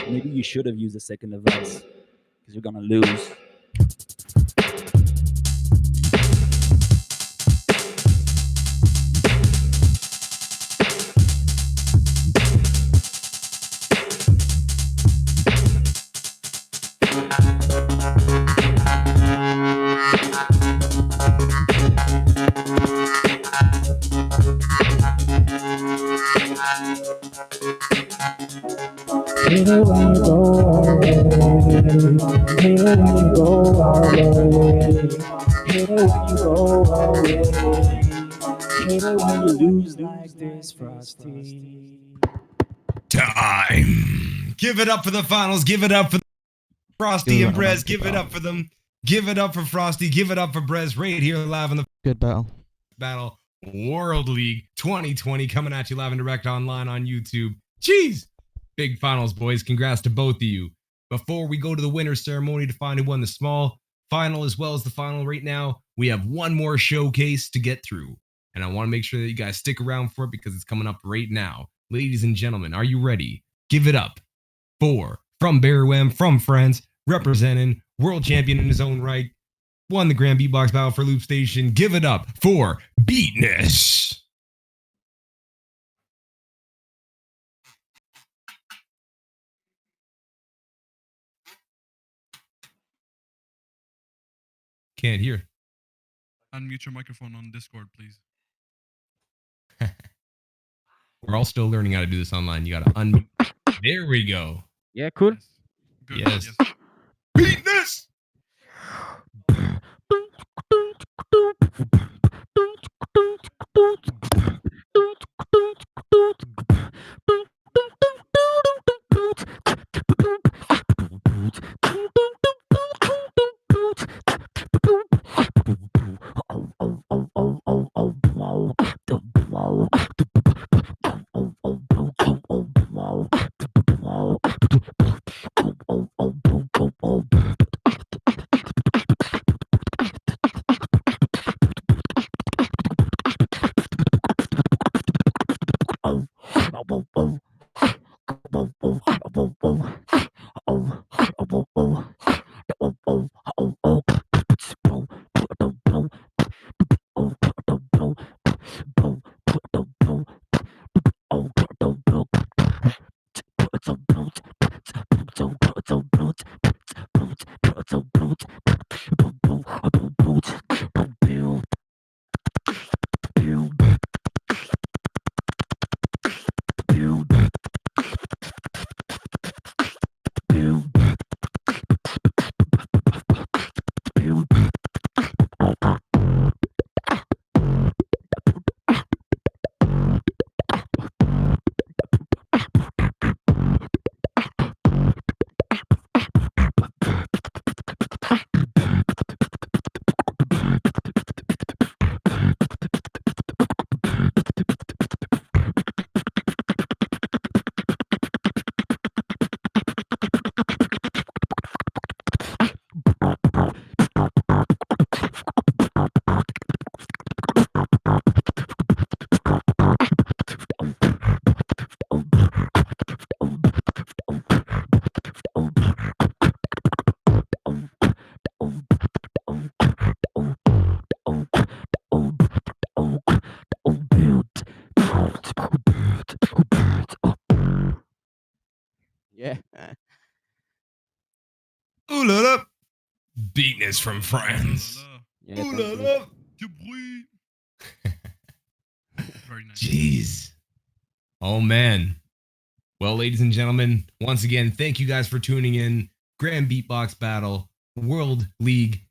Maybe you should have used a second device, because you're gonna lose. Hate it when you go away. Hate it when you go away. Hate it when you go away. Hate it when you lose like this, Frosty. Time. Give it up for the finals. Give it up for Frosty and BreZ. Give it up for them. Give it up for Frosty. Give it up for BreZ right here live on the Good Battle World League 2020 coming at you live and direct online on YouTube. Jeez. Big finals, boys. Congrats to both of you. Before we go to the winner ceremony to find who won the small final as well as the final right now, we have one more showcase to get through. And I want to make sure that you guys stick around for it because it's coming up right now. Ladies and gentlemen, are you ready? Give it up for from Barrywham, from France, representing world champion in his own right, won the Grand Beatbox Battle for Loopstation. Give it up for Beatness. Can't hear. Unmute your microphone on Discord, please. We're all still learning how to do this online. You gotta unmute. There we go. Yeah, cool. Good. Yes. Beatness. Yeah. Ooh la la. Beatness from France. Yeah, Ooh thank la you. la. Very nice. Jeez. Oh, man. Well, ladies and gentlemen, once again, thank you guys for tuning in. Grand Beatbox Battle World League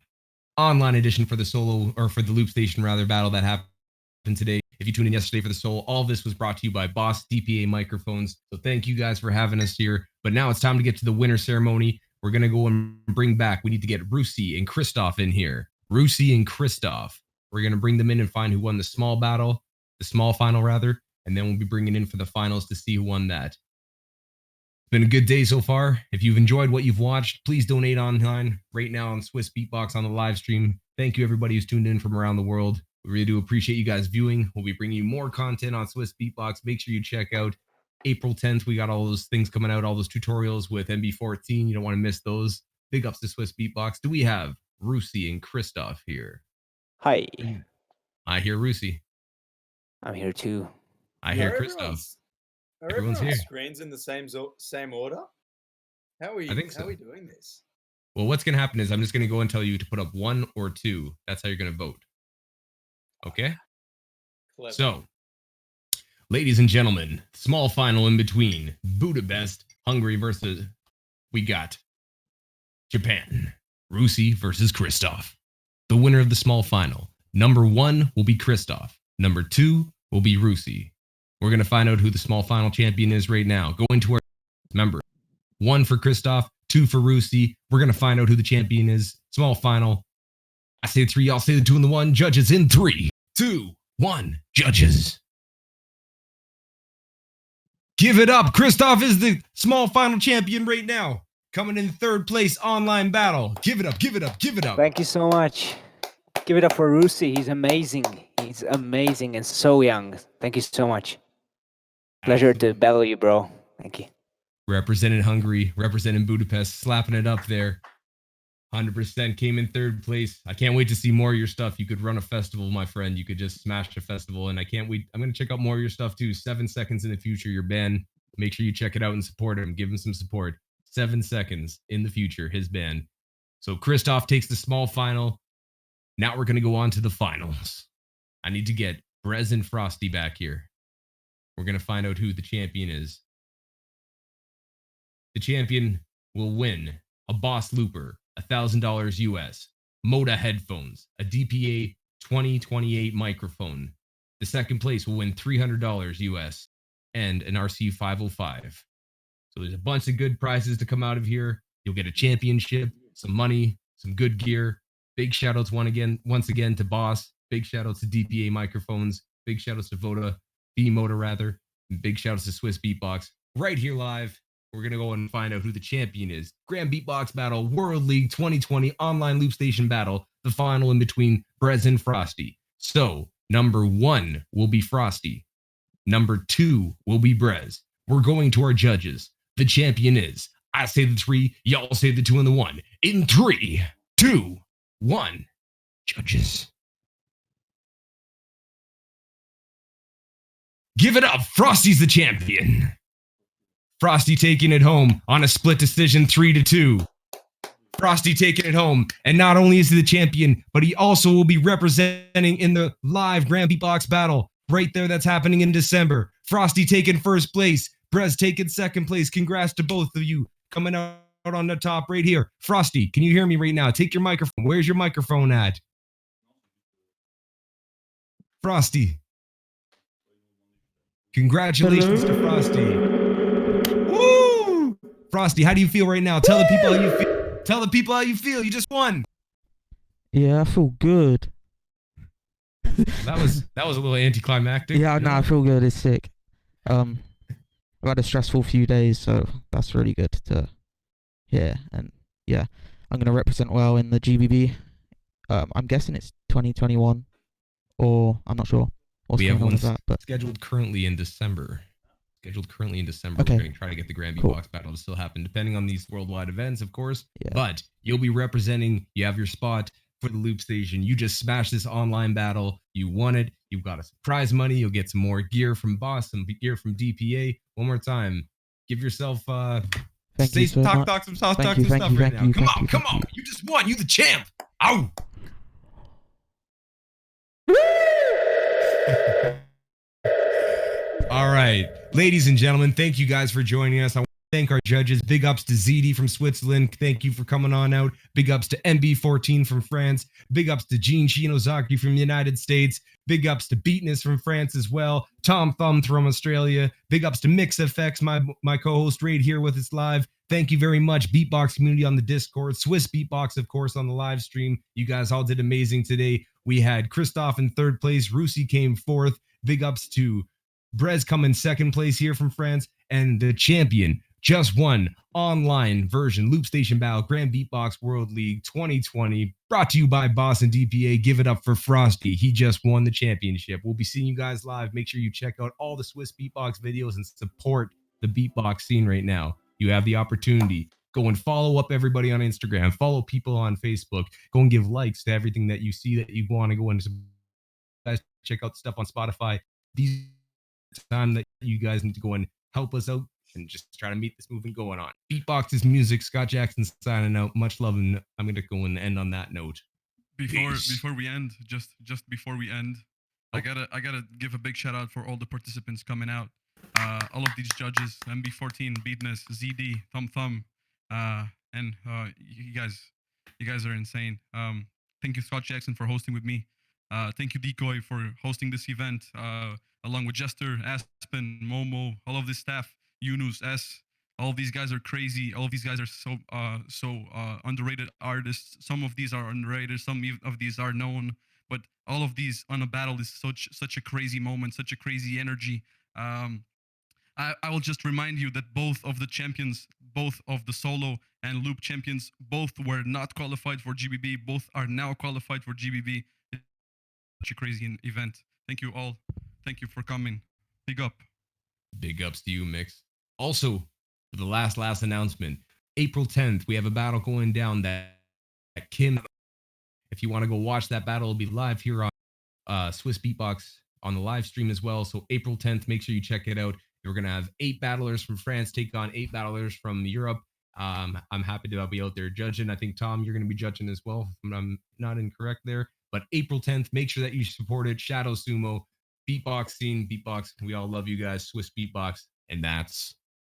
online edition for the solo, or for the Loopstation rather, battle that happened today. If you tuned in yesterday for the solo, all of this was brought to you by Boss DPA microphones. So thank you guys for having us here. But now it's time to get to the winner ceremony. We're going to go and bring back, we need to get Rusy and Kristof in here. Rusy and Kristof. We're going to bring them in and find who won the small battle, the small final rather, and then we'll be bringing in for the finals to see who won that. It's been a good day so far. If you've enjoyed what you've watched, please donate online right now on Swiss Beatbox on the live stream. Thank you everybody who's tuned in from around the world. We really do appreciate you guys viewing. We'll be bringing you more content on Swiss Beatbox. Make sure you check out April 10th. We got all those things coming out, all those tutorials with MB14. You don't want to miss those. Big ups to Swiss Beatbox. Do we have Rusy and Kristof here? Hi. I hear Rusy. I'm here too. I hear Kristof. Everyone's here. Screens in the same order. How are we? I think so. How are we doing this? Well, what's going to happen is I'm just going to go and tell you to put up 1 or 2. That's how you're going to vote. Okay? Clever. So, ladies and gentlemen, small final in between Budapest, Hungary versus, we got Japan, Rusy versus Kristof. The winner of the small final. Number 1 will be Kristof. Number 2 will be Rusy. We're going to find out who the small final champion is right now. Go into our member. 1 for Kristof, 2 for Rusy. We're going to find out who the champion is. Small final. I say the 3, y'all say the 2 and the 1. Judges in 3, 2, 1. Judges. Give it up. Kristof is the small final champion right now. Coming in 3rd place online battle. Give it up, give it up, give it up. Thank you so much. Give it up for Rusy. He's amazing. He's amazing and so young. Thank you so much. Pleasure to battle you, bro. Thank you. Representing Hungary, representing Budapest, slapping it up there. 100% came in 3rd place. I can't wait to see more of your stuff. You could run a festival, my friend. You could just smash a festival, and I can't wait. I'm going to check out more of your stuff too. 7 seconds in the future, your band. Make sure you check it out and support him. Give him some support. 7 seconds in the future, his band. So Kristof takes the small final. Now we're going to go on to the finals. I need to get BreZ and Frosty back here. We're going to find out who the champion is. The champion will win a Boss Looper, $1,000 US, Moda headphones, a DPA 2028 microphone. The second place will win $300 US and an RC 505. So there's a bunch of good prizes to come out of here. You'll get a championship, some money, some good gear. Big shoutouts once again to Boss. Big shoutouts to DPA microphones. Big shoutouts to Moda rather. And big shoutouts to Swiss Beatbox. Right here live. We're going to go and find out who the champion is. Grand Beatbox Battle, World League 2020 Online Loopstation Battle, the final in between BreZ and Frosty. So, number 1 will be Frosty. Number 2 will be BreZ. We're going to our judges. The champion is, I say the 3, y'all say the 2 and the 1. In 3, 2, 1. Judges. Give it up. Frosty's the champion. Frosty taking it home on a split decision 3-2. Frosty taking it home. And not only is he the champion, but he also will be representing in the live Grand Beatbox Battle right there that's happening in December. Frosty taking 1st place. BreZ taking 2nd place. Congrats to both of you coming out on the top right here. Frosty, can you hear me right now? Take your microphone. Where's your microphone at? Frosty. Congratulations to Frosty. Woo! Frosty, how do you feel right now? Tell the people how you feel. Tell the people how you feel. You just won. Yeah, I feel good. That was a little anticlimactic. Yeah, no, I feel good. It's sick. I've had a stressful few days, so that's really good to hear. And yeah, I'm gonna represent well in the GBB. I'm guessing it's 2021, or I'm not sure. What's We have going on one with that, but scheduled currently in December. Okay. Okay. We're going to try to get the Grand Cool. Beatbox Battle to still happen, depending on these worldwide events, of course. Yeah. But you'll be representing, you have your spot for the Loopstation. You just smashed this online battle. You won it. You've got a surprise money. You'll get some more gear from Boss, some gear from DPA. One more time. Give yourself, Thank you so much. talk some stuff Thank you, right thank now. you, Come thank on, you, come thank on. you. You just won. You the champ. Ow. All right, ladies and gentlemen, thank you guys for joining us. I want to thank our judges. Big ups to ZeDe from Switzerland. Thank you for coming on out. Big ups to MB14 from France. Big ups to Shinozaki from the United States. Big ups to Beatness from France as well. Thum from Australia. Big ups to MixFX, my co-host right here with us live. Thank you very much. Beatbox Community on the Discord. Swiss Beatbox, of course, on the live stream. You guys all did amazing today. We had Kristof in 3rd place. Rusy came 4th. Big ups to BreZ coming 2nd place here from France, and the champion just won online version Loopstation Battle Grand Beatbox World League 2020, brought to you by Boss and DPA. Give it up for Frosty. He just won the championship. We'll be seeing you guys live. Make sure you check out all the Swiss Beatbox videos and support the beatbox scene right now. You have the opportunity. Go and follow up everybody on Instagram. Follow people on Facebook. Go and give likes to everything that you see that you want to go and guys check out stuff on Spotify. These time that you guys need to go and help us out and just try to meet this movement going on. Beatbox is music. Scott Jackson signing out. Much love, and I'm gonna go and end on that note. Before we end, just before we end, I gotta give a big shout out for all the participants coming out. All of these judges, MB14, Beatness, ZeDe, Thum, and you guys are insane. Thank you, Scott Jackson, for hosting with me. Thank you, Decoy, for hosting this event, along with Jester, Aspen, Momo, all of this staff, Yunus, S. All of these guys are crazy. All of these guys are so underrated artists. Some of these are underrated. Some of these are known. But all of these on a battle is such a crazy moment, such a crazy energy. I will just remind you that both of the champions, both of the solo and loop champions, both were not qualified for GBB. Both are now qualified for GBB. It's such a crazy event. Thank you all. Thank you for coming. Big up. Big ups to you, Mix. Also, for the last announcement, April 10th, we have a battle going down that Kim. If you want to go watch that battle, it'll be live here on Swiss Beatbox on the live stream as well. So April 10th, make sure you check it out. We're going to have 8 battlers from France take on 8 battlers from Europe. I'm happy to be out there judging. I think, Thum, you're going to be judging as well, if I'm not incorrect there. But April 10th, make sure that you support it. Shadow Sumo, Beatbox scene, Beatbox. We all love you guys, Swiss Beatbox. And that's